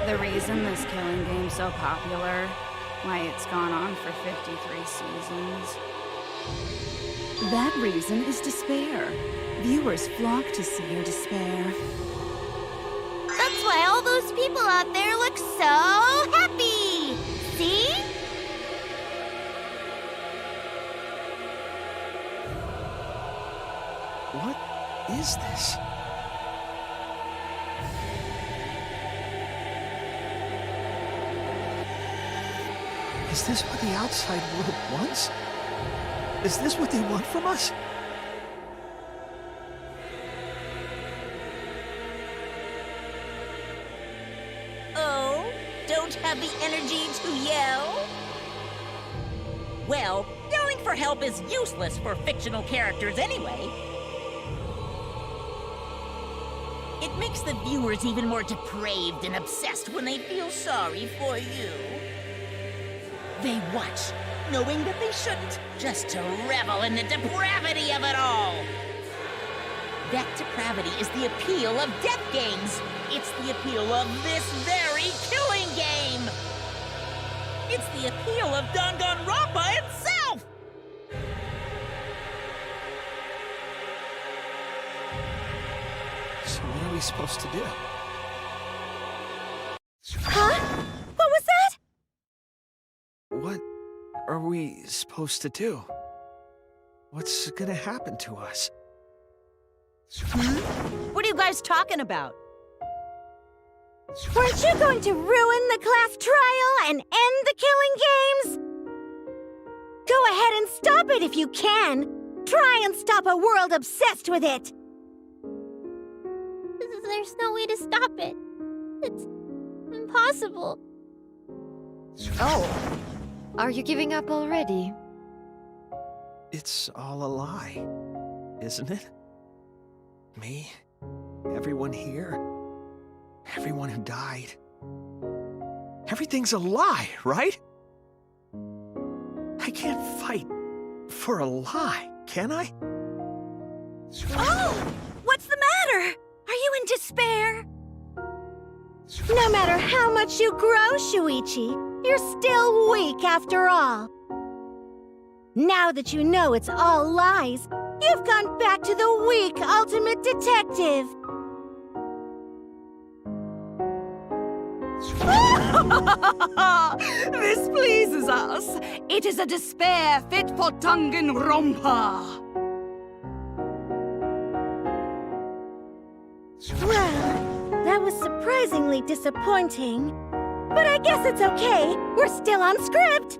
The reason this killing game's so popular, why it's gone on for 53 seasons. That reason is despair. Viewers flock to see your despair. That's why all those people out there look so happy! See? What is this? Is this what the outside world wants? Is this what they want from us? Oh, don't have the energy to yell? Well, yelling for help is useless for fictional characters anyway. It makes the viewers even more depraved and obsessed when they feel sorry for you. They watch, knowing that they shouldn't, just to revel in the depravity of it all. That depravity is the appeal of death games. It's the appeal of this very killing game. It's the appeal of Danganronpa itself. So what are we supposed to do? Huh? What was that? What are we supposed to do? What's gonna happen to us? What are you guys talking about? Weren't you going to ruin the class trial and end the killing games? Go ahead and stop it if you can. Try and stop a world obsessed with it. There's no way to stop it. It's impossible. Oh, are you giving up already? It's all a lie, isn't it? Me, everyone here, everyone who died. Everything's a lie, right? I can't fight for a lie, can I? Oh! What's the matter? Are you in despair? No matter how much you grow, Shuichi, you're still weak after all. Now that you know it's all lies, you've gone back to the weak ultimate detective. This pleases us. It is a despair fit for Danganronpa. Well, that was surprisingly disappointing. But I guess it's okay. We're still on script.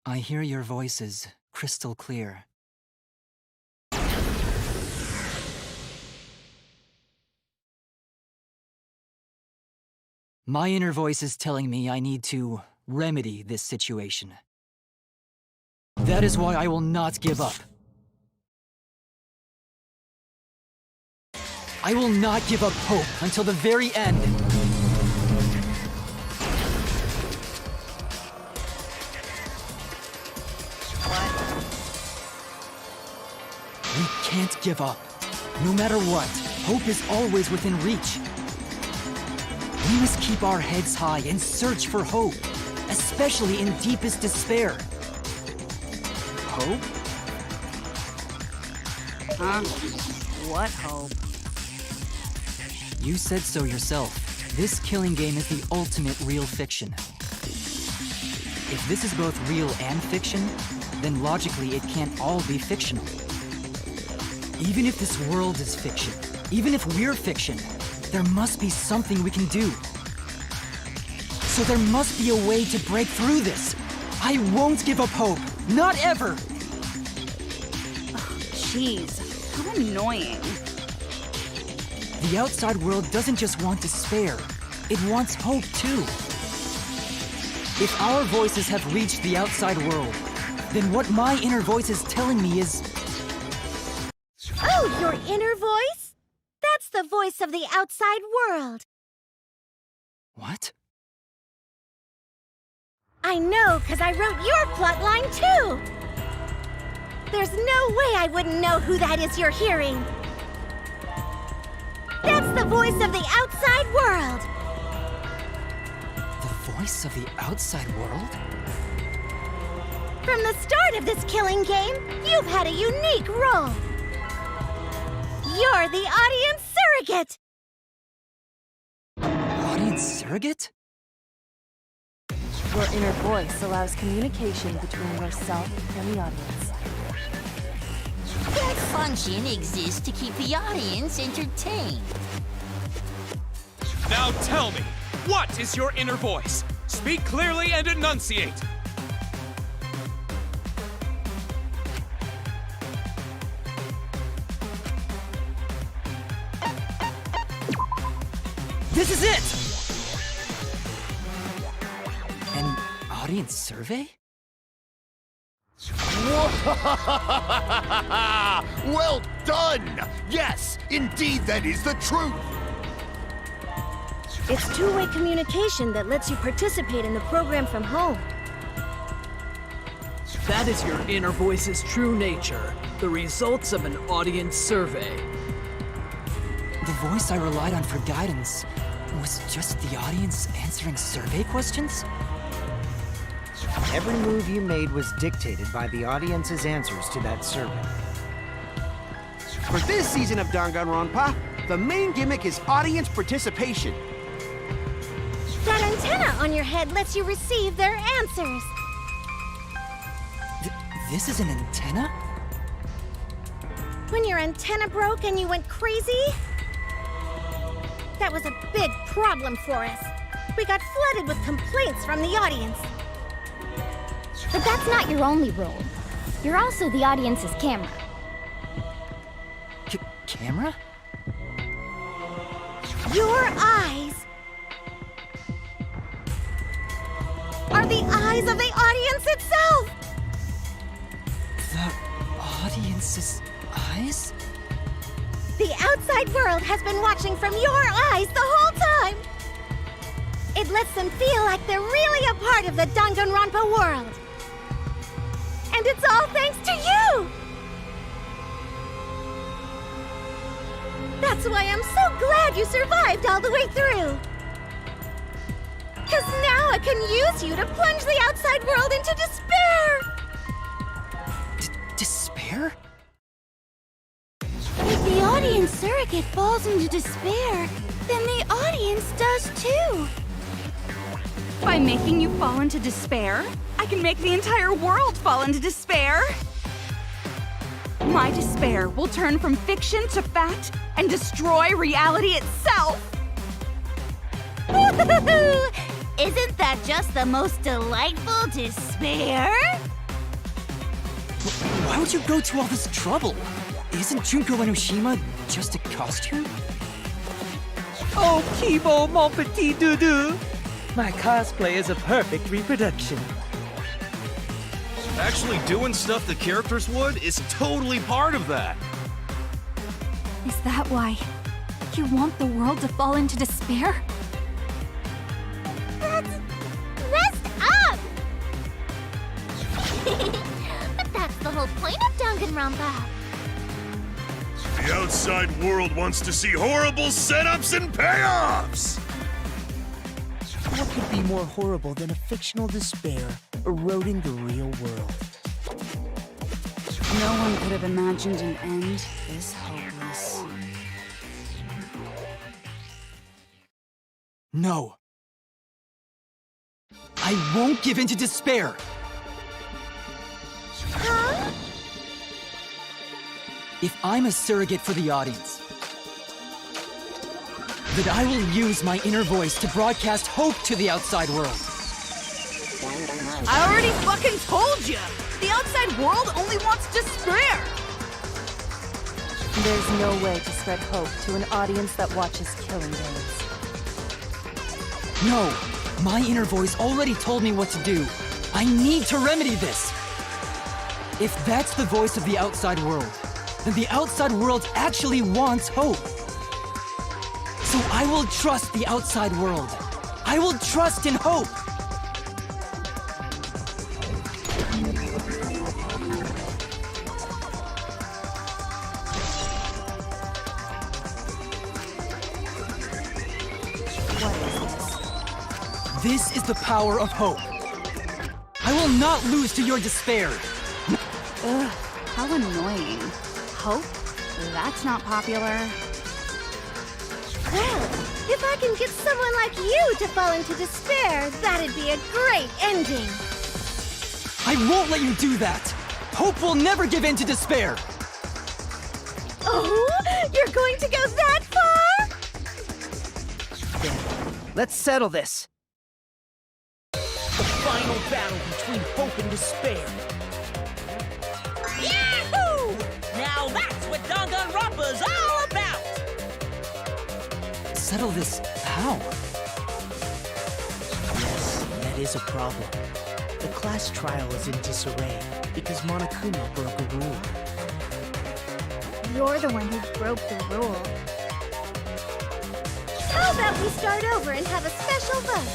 I hear your voices crystal clear. My inner voice is telling me I need to remedy this situation. That is why I will not give up. I will not give up hope until the very end. We can't give up. No matter what, hope is always within reach. We must keep our heads high and search for hope, especially in deepest despair. Hope? Huh? What hope? You said so yourself. This killing game is the ultimate real fiction. If this is both real and fiction, then logically it can't all be fictional. Even if this world is fiction, even if we're fiction, there must be something we can do. So there must be a way to break through this. I won't give up hope. Not ever! Jeez, how annoying. The outside world doesn't just want despair. It wants hope, too. If our voices have reached the outside world, then what my inner voice is telling me is... Oh, your inner voice? That's the voice of the outside world. What? I know, because I wrote your plotline too! There's no way I wouldn't know who that is you're hearing. That's the voice of the outside world! The voice of the outside world? From the start of this killing game, you've had a unique role. You're the audience surrogate! Audience surrogate? Your inner voice allows communication between yourself and the audience. That function exists to keep the audience entertained. Now tell me, what is your inner voice? Speak clearly and enunciate. This is it! An audience survey? Well done! Yes, indeed that is the truth! It's two-way communication that lets you participate in the program from home. That is your inner voice's true nature, the results of an audience survey. The voice I relied on for guidance was just the audience answering survey questions? Every move you made was dictated by the audience's answers to that survey. For this season of Danganronpa, the main gimmick is audience participation. That antenna on your head lets you receive their answers. This is an antenna? When your antenna broke and you went crazy? That was a big problem for us. We got flooded with complaints from the audience. But that's not your only role. You're also the audience's camera. Camera? Your eyes are the eyes of the audience itself! The audience's eyes? The outside world has been watching from your eyes the whole time! It lets them feel like they're really a part of the Danganronpa world. And it's all thanks to you! That's why I'm so glad you survived all the way through! 'Cause now I can use you to plunge the outside world into despair! Despair? If the audience surrogate falls into despair, then the audience does too. By making you fall into despair, I can make the entire world fall into despair. My despair will turn from fiction to fact and destroy reality itself. Woohoo! Isn't that just the most delightful despair? Why would you go to all this trouble? Isn't Junko Enoshima just a costume? Oh, Kibo, mon petit doudou! My cosplay is a perfect reproduction. Actually doing stuff the characters would is totally part of that. Is that why you want the world to fall into despair? That's messed up! But that's the whole point of Danganronpa. The outside world wants to see horrible setups and payoffs! What could be more horrible than a fictional despair eroding the real world? No one could have imagined an end this hopeless. No. I won't give in to despair! Huh? If I'm a surrogate for the audience, then I will use my inner voice to broadcast hope to the outside world. I already fucking told you! The outside world only wants despair! There's no way to spread hope to an audience that watches killing games. No! My inner voice already told me what to do. I need to remedy this! If that's the voice of the outside world, then the outside world actually wants hope. So I will trust the outside world. I will trust in hope. This is the power of hope. I will not lose to your despair. Ugh, how annoying. Hope? That's not popular. Well, if I can get someone like you to fall into despair, that'd be a great ending. I won't let you do that. Hope will never give in to despair. Oh, you're going to go that far? Then, let's settle this. The final battle between hope and despair. Yahoo! Now that's what Danganronpa's all about! Settle this how? Yes, that is a problem. The class trial is in disarray because Monokuma broke a rule. You're the one who broke the rule. How about we start over and have a special vote?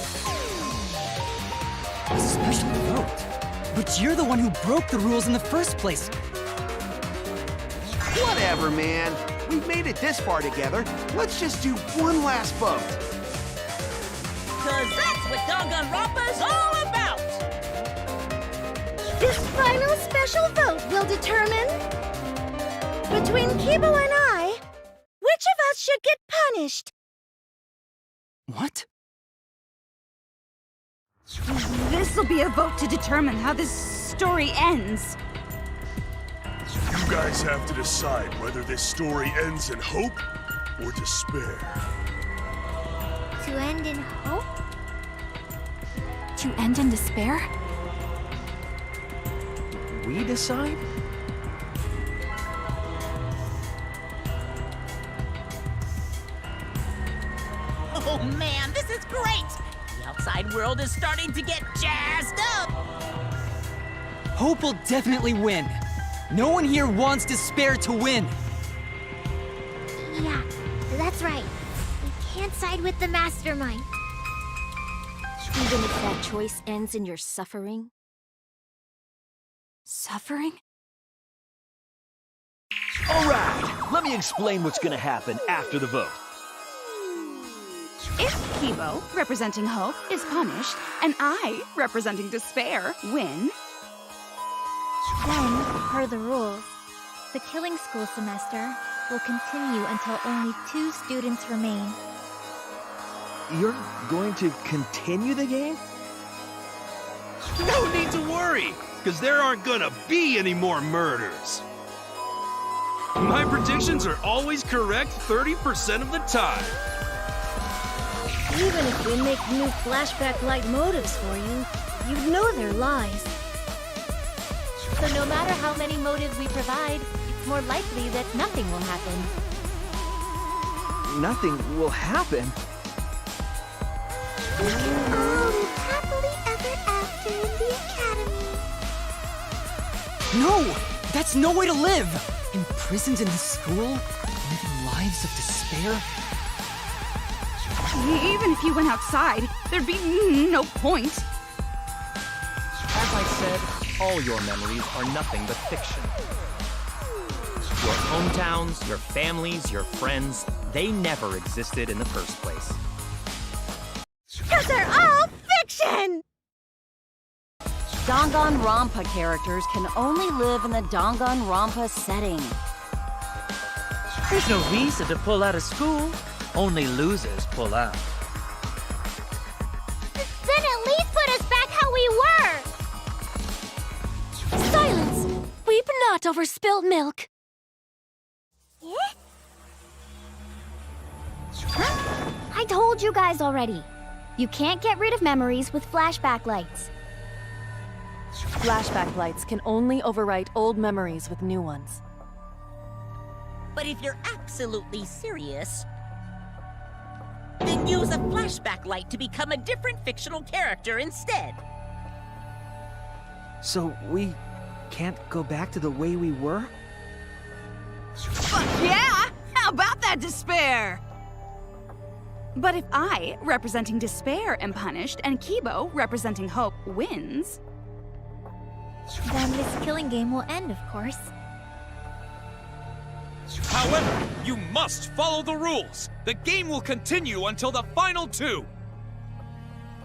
A special vote? But you're the one who broke the rules in the first place. Whatever, man. We've made it this far together. Let's just do one last vote. Cause that's what Danganronpa's all about! This final special vote will determine, between Kibo and I, which of us should get punished. What? This'll be a vote to determine how this story ends. You guys have to decide whether this story ends in hope or despair. To end in hope? To end in despair? We decide? Oh man, this is great! The outside world is starting to get jazzed up! Hope will definitely win. No one here wants despair to win. Yeah, that's right. We can't side with the mastermind. Even if that choice ends in your suffering? Suffering? All right, let me explain what's gonna happen after the vote. If Kibo, representing hope, is punished, and I, representing despair, win, Then, per the rules, the killing school semester will continue until only 2 students remain. You're going to continue the game? No need to worry, because there aren't gonna be any more murders. My predictions are always correct 30% of the time. Even if we make new flashback-like motives for you, you'd know they're lies. So no matter how many motives we provide, it's more likely that nothing will happen. Nothing will happen. We can all live happily ever after in the academy. No! That's no way to live! Imprisoned in the school? Living lives of despair? even if you went outside, there'd be no point. As I said, all your memories are nothing but fiction. Your hometowns, your families, your friends, they never existed in the first place. 'Cause they're all fiction! Danganronpa characters can only live in the Danganronpa setting. There's no reason to pull out of school. Only losers pull out. Then at least put us back how we were! Silence! Weep not over spilt milk. I told you guys already. You can't get rid of memories with flashback lights. Flashback lights can only overwrite old memories with new ones. But if you're absolutely serious, then use a flashback light to become a different fictional character instead. So we can't go back to the way we were? Fuck yeah! How about that despair? But if I, representing despair, am punished, and Kibo, representing hope, wins... Then this killing game will end, of course. However, you must follow the rules. The game will continue until the final two.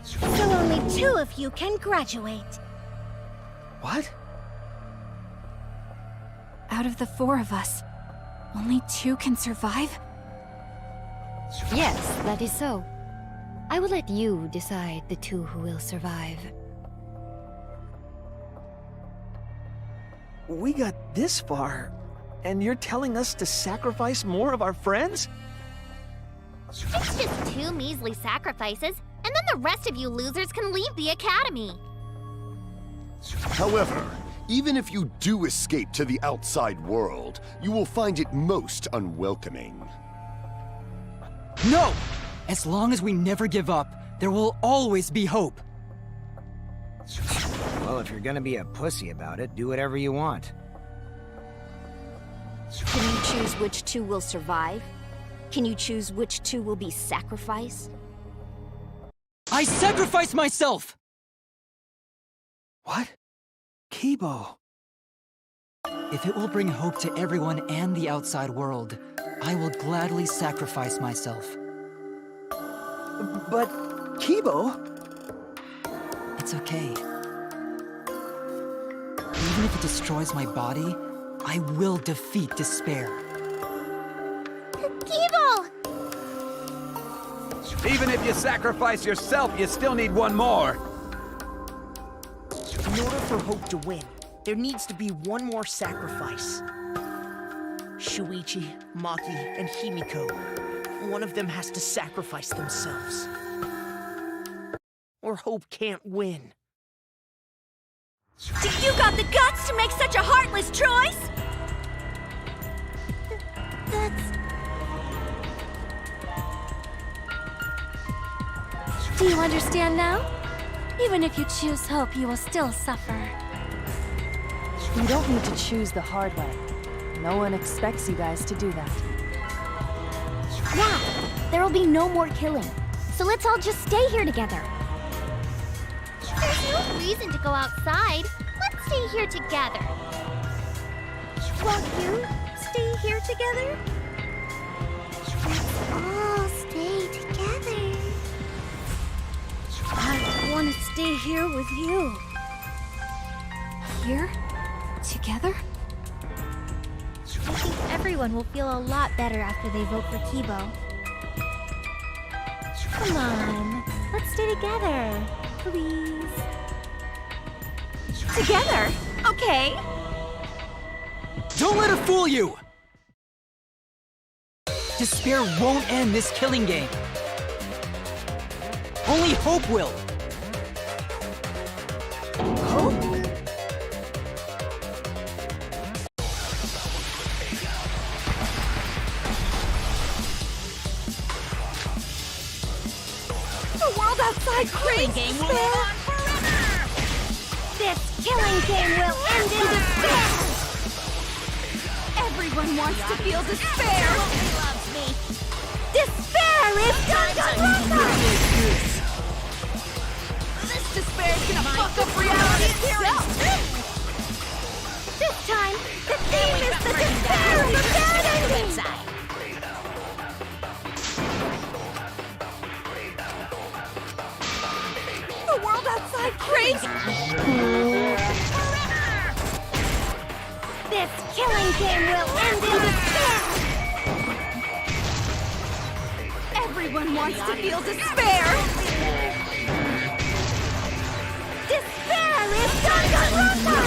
So only 2 of you can graduate. What? Out of the 4 of us, only 2 can survive? Yes, that is so. I will let you decide the 2 who will survive. We got this far, and you're telling us to sacrifice more of our friends? It's just 2 measly sacrifices, and then the rest of you losers can leave the academy. However, even if you do escape to the outside world, you will find it most unwelcoming. No! As long as we never give up, there will always be hope. Well, if you're gonna be a pussy about it, do whatever you want. Can you choose which 2 will survive? Can you choose which 2 will be sacrificed? I sacrifice myself! What? Kibo. If it will bring hope to everyone and the outside world, I will gladly sacrifice myself. But, Kibo... It's okay. Even if it destroys my body, I will defeat despair. Kibo! Even if you sacrifice yourself, you still need one more. In order for hope to win, there needs to be one more sacrifice. Shuichi, Maki, and Himiko. One of them has to sacrifice themselves. Or hope can't win. You got the guts to make such a heartless choice? Do you understand now? Even if you choose hope, you will still suffer. You don't need to choose the hard way. No one expects you guys to do that. Yeah, there will be no more killing. So let's all just stay here together. There's no reason to go outside. Let's stay here together. Won't you stay here together? Let's all stay together. I want to stay here with you. Here? Together? I think everyone will feel a lot better after they vote for Kibo. Come on, let's stay together, please. Together? Okay. Don't let her fool you! Despair won't end this killing game. Only hope will. Hope? The world outside craves game will live on forever! This killing game will end in despair! Everyone wants to feel despair. Nobody loves me. Despair is Danganronpa! This despair is gonna fuck up reality itself. This time, the theme is the despair of a bad ending! The world outside craves... This killing game will end in despair! Everyone wants to feel despair. Despair is Danganronpa!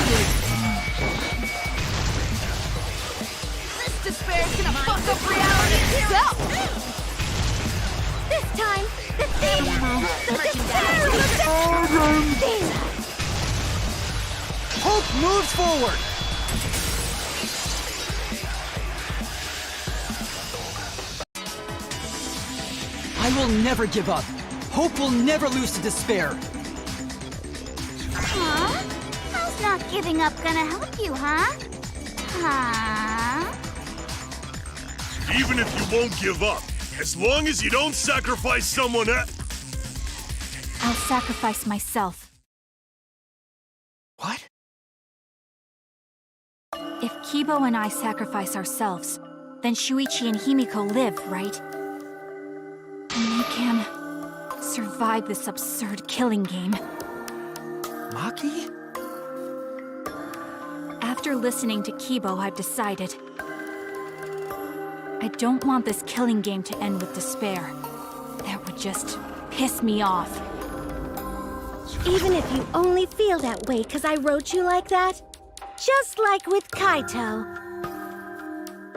This despair is gonna fuck up reality itself. This time, the theme is the despair of a bad ending! Hope moves forward! I will never give up. Hope will never lose to despair. Huh? How's not giving up gonna help you, huh? Huh? Even if you won't give up, as long as you don't sacrifice someone else. I'll sacrifice myself. What? If Kibo and I sacrifice ourselves, then Shuichi and Himiko live, right? And they can survive this absurd killing game. Maki? After listening to Kibo, I've decided. I don't want this killing game to end with despair. That would just piss me off. Even if you only feel that way because I wrote you like that? Just like with Kaito.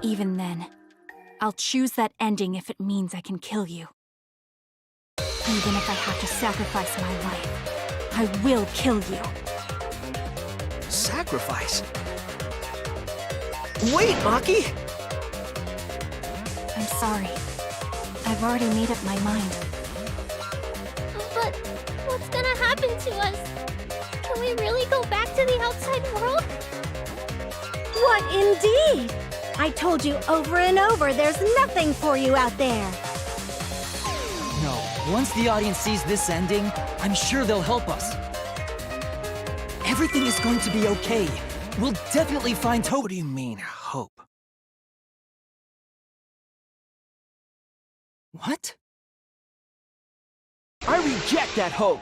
Even then, I'll choose that ending if it means I can kill you. Even if I have to sacrifice my life, I will kill you. Sacrifice? Wait, Maki! I'm sorry. I've already made up my mind. But what's gonna happen to us? Can we really go back to the outside world? What indeed? I told you over and over there's nothing for you out there. No, once the audience sees this ending, I'm sure they'll help us. Everything is going to be okay. We'll definitely find hope. What do you mean, hope? What? I reject that hope!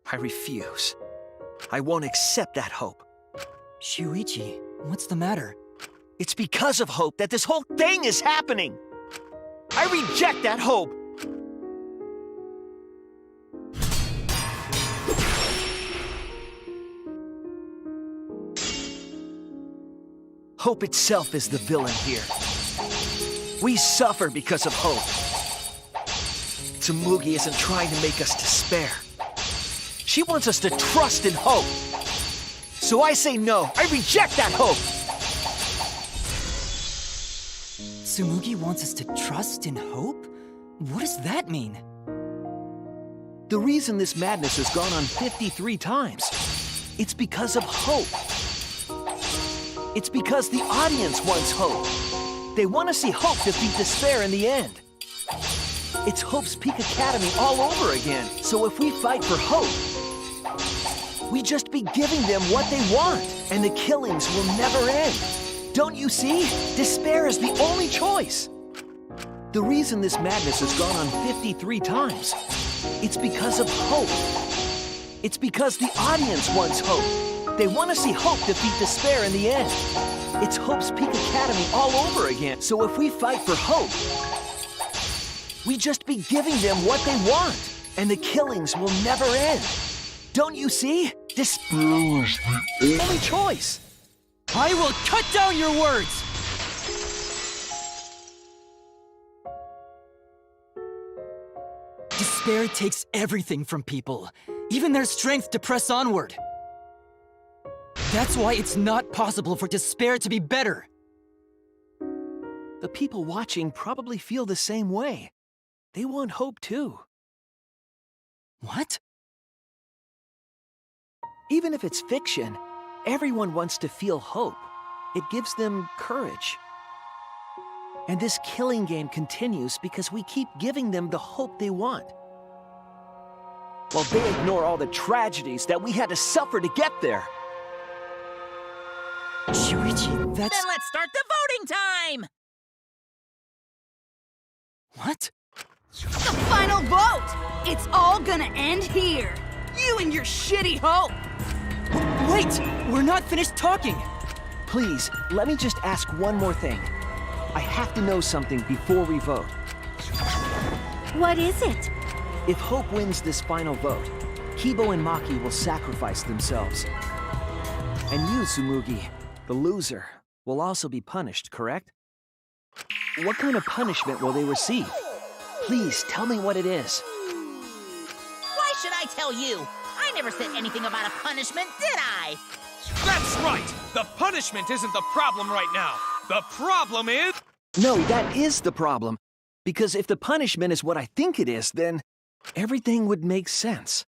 I refuse. I won't accept that hope. Shuichi, what's the matter? It's because of hope that this whole thing is happening! I reject that hope! Hope itself is the villain here. We suffer because of hope. Tsumugi isn't trying to make us despair. She wants us to trust in hope. So I say no. I reject that hope. Tsumugi wants us to trust in hope? What does that mean? The reason this madness has gone on 53 times, it's because of hope. It's because the audience wants hope. They want to see hope defeat despair in the end. It's Hope's Peak Academy all over again. So if we fight for hope, we just be giving them what they want, and the killings will never end. Don't you see? Despair is the only choice. The reason this madness has gone on 53 times, it's because of hope. It's because the audience wants hope. They want to see hope defeat despair in the end. It's Hope's Peak Academy all over again. So if we fight for hope, we just be giving them what they want, and the killings will never end. Don't you see? Despair is the only choice. I will cut down your words! Despair takes everything from people, even their strength to press onward. That's why it's not possible for despair to be better. The people watching probably feel the same way. They want hope too. What? Even if it's fiction, everyone wants to feel hope. It gives them courage. And this killing game continues because we keep giving them the hope they want. While they ignore all the tragedies that we had to suffer to get there. Shuichi, that's... Then let's start the voting time! What? The final vote! It's all gonna end here! You and your shitty hope! Wait! We're not finished talking! Please, let me just ask one more thing. I have to know something before we vote. What is it? If Hope wins this final vote, Kibo and Maki will sacrifice themselves. And you, Tsumugi, the loser, will also be punished, correct? What kind of punishment will they receive? Please, tell me what it is. Why should I tell you? I never said anything about a punishment, did I? That's right! The punishment isn't the problem right now. The problem is... No, that is the problem. Because if the punishment is what I think it is, then everything would make sense.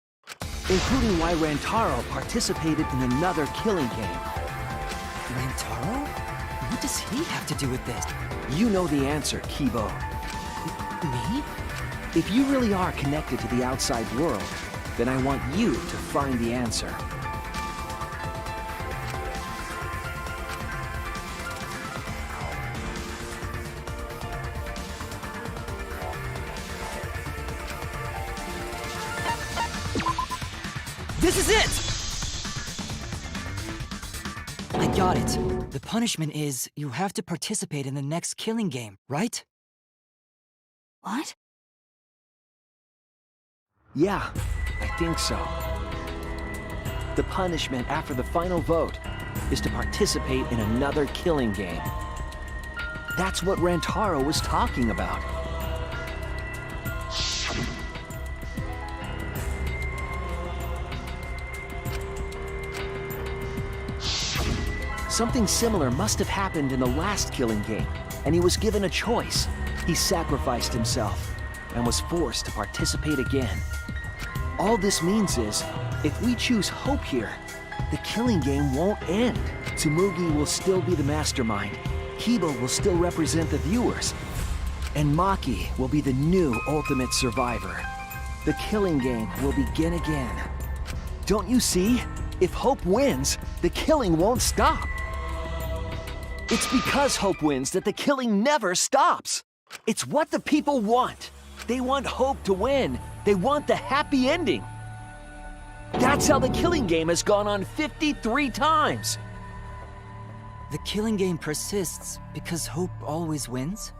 Including why Rantaro participated in another killing game. Rantaro? What does he have to do with this? You know the answer, Kibo. Me? If you really are connected to the outside world, then I want you to find the answer. This is it! I got it. The punishment is you have to participate in the next killing game, right? What? Yeah, I think so. The punishment after the final vote is to participate in another killing game. That's what Rantaro was talking about. Something similar must have happened in the last killing game, and he was given a choice. He sacrificed himself and was forced to participate again. All this means is, if we choose Hope here, the killing game won't end. Tsumugi will still be the mastermind, Kiba will still represent the viewers, and Maki will be the new ultimate survivor. The killing game will begin again. Don't you see? If Hope wins, the killing won't stop. It's because Hope wins that the killing never stops. It's what the people want. They want Hope to win. They want the happy ending. That's how the killing game has gone on 53 times. The killing game persists because Hope always wins?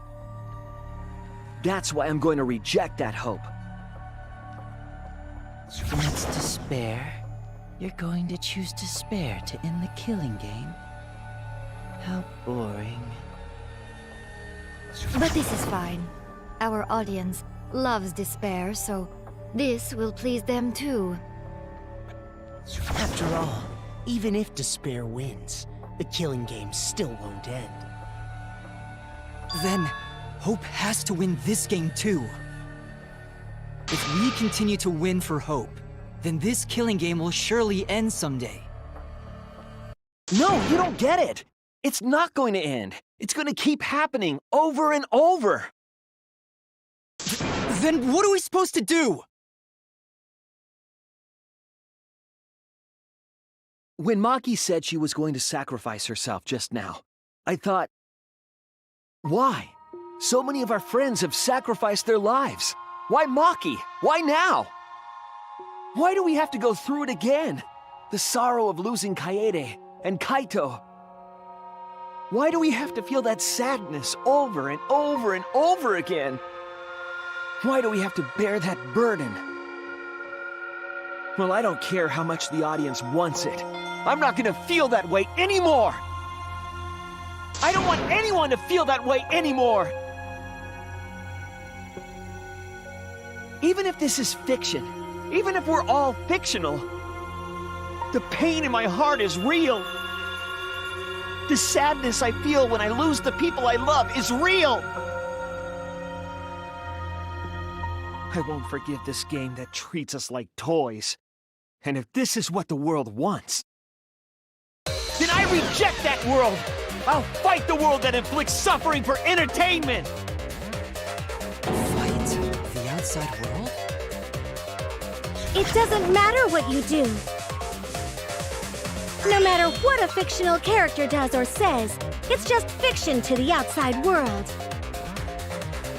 That's why I'm going to reject that hope. That's despair. You're going to choose despair to end the killing game? How boring. But this is fine. Our audience loves despair, so this will please them too. After all, even if despair wins, the killing game still won't end. Then, Hope has to win this game too. If we continue to win for Hope, then this killing game will surely end someday. No, you don't get it! It's not going to end. It's going to keep happening over and over. Then what are we supposed to do? When Maki said she was going to sacrifice herself just now, I thought, why? So many of our friends have sacrificed their lives. Why Maki? Why now? Why do we have to go through it again? The sorrow of losing Kaede and Kaito. Why do we have to feel that sadness over and over and over again? Why do we have to bear that burden? Well, I don't care how much the audience wants it. I'm not gonna feel that way anymore! I don't want anyone to feel that way anymore! Even if this is fiction, even if we're all fictional, the pain in my heart is real. The sadness I feel when I lose the people I love is real. I won't forgive this game that treats us like toys. And if this is what the world wants, then I reject that world! I'll fight the world that inflicts suffering for entertainment! Fight the outside world? It doesn't matter what you do. No matter what a fictional character does or says, it's just fiction to the outside world.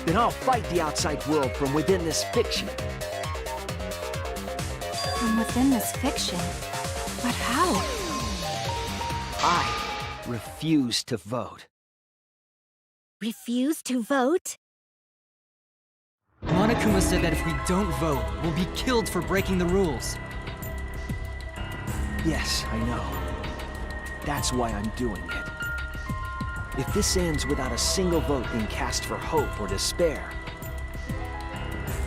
Then I'll fight the outside world from within this fiction. From within this fiction? But how? I refuse to vote. Refuse to vote? Monokuma said that if we don't vote, we'll be killed for breaking the rules. Yes, I know. That's why I'm doing it. If this ends without a single vote being cast for hope or despair,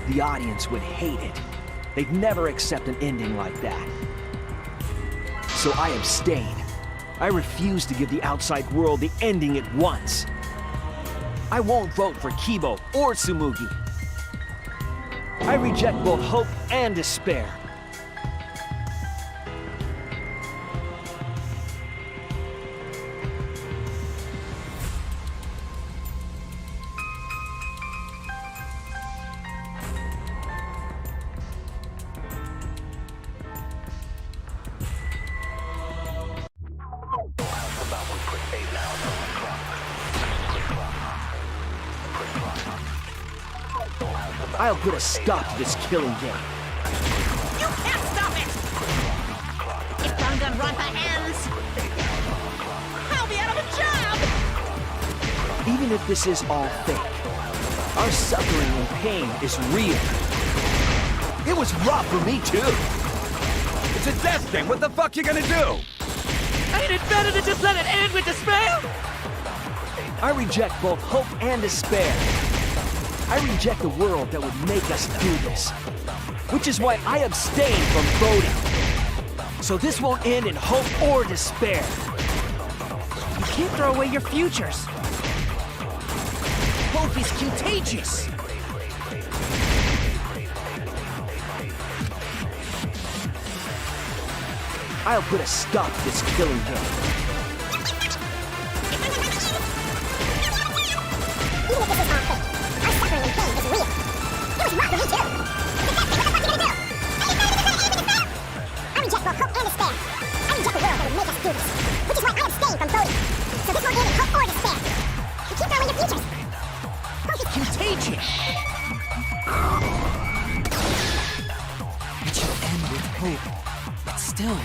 the audience would hate it. They'd never accept an ending like that. So I abstain. I refuse to give the outside world the ending it wants. I won't vote for Kibo or Tsumugi. I reject both hope and despair. I'll put a stop to this killing game. You can't stop it! Danganronpa ends, I'll be out of a job! Even if this is all fake, our suffering and pain is real. It was rough for me, too. It's a death game. What the fuck you gonna do? Ain't it better to just let it end with despair? I reject both hope and despair. I reject the world that would make us do this. Which is why I abstain from voting. So this won't end in hope or despair. You can't throw away your futures. Hope is contagious. I'll put a stop to this killing game. Contagion! It should end with hope, but still.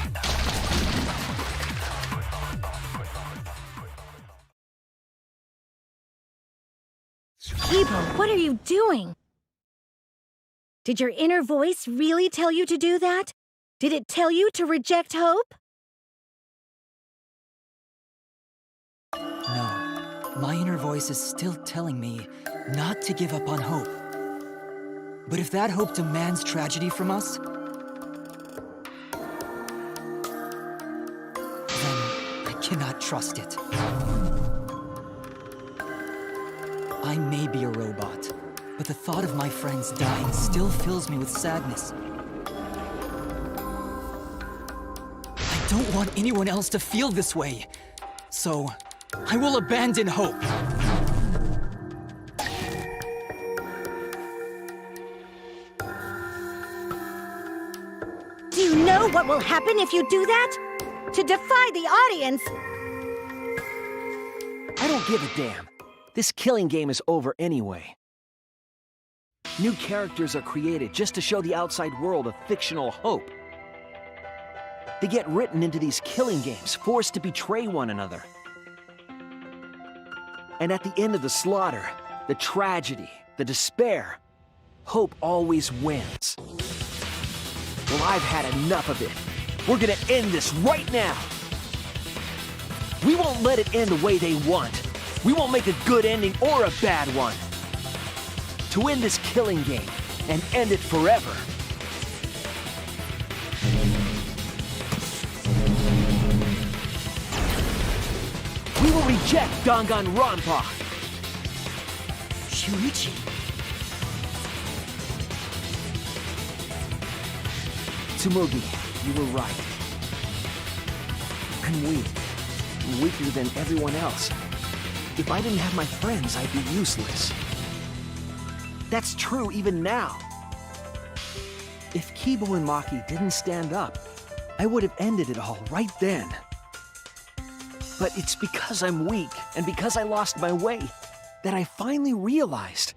Kibo, what are you doing? Did your inner voice really tell you to do that? Did it tell you to reject hope? No, my inner voice is still telling me not to give up on hope. But if that hope demands tragedy from us, then I cannot trust it. I may be a robot, but the thought of my friends dying still fills me with sadness. I don't want anyone else to feel this way, so I will abandon hope. Do you know what will happen if you do that? To defy the audience! I don't give a damn. This killing game is over anyway. New characters are created just to show the outside world a fictional hope. They get written into these killing games, forced to betray one another. And at the end of the slaughter, the tragedy, the despair, hope always wins. Well, I've had enough of it. We're gonna end this right now. We won't let it end the way they want. We won't make a good ending or a bad one. To end this killing game and end it forever. We will reject Danganronpa. Shuichi. Tsumugi, you were right. I'm weak. I'm weaker than everyone else. If I didn't have my friends, I'd be useless. That's true even now. If Kibo and Maki didn't stand up, I would have ended it all right then. But it's because I'm weak and because I lost my way that I finally realized.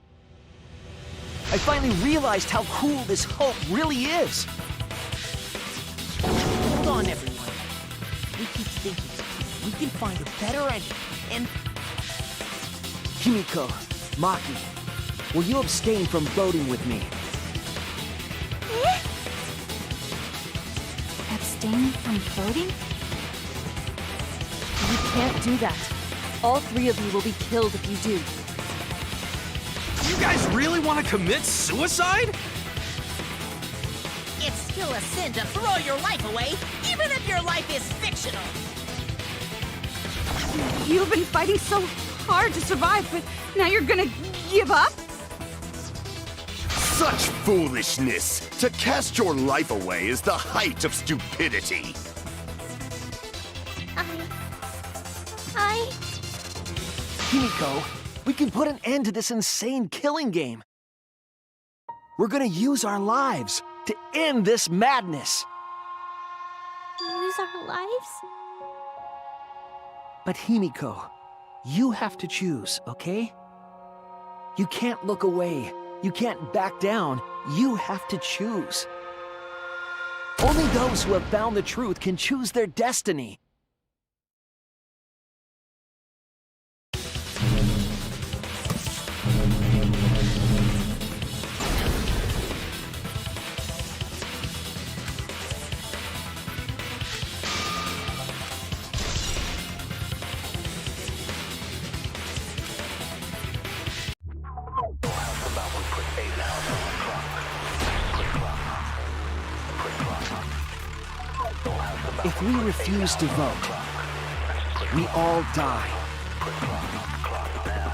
I finally realized how cool this hope really is. Hold on, everyone. We keep thinking we can find a better ending, and... Himiko, Maki, will you abstain from voting with me? Abstain from voting? You can't do that. All three of you will be killed if you do. You guys really want to commit suicide? It's still a sin to throw your life away, even if your life is fictional. You've been fighting so hard to survive, but now you're gonna give up? Such foolishness! To cast your life away is the height of stupidity. Himiko, we can put an end to this insane killing game. We're gonna use our lives to end this madness. Use our lives? But Himiko, you have to choose, okay? You can't look away. You can't back down. You have to choose. Only those who have found the truth can choose their destiny. If we refuse to vote, we all die.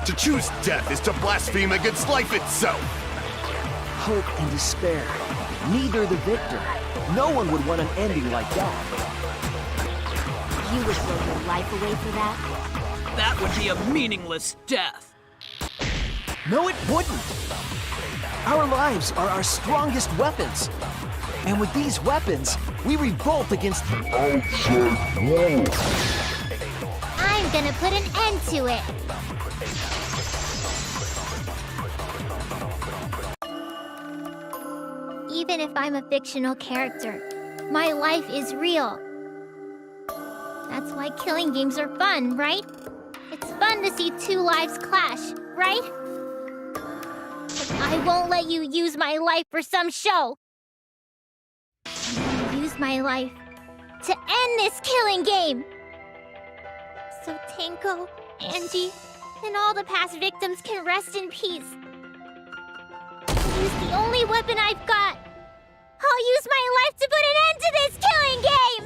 To choose death is to blaspheme against life itself. Hope and despair, neither the victor. No one would want an ending like that. You would throw your life away for that? That would be a meaningless death. No, it wouldn't. Our lives are our strongest weapons. And with these weapons, we revolt against the outside world. I'm gonna put an end to it. Even if I'm a fictional character, my life is real. That's why killing games are fun, right? It's fun to see two lives clash, right? But I won't let you use my life for some show. I'm gonna use my life to end this killing game. So Tenko, Angie, and all the past victims can rest in peace. I'll use the only weapon I've got. I'll use my life to put an end to this killing game!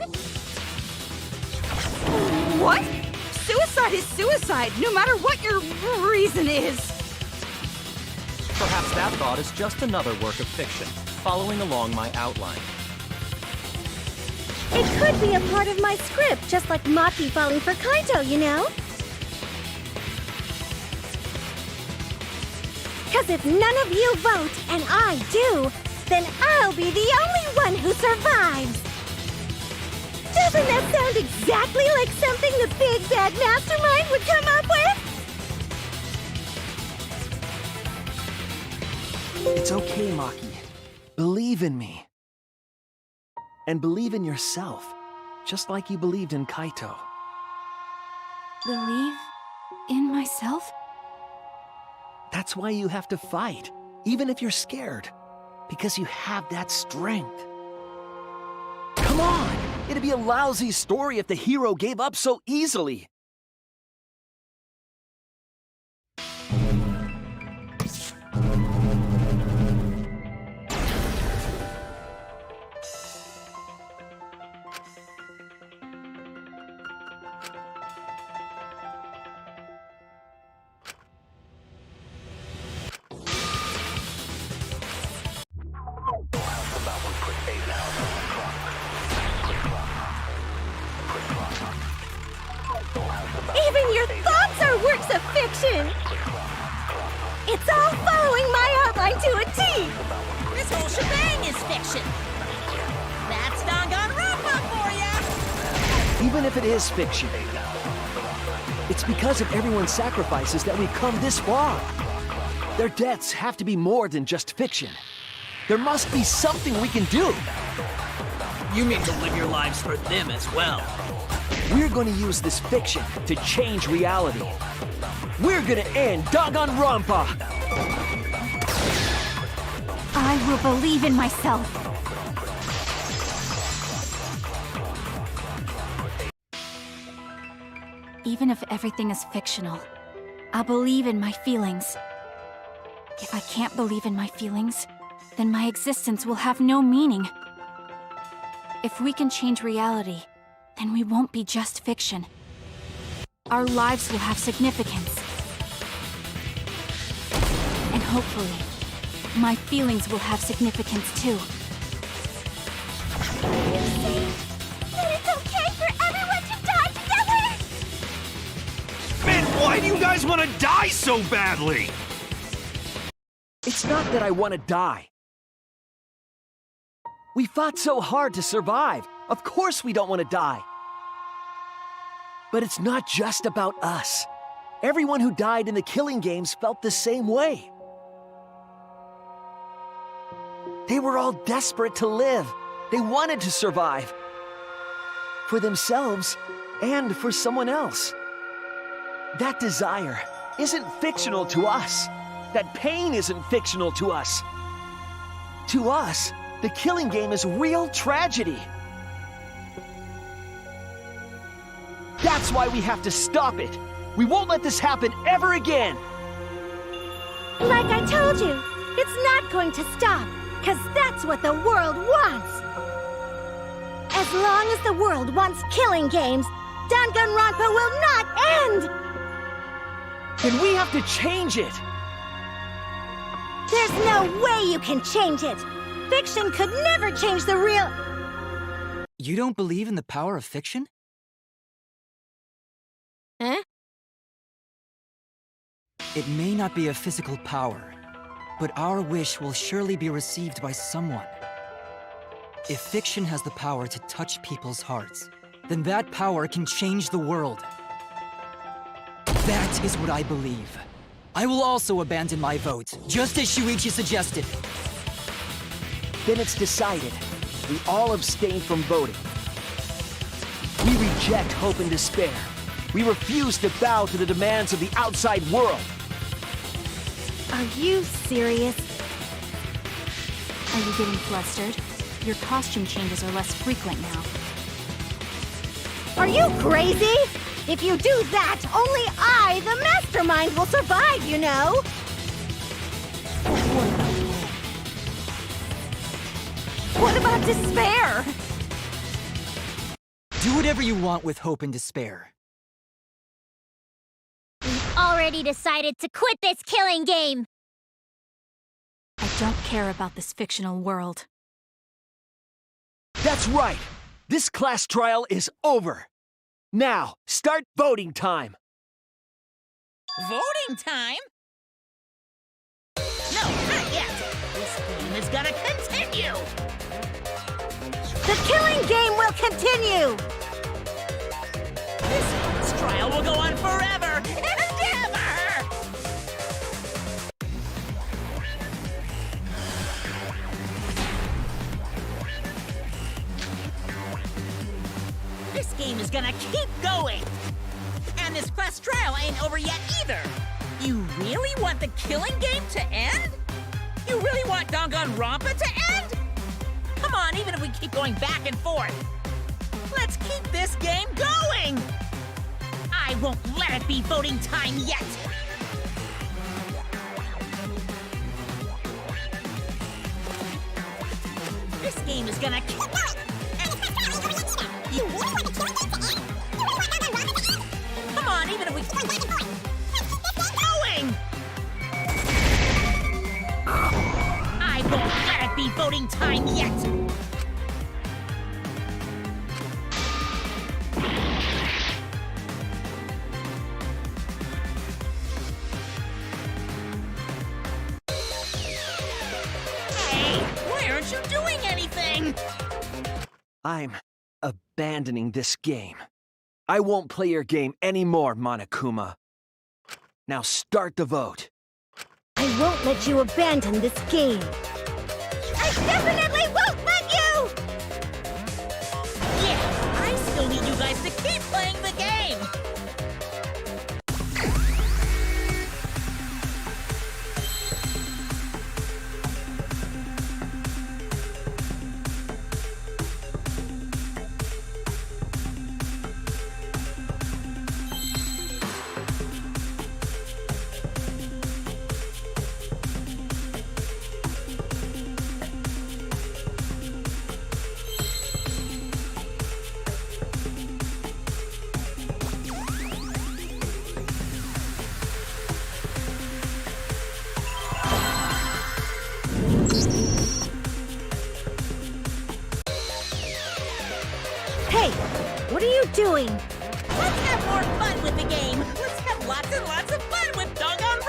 What? Suicide is suicide, no matter what your reason is. Perhaps that thought is just another work of fiction, following along my outline. It could be a part of my script, just like Maki falling for Kaito, you know? Cause if none of you vote, and I do, then I'll be the only one who survives! Doesn't that sound exactly like something the big bad mastermind would come up with? It's okay, Maki. Believe in me. And believe in yourself, just like you believed in Kaito. Believe in myself? That's why you have to fight, even if you're scared. Because you have that strength. Come on! It'd be a lousy story if the hero gave up so easily. Even your thoughts are works of fiction! It's all following my outline to a T! This whole shebang is fiction. That's Danganronpa for ya! Even if it is fiction, it's because of everyone's sacrifices that we've come this far. Their deaths have to be more than just fiction. There must be something we can do. You mean to live your lives for them as well? We're going to use this fiction to change reality. We're going to end Danganronpa! I will believe in myself. Even if everything is fictional, I'll believe in my feelings. If I can't believe in my feelings, then my existence will have no meaning. If we can change reality, then we won't be just fiction. Our lives will have significance. And hopefully, my feelings will have significance too. You say that it's okay for everyone to die together? Man, why do you guys want to die so badly? It's not that I want to die. We fought so hard to survive. Of course we don't want to die. But it's not just about us. Everyone who died in the killing games felt the same way. They were all desperate to live, They wanted to survive. For themselves and for someone else. That desire isn't fictional to us. That pain isn't fictional to us. To us, the killing game is real tragedy. That's why we have to stop it. We won't let this happen ever again. Like I told you, it's not going to stop, because that's what the world wants. As long as the world wants killing games, Danganronpa will not end! Then we have to change it. There's no way you can change it. Fiction could never change the real... You don't believe in the power of fiction? Huh? It may not be a physical power, but our wish will surely be received by someone. If fiction has the power to touch people's hearts, then that power can change the world. That is what I believe. I will also abandon my vote, just as Shuichi suggested. Then it's decided. We all abstain from voting. We reject hope and despair. We refuse to bow to the demands of the outside world. Are you serious? Are you getting flustered? Your costume changes are less frequent now. Are you crazy? If you do that, only I, the mastermind, will survive, you know? What about despair? Do whatever you want with hope and despair. We've already decided to quit this killing game! I don't care about this fictional world. That's right! This class trial is over! Now, start voting time! Voting time? No, not yet! This game is gonna continue! The killing game will continue! This trial will go on forever and ever! This game is gonna keep going! And this class trial ain't over yet either! You really want the killing game to end? You really want Danganronpa to end? Come on, even if we keep going back and forth. Let's keep this game going! I won't let it be voting time yet! This game is gonna keep up! Come on, even if we keep going! I won't let it be voting time yet! Hey, why aren't you doing anything? I'm abandoning this game. I won't play your game anymore, Monokuma. Now start the vote. I won't let you abandon this game. I definitely won't let you! Yeah, I still need you guys to keep playing the game! Hey, what are you doing? Let's have more fun with the game! Let's have lots and lots of fun with Danganronpa!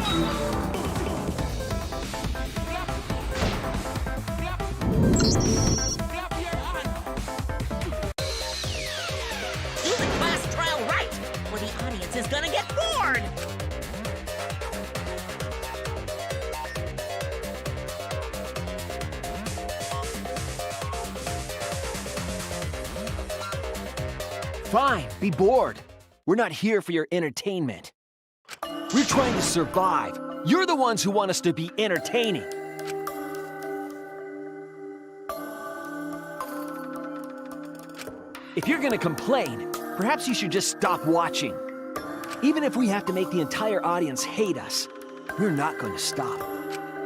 Do the class trial right, or the audience is gonna get bored! Fine, be bored. We're not here for your entertainment. We're trying to survive. You're the ones who want us to be entertaining. If you're gonna complain, perhaps you should just stop watching. Even if we have to make the entire audience hate us, we're not going to stop.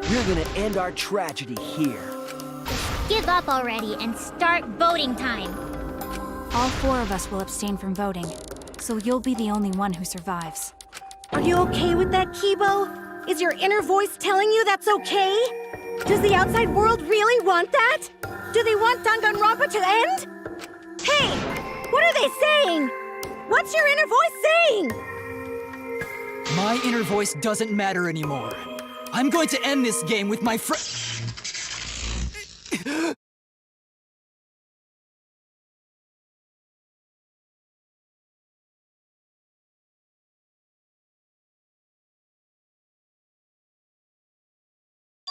We're gonna end our tragedy here. Give up already and start voting time. All 4 of us will abstain from voting, so you'll be the only one who survives. Are you okay with that, Kibo? Is your inner voice telling you that's okay? Does the outside world really want that? Do they want Danganronpa to end? Hey! What are they saying? What's your inner voice saying? My inner voice doesn't matter anymore. I'm going to end this game with my friend.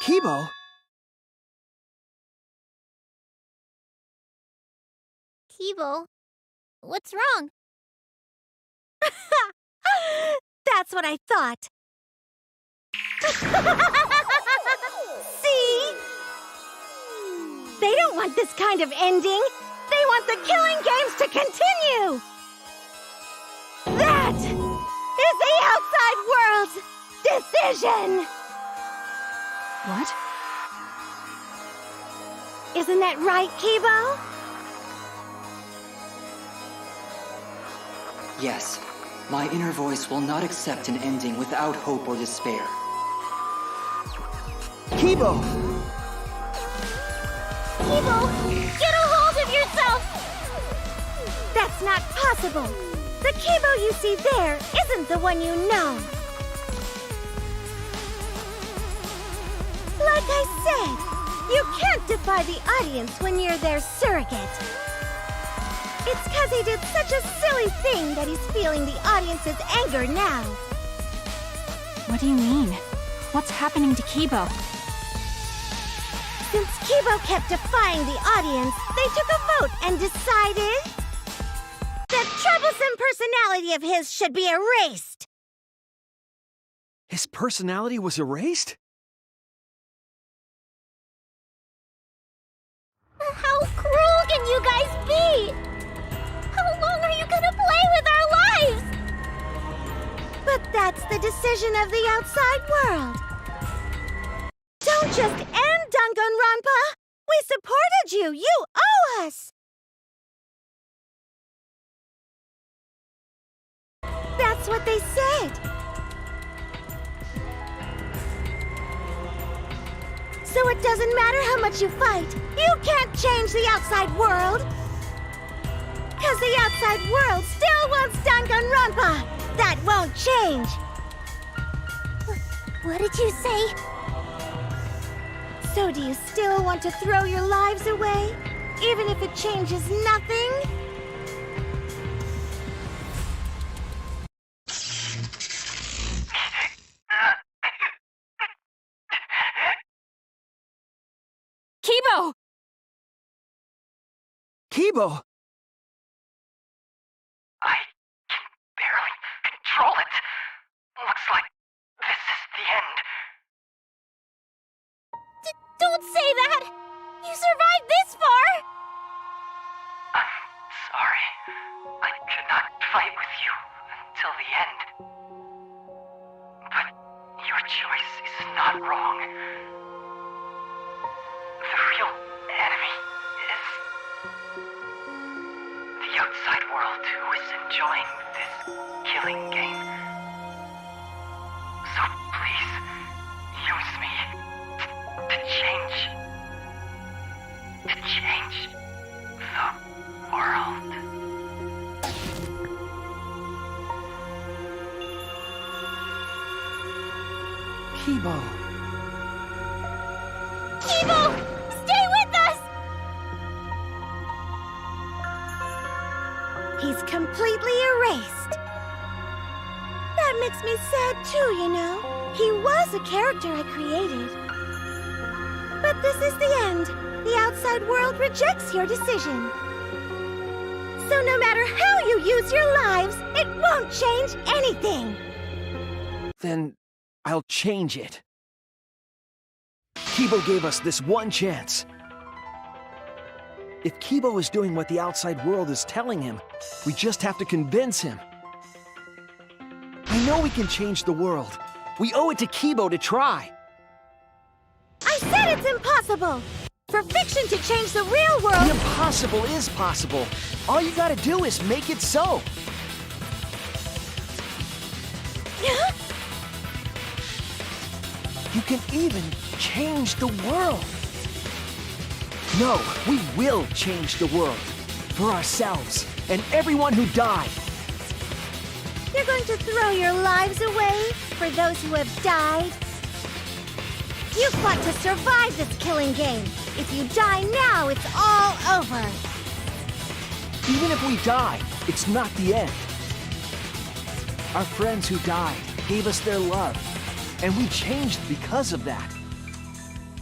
Kibo? Kibo, what's wrong? That's what I thought. See? They don't want this kind of ending. They want the killing games to continue. That is the outside world's decision. What? Isn't that right, Kibo? Yes, my inner voice will not accept an ending without hope or despair. Kibo! Kibo, get a hold of yourself! That's not possible. The Kibo you see there isn't the one you know. Like I said, you can't defy the audience when you're their surrogate. It's because he did such a silly thing that he's feeling the audience's anger now. What do you mean? What's happening to Kibo? Since Kibo kept defying the audience, they took a vote and decided that troublesome personality of his should be erased. His personality was erased? How cruel can you guys be? How long are you gonna play with our lives? But that's the decision of the outside world. Don't just end Danganronpa! We supported you! You owe us! That's what they said. So it doesn't matter how much you fight, you can't change the outside world! Because the outside world still wants Danganronpa! That won't change! What did you say? So do you still want to throw your lives away? Even if it changes nothing? Kibo! Kibo! I can barely control it. Looks like this is the end. Don't say that! You survived this far! I'm sorry. I could not fight with you until the end. But your choice is not wrong. The real enemy is the outside world who is enjoying this killing game. So please, use me to change the world. Kibo. Kibo! Stay with us! He's completely erased. That makes me sad too, you know. He was a character I created. But this is the end. The outside world rejects your decision. So no matter how you use your lives, it won't change anything. Then I'll change it. Kibo gave us this one chance. If Kibo is doing what the outside world is telling him, we just have to convince him. I know we can change the world. We owe it to Kibo to try. I said it's impossible! For fiction to change the real world... The impossible is possible. All you gotta do is make it so. You can even change the world. No, we will change the world. For ourselves and everyone who died. You're going to throw your lives away for those who have died? You've got to survive this killing game. If you die now, it's all over. Even if we die, it's not the end. Our friends who died gave us their love, and we changed because of that.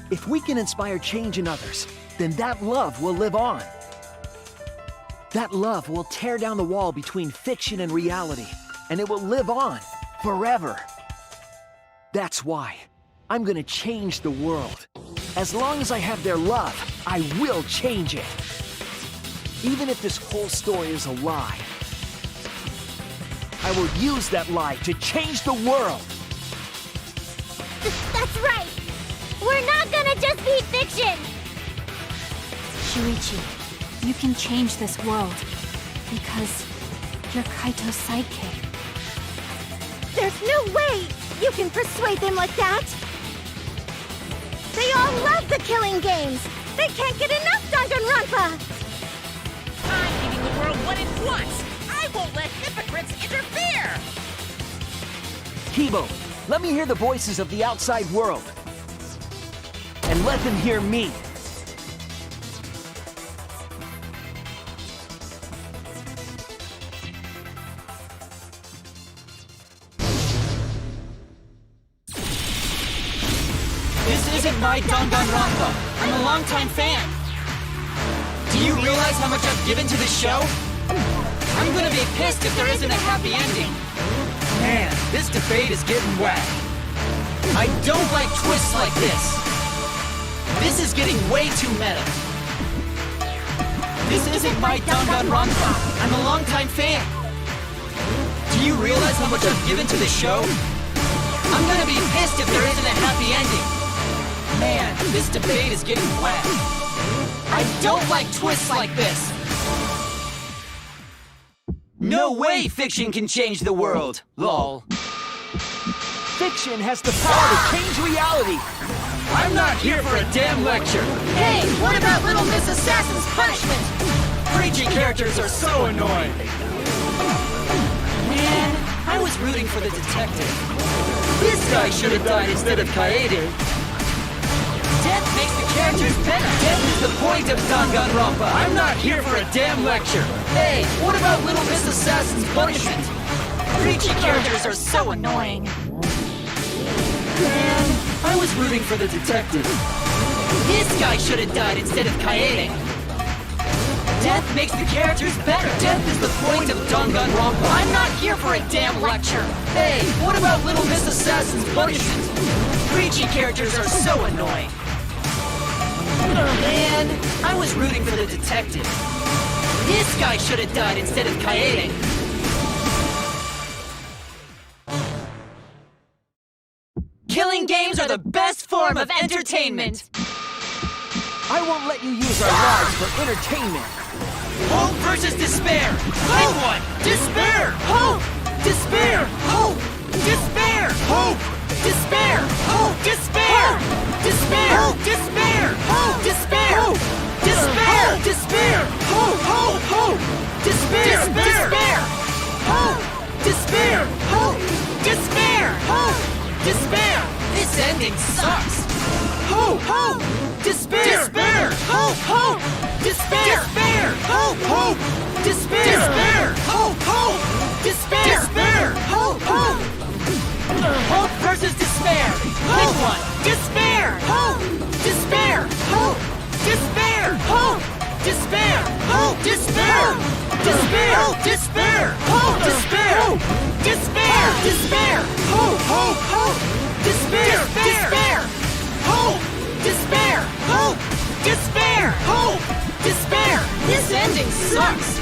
If we can inspire change in others, then that love will live on. That love will tear down the wall between fiction and reality, and it will live on forever. That's why I'm gonna change the world. As long as I have their love, I will change it. Even if this whole story is a lie, I will use that lie to change the world. That's right! We're not gonna just be fiction! Shuichi, you can change this world because you're Kaito's sidekick. There's no way you can persuade them like that! They all love the killing games! They can't get enough Danganronpa! I'm giving the world what it wants! I won't let hypocrites interfere! Kibo, let me hear the voices of the outside world. And let them hear me. This isn't my Danganronpa. I'm a longtime fan. Do you realize how much I've given to this show? I'm gonna be pissed if there isn't a happy ending. Man, this debate is getting whack. I don't like twists like this. This is getting way too meta. This isn't my Danganronpa. I'm a longtime fan. Do you realize how much I've given to this show? I'm gonna be pissed if there isn't a happy ending. Man, this debate is getting whack. I don't like twists like this. No way fiction can change the world, lol. Fiction has the power to change reality. I'm not here for a damn lecture. Hey, what about Little Miss Assassin's punishment? Preachy characters are so annoying. Man, I was rooting for the detective. This guy should have died instead of Kaede. Death makes the characters better. Death is the point of Danganronpa. I'm not here for a damn lecture. Hey, what about Little Miss Assassin's punishment? Preachy characters are so annoying. Man, I was rooting for the detective. This guy should have died instead of Kaede. Death makes the characters better. Death is the point of Danganronpa. I'm not here for a damn lecture. Hey, what about Little Miss Assassin's punishment? Preachy characters are so annoying. Man, I was rooting for the detective. This guy should have died instead of Kaede. Killing games are the best form of entertainment. I won't let you use our lives for entertainment. Hope versus despair. Pick one. Despair. Hope. Despair. Hope. Despair. Hope. Despair. Hope. Despair. Despair. Hope. Despair. Hope. Despair. Hope. Despair. Despair. Hope. Hope. Hope. Despair. Despair. Hope. Despair. Hope. Despair. Hope. Despair. This ending sucks! Hope! Hope! Despair! Despair! Hope! Hope! Despair! Despair! Hope! Hope! Despair! Despair! Hope! Hope! Despair! Despair! Hope! Hope! Hope versus despair! Pick one! Despair! Hope! Despair! Hope! Despair! Hope! Despair! Hope! Despair! Despair! Despair! Hope! Despair! Despair! Despair! Hope! Hope! Hope! Despair! Despair! Hope! Despair! Hope! Despair! Hope! Despair! This ending sucks!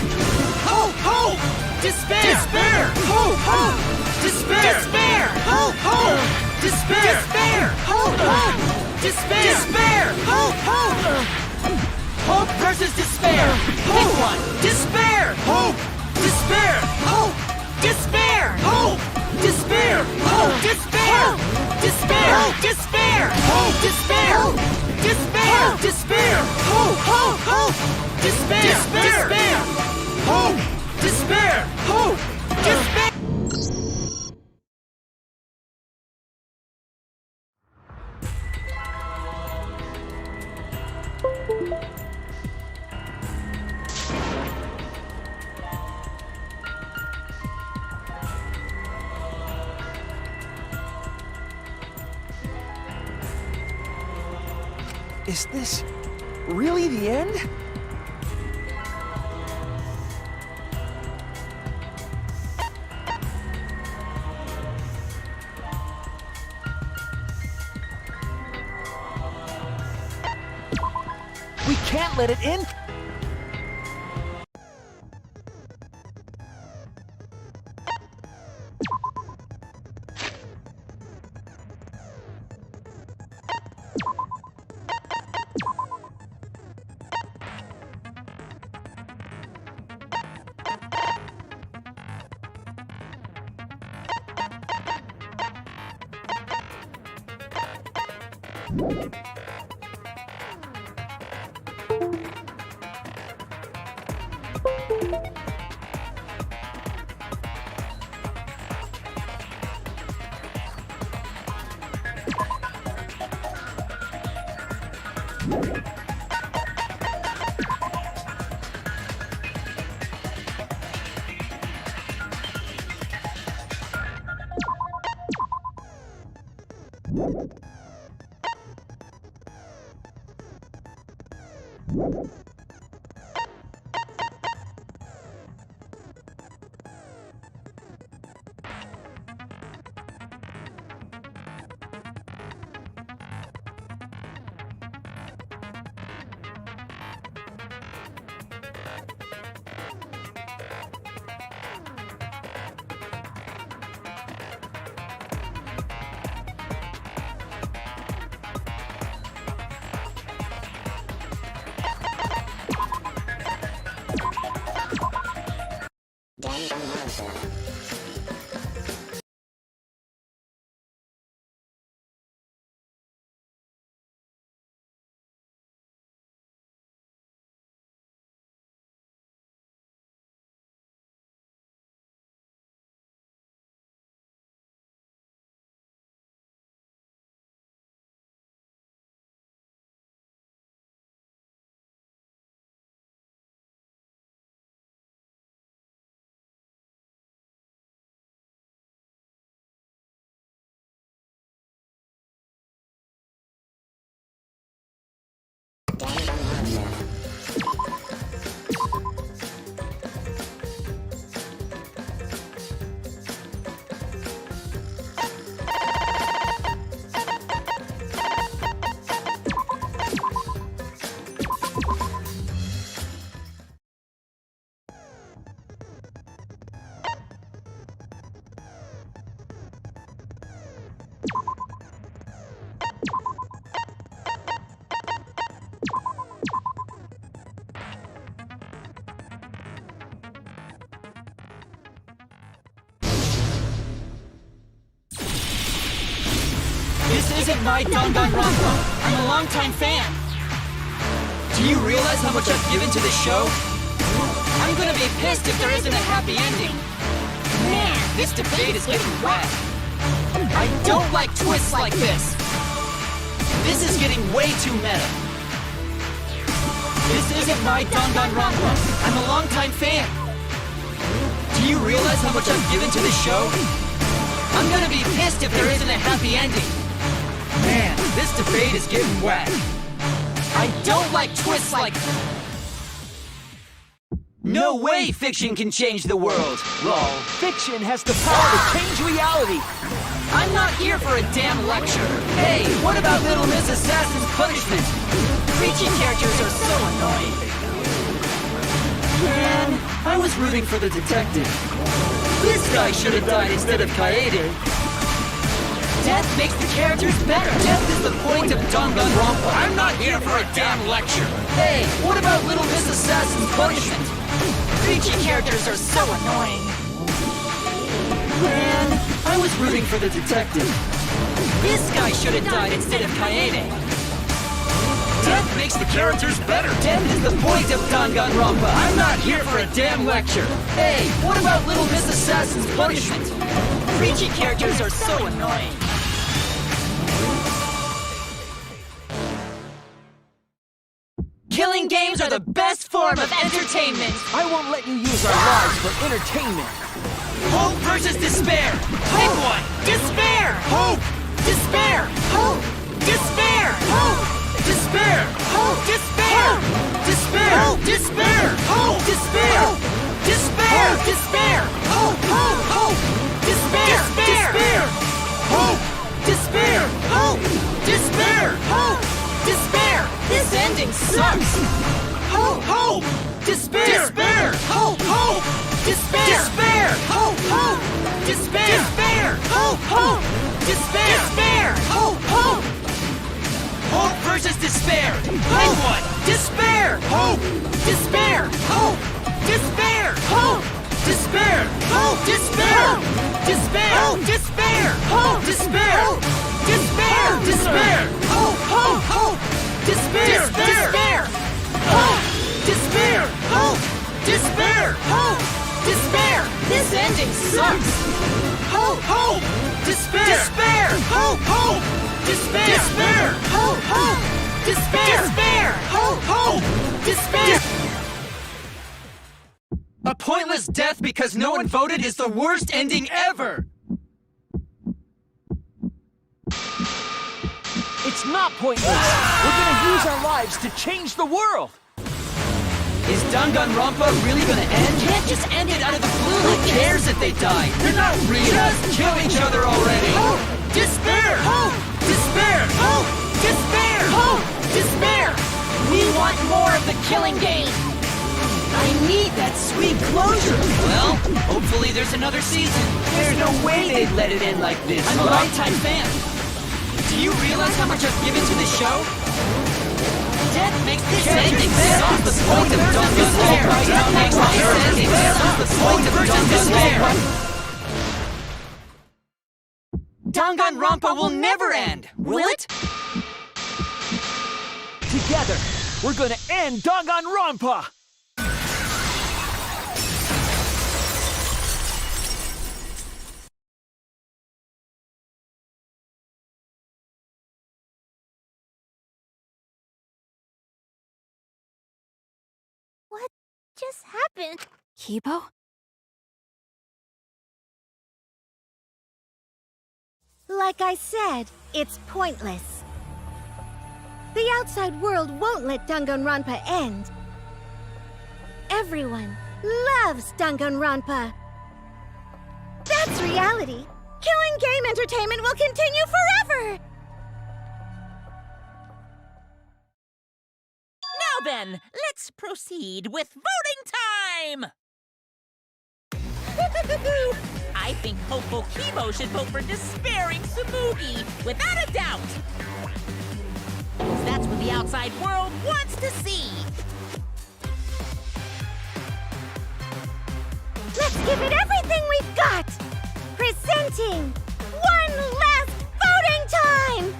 Hope! Hope! Despair! Despair! Hope! Hope! Despair! Despair! Hope! Hope! Despair! Despair! Hope! Hope! Despair! Despair! Hope! Hope! Hope versus despair! Pick one! Despair! Hope! Despair! Hope! Despair! Hope! Despair! Hope! Despair! Despair! Despair! Hope! Despair! Despair! Despair! Hope! Hope! Hope! Despair! Despair! Hope! Despair! Hope! Despair! Is this really the end? We can't let it end. This isn't my Danganronpa. I'm a longtime fan. Do you realize how much I've given to this show? I'm gonna be pissed if there isn't a happy ending. Man, this debate is getting wet. I don't like twists like this. This is getting way too meta. This isn't my Danganronpa. I'm a longtime fan. Do you realize how much I've given to this show? I'm gonna be pissed if there isn't a happy ending. Man, this debate is getting whack. I don't like twists like... No way fiction can change the world! Lol, fiction has the power to change reality! I'm not here for a damn lecture! Hey, what about Little Miss Assassin's punishment? Preachy characters are so annoying! Man, I was rooting for the detective. This guy should have died instead of Kaede. Death makes the characters better! Death is the point of Danganronpa! I'm not here for a damn lecture! Hey, what about Little Miss Assassin's punishment? Preachy characters are so annoying! Man, I was rooting for the detective. This guy should have died instead of Kaede. Death makes the characters better! Death is the point of Danganronpa! I'm not here for a damn lecture! Hey, what about Little Miss Assassin's punishment? Preachy characters are so annoying! Killing games are the best form of entertainment! I won't let you use our lives for entertainment! Hope versus despair! Pick one! Despair! Hope! Despair! Hope! Despair! Hope! Despair! Hope! Despair! Despair! Despair! Hope! Despair! Despair! Despair! Hope! Hope! Hope! Despair! Despair! Hope! Despair! Hope! Despair! Hope! Despair! This ending sucks! Hope! Hope! Despair! Despair! Hope! Hope! Despair! Despair! Hope! Hope! Despair! Despair! Hope! Hope! Despair! Despair! Hope! Hope! Hope versus despair! Pick one! Despair! Hope! Despair! Hope! Despair! Hope! Despair! Hope! Despair! Despair! Despair! Hope! Despair! Despair! Despair! Hope! Hope! Hope! Despair! Despair! Hope! Despair! Hope! Despair! Hope! Despair! This ending sucks! Hope! Hope! Despair! Despair! Hope! Hope! Despair! Despair! Hope! Hope! Despair! Despair! Hope! Hope! Despair! A pointless death because no one voted is the worst ending ever! It's not pointless! We're gonna use our lives to change the world! Is Danganronpa really gonna end? You can't just end it out of the blue. Who cares if they die? They're not real. Just kill each other already. Hope! Despair! Hope! Despair! Hope! Despair! Hope! Despair! We want more of the killing game. I need that sweet closure. Well, hopefully there's another season. There's no way they'd let it end like this. I'm a lifetime fan. Do you realize how much I've given to this show? Death makes this ending suck. The point of Danganronpa. Death makes this ending suck. The point of Danganronpa. Danganronpa will never end, will it? Together, we're gonna end Danganronpa! What just happened? Kibo? Like I said, it's pointless. The outside world won't let Danganronpa end. Everyone loves Danganronpa. That's reality. Killing game entertainment will continue forever! Now then, let's proceed with voting time! I think hopeful Kibo should vote for despairing Tsumugi, without a doubt! That's what the outside world wants to see! Let's give it everything we've got! Presenting one last voting time!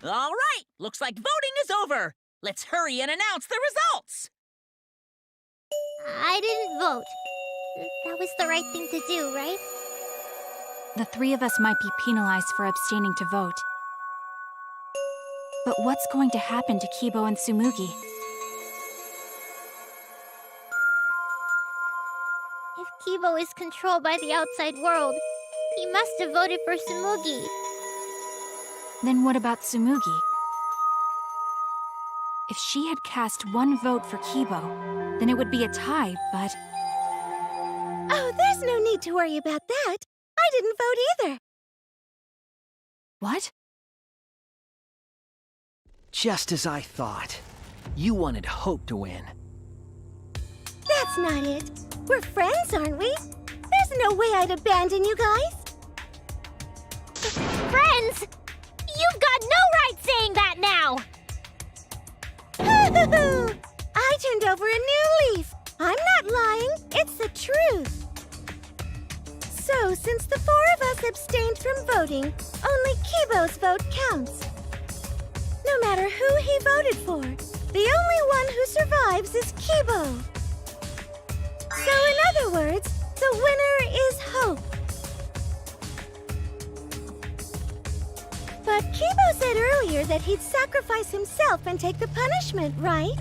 All right, looks like voting is over. Let's hurry and announce the results. I didn't vote. That was the right thing to do, right? The three of us might be penalized for abstaining to vote. But what's going to happen to Kibo and Tsumugi? If Kibo is controlled by the outside world, he must have voted for Tsumugi. Then what about Tsumugi? If she had cast one vote for Kibo, then it would be a tie, but... Oh, there's no need to worry about that. I didn't vote either. What? Just as I thought. You wanted Hope to win. That's not it. We're friends, aren't we? There's no way I'd abandon you guys. Friends? You've got no right saying that now! I turned over a new leaf. I'm not lying. It's the truth. So, since the four of us abstained from voting, only Kibo's vote counts. No matter who he voted for, the only one who survives is Kibo. So, in other words, the winner is Hope. But Kibo said earlier that he'd sacrifice himself and take the punishment, right?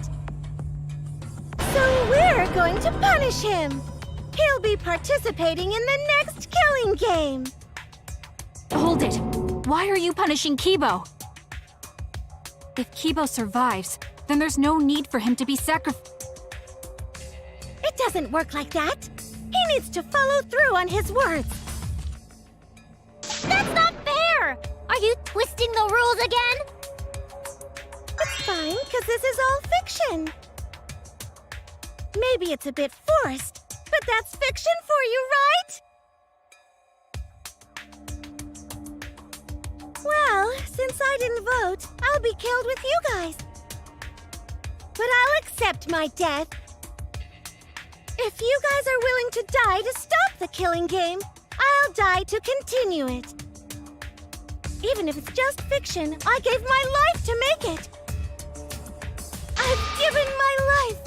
So we're going to punish him. He'll be participating in the next killing game. Hold it! Why are you punishing Kibo? If Kibo survives, then there's no need for him to be sacrificed. It doesn't work like that. He needs to follow through on his words. That's not fair! Are you twisting the rules again? It's fine, because this is all fiction. Maybe it's a bit forced, but that's fiction for you, right? Well, since I didn't vote, I'll be killed with you guys. But I'll accept my death. If you guys are willing to die to stop the killing game, I'll die to continue it. Even if it's just fiction, I gave my life to make it. I've given my life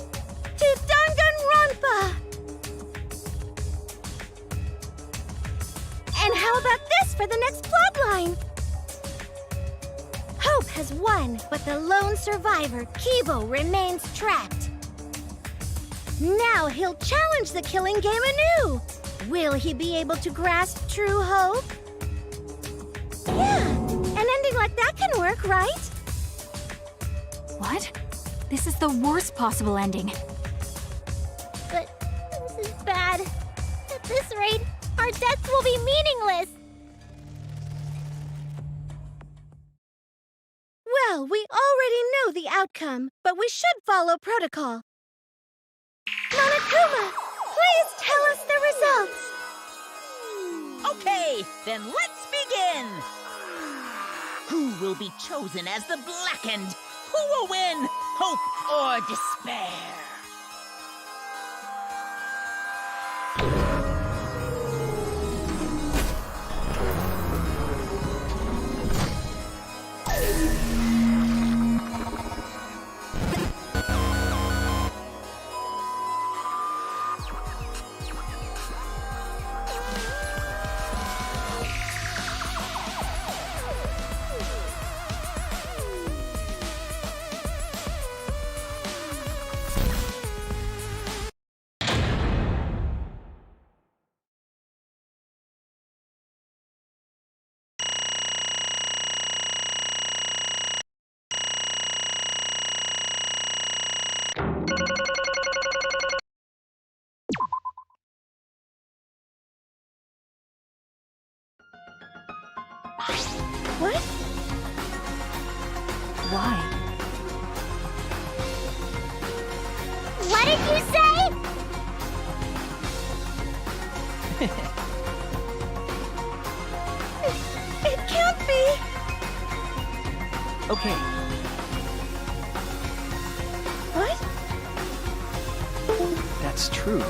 to Danganronpa. And how about this for the next plotline? Hope has won, but the lone survivor, Kibo, remains trapped. Now he'll challenge the killing game anew. Will he be able to grasp true hope? Yeah, an ending like that can work, right? What? This is the worst possible ending. But this is bad. At this rate, our deaths will be meaningless. Well, we already know the outcome, but we should follow protocol. Monokuma, please tell us the results. Okay, then let's begin. Who will be chosen as the Blackened? Who will win? Hope or despair? What? Why? What did you say? It can't be. Okay. What? That's true.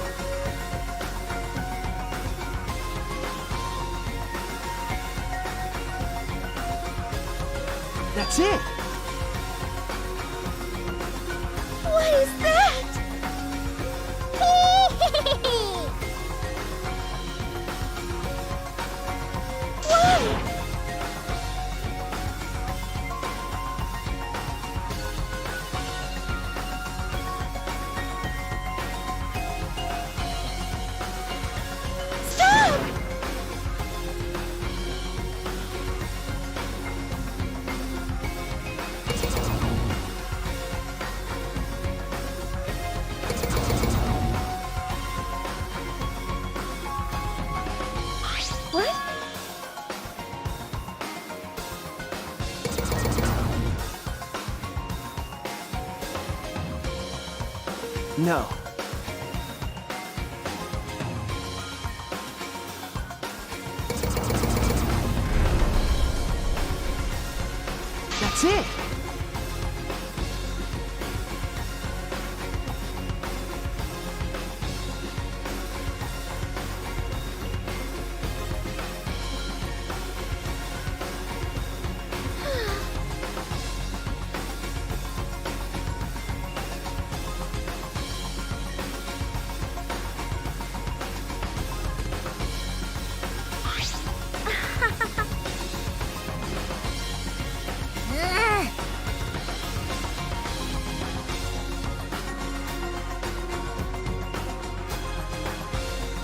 That's it! What is that? Whoa! Stop! What? No. That's it!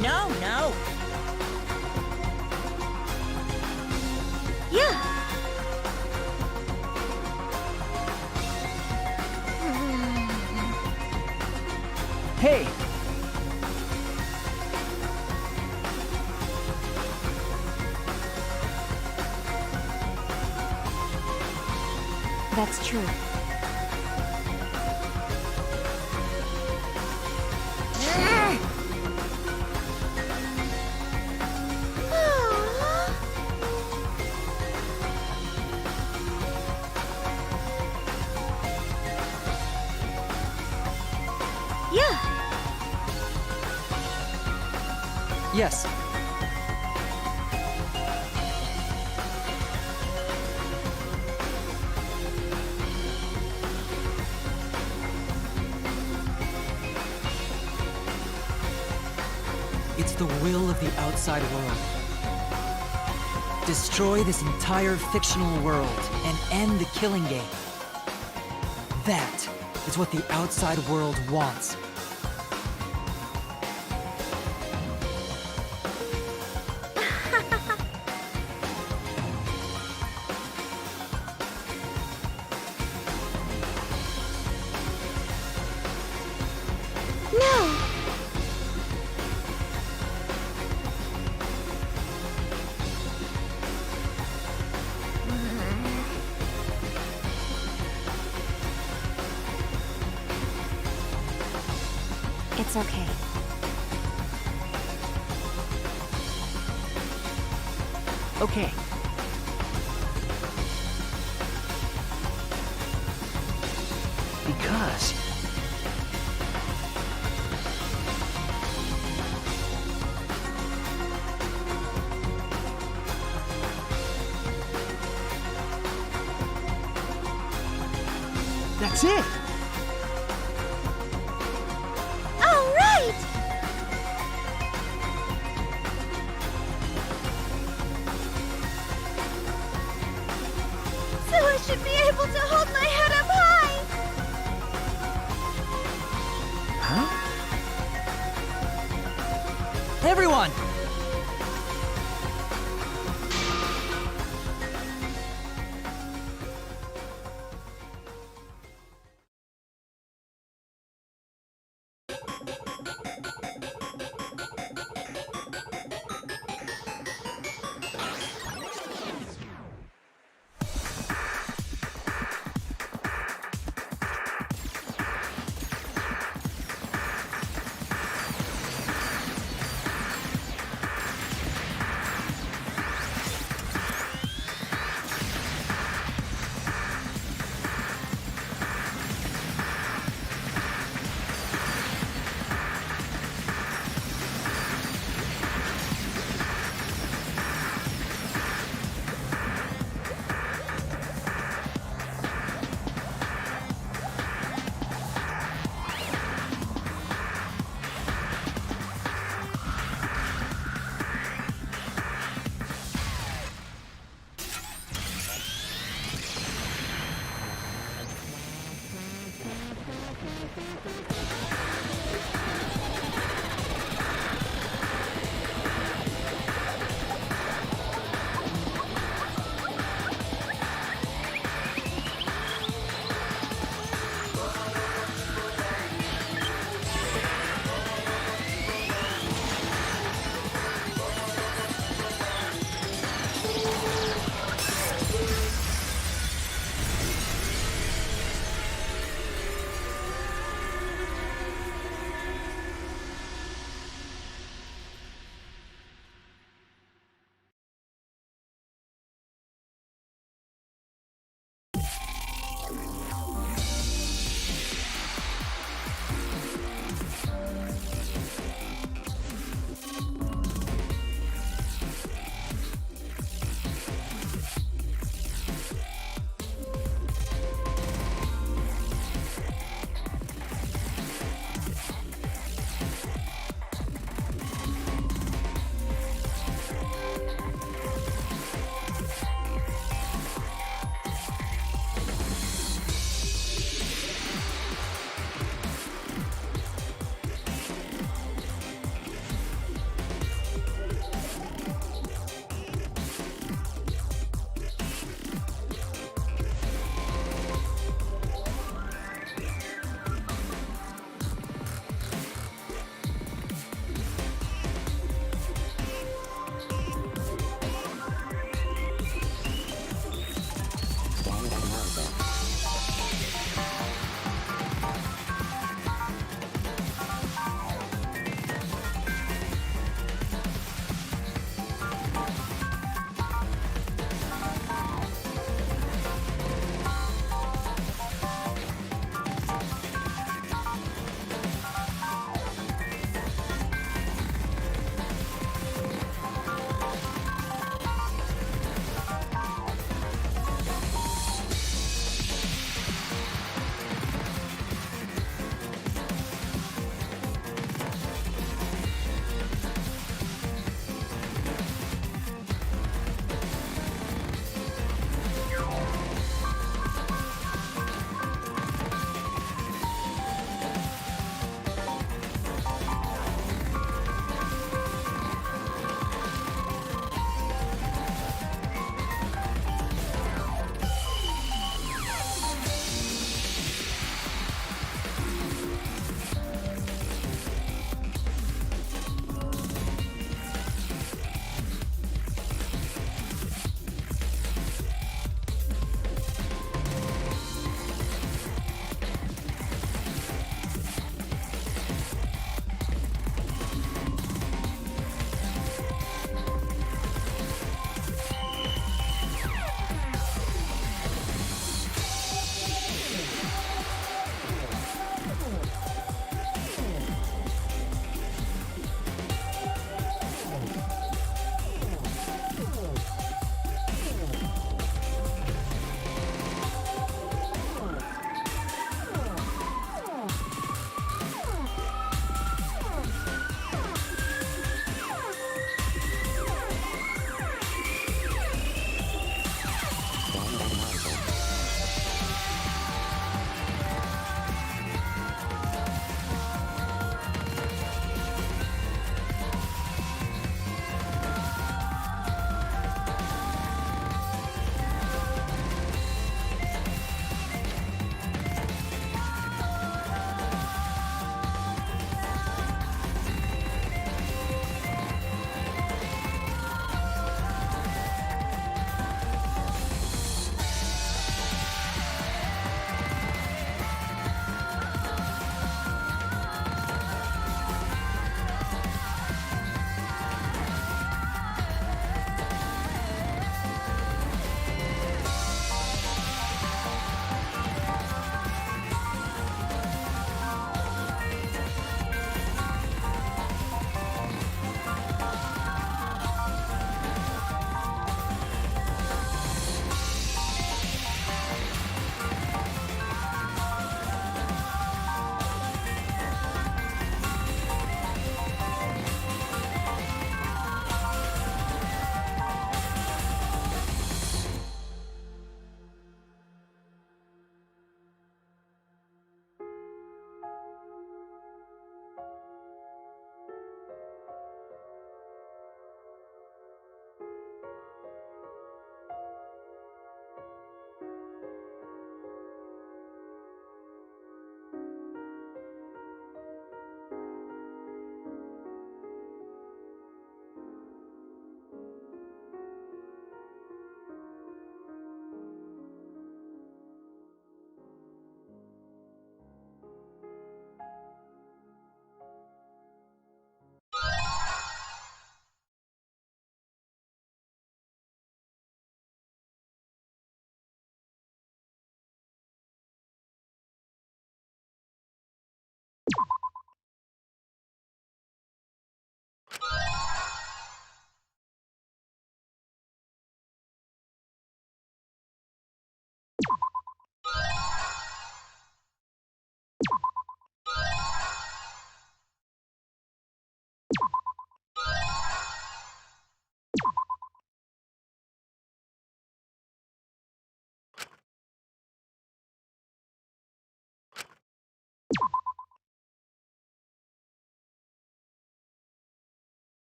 No, no. Yeah. Hey! That's true. Yeah. Yes. It's the will of the outside world. Destroy this entire fictional world and end the killing game. That is what the outside world wants. No. It's okay. Okay. Because... That's it! All right. So I should be able to hold my head up high. Huh? Everyone!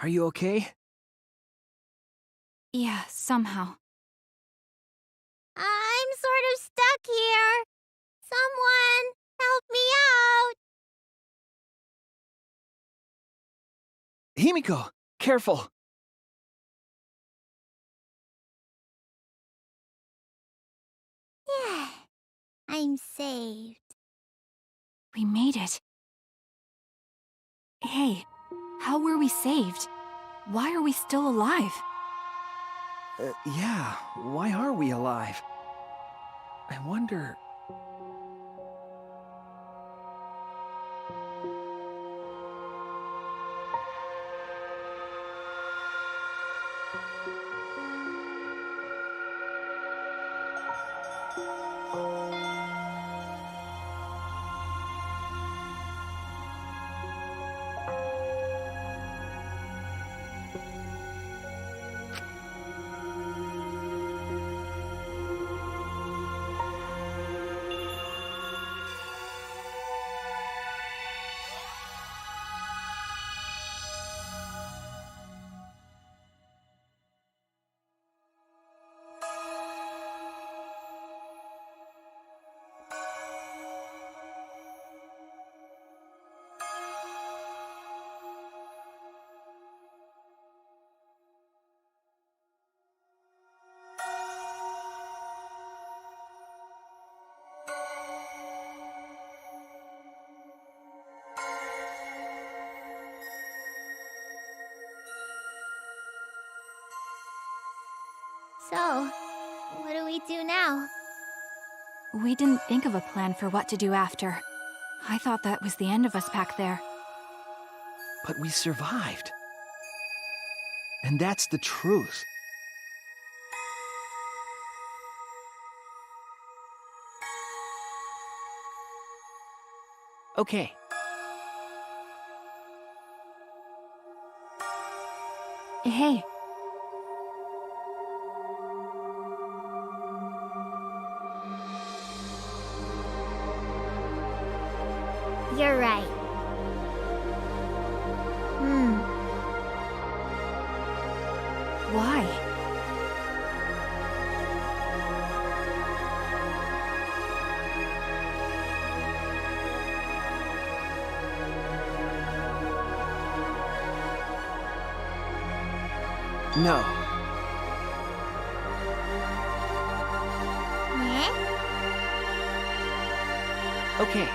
Are you okay? Yeah, somehow. I'm sort of stuck here. Someone, help me out. Himiko, careful! Yeah, I'm saved. We made it. Hey, how were we saved? Why are we still alive? Yeah, why are we alive? I wonder... So, what do we do now? We didn't think of a plan for what to do after. I thought that was the end of us back there. But we survived. And that's the truth. Okay. Hey. You're right. Why? No. Okay.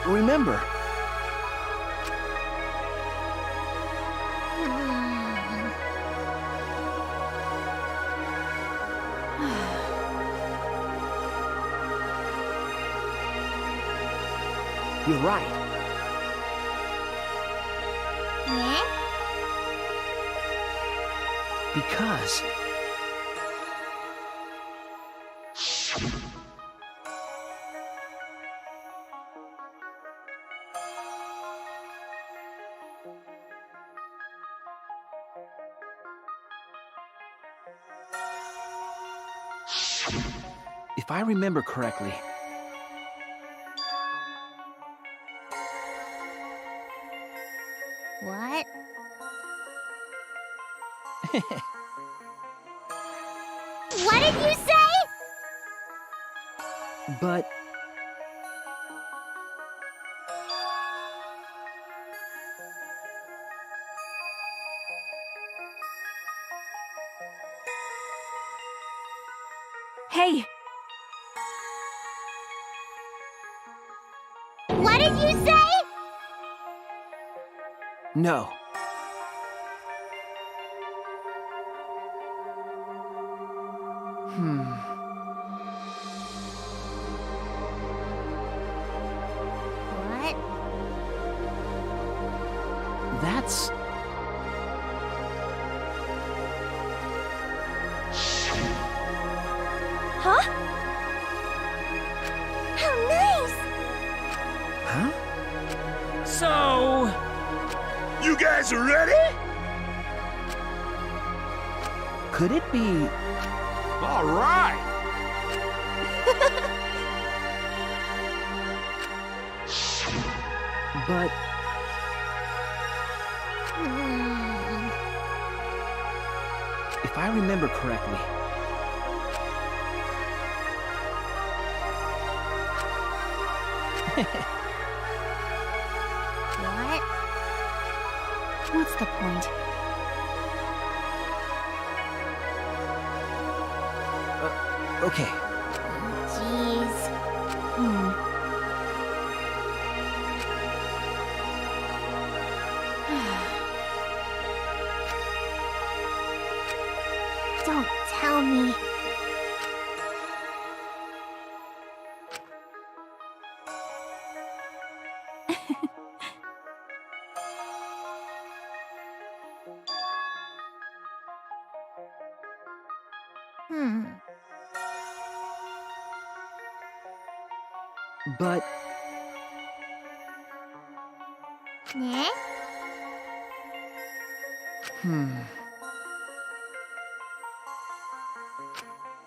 Remember. You're right. Because... if I remember correctly... What? What did you say? But... Hey! What did you say? No. that's... Huh? How nice! Huh? So... You guys are ready? Could it be... All right! But... If I remember correctly... What? What's the point? Okay. Jeez. Don't tell me. But... Eh?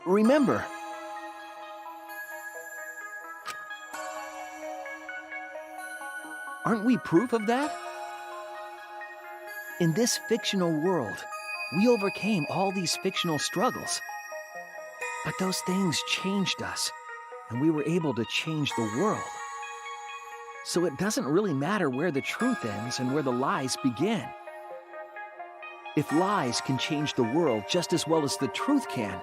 Remember... Aren't we proof of that? In this fictional world, we overcame all these fictional struggles. But those things changed us, and we were able to change the world. So it doesn't really matter where the truth ends and where the lies begin. If lies can change the world just as well as the truth can,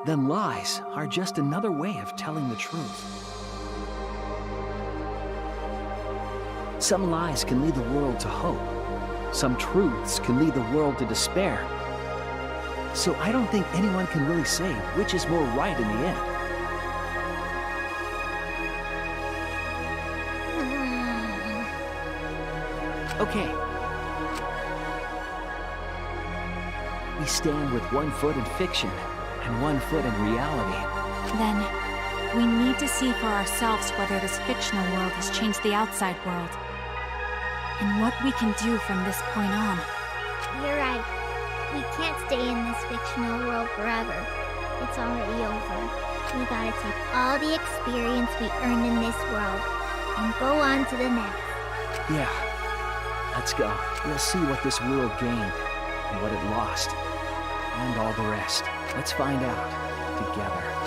then lies are just another way of telling the truth. Some lies can lead the world to hope. Some truths can lead the world to despair. So I don't think anyone can really say which is more right in the end. Okay. We stand with one foot in fiction and one foot in reality. Then, we need to see for ourselves whether this fictional world has changed the outside world. And what we can do from this point on. You're right. We can't stay in this fictional world forever. It's already over. We gotta take all the experience we earned in this world and go on to the next. Yeah. Let's go. We'll see what this world gained and what it lost. And all the rest. Let's find out together.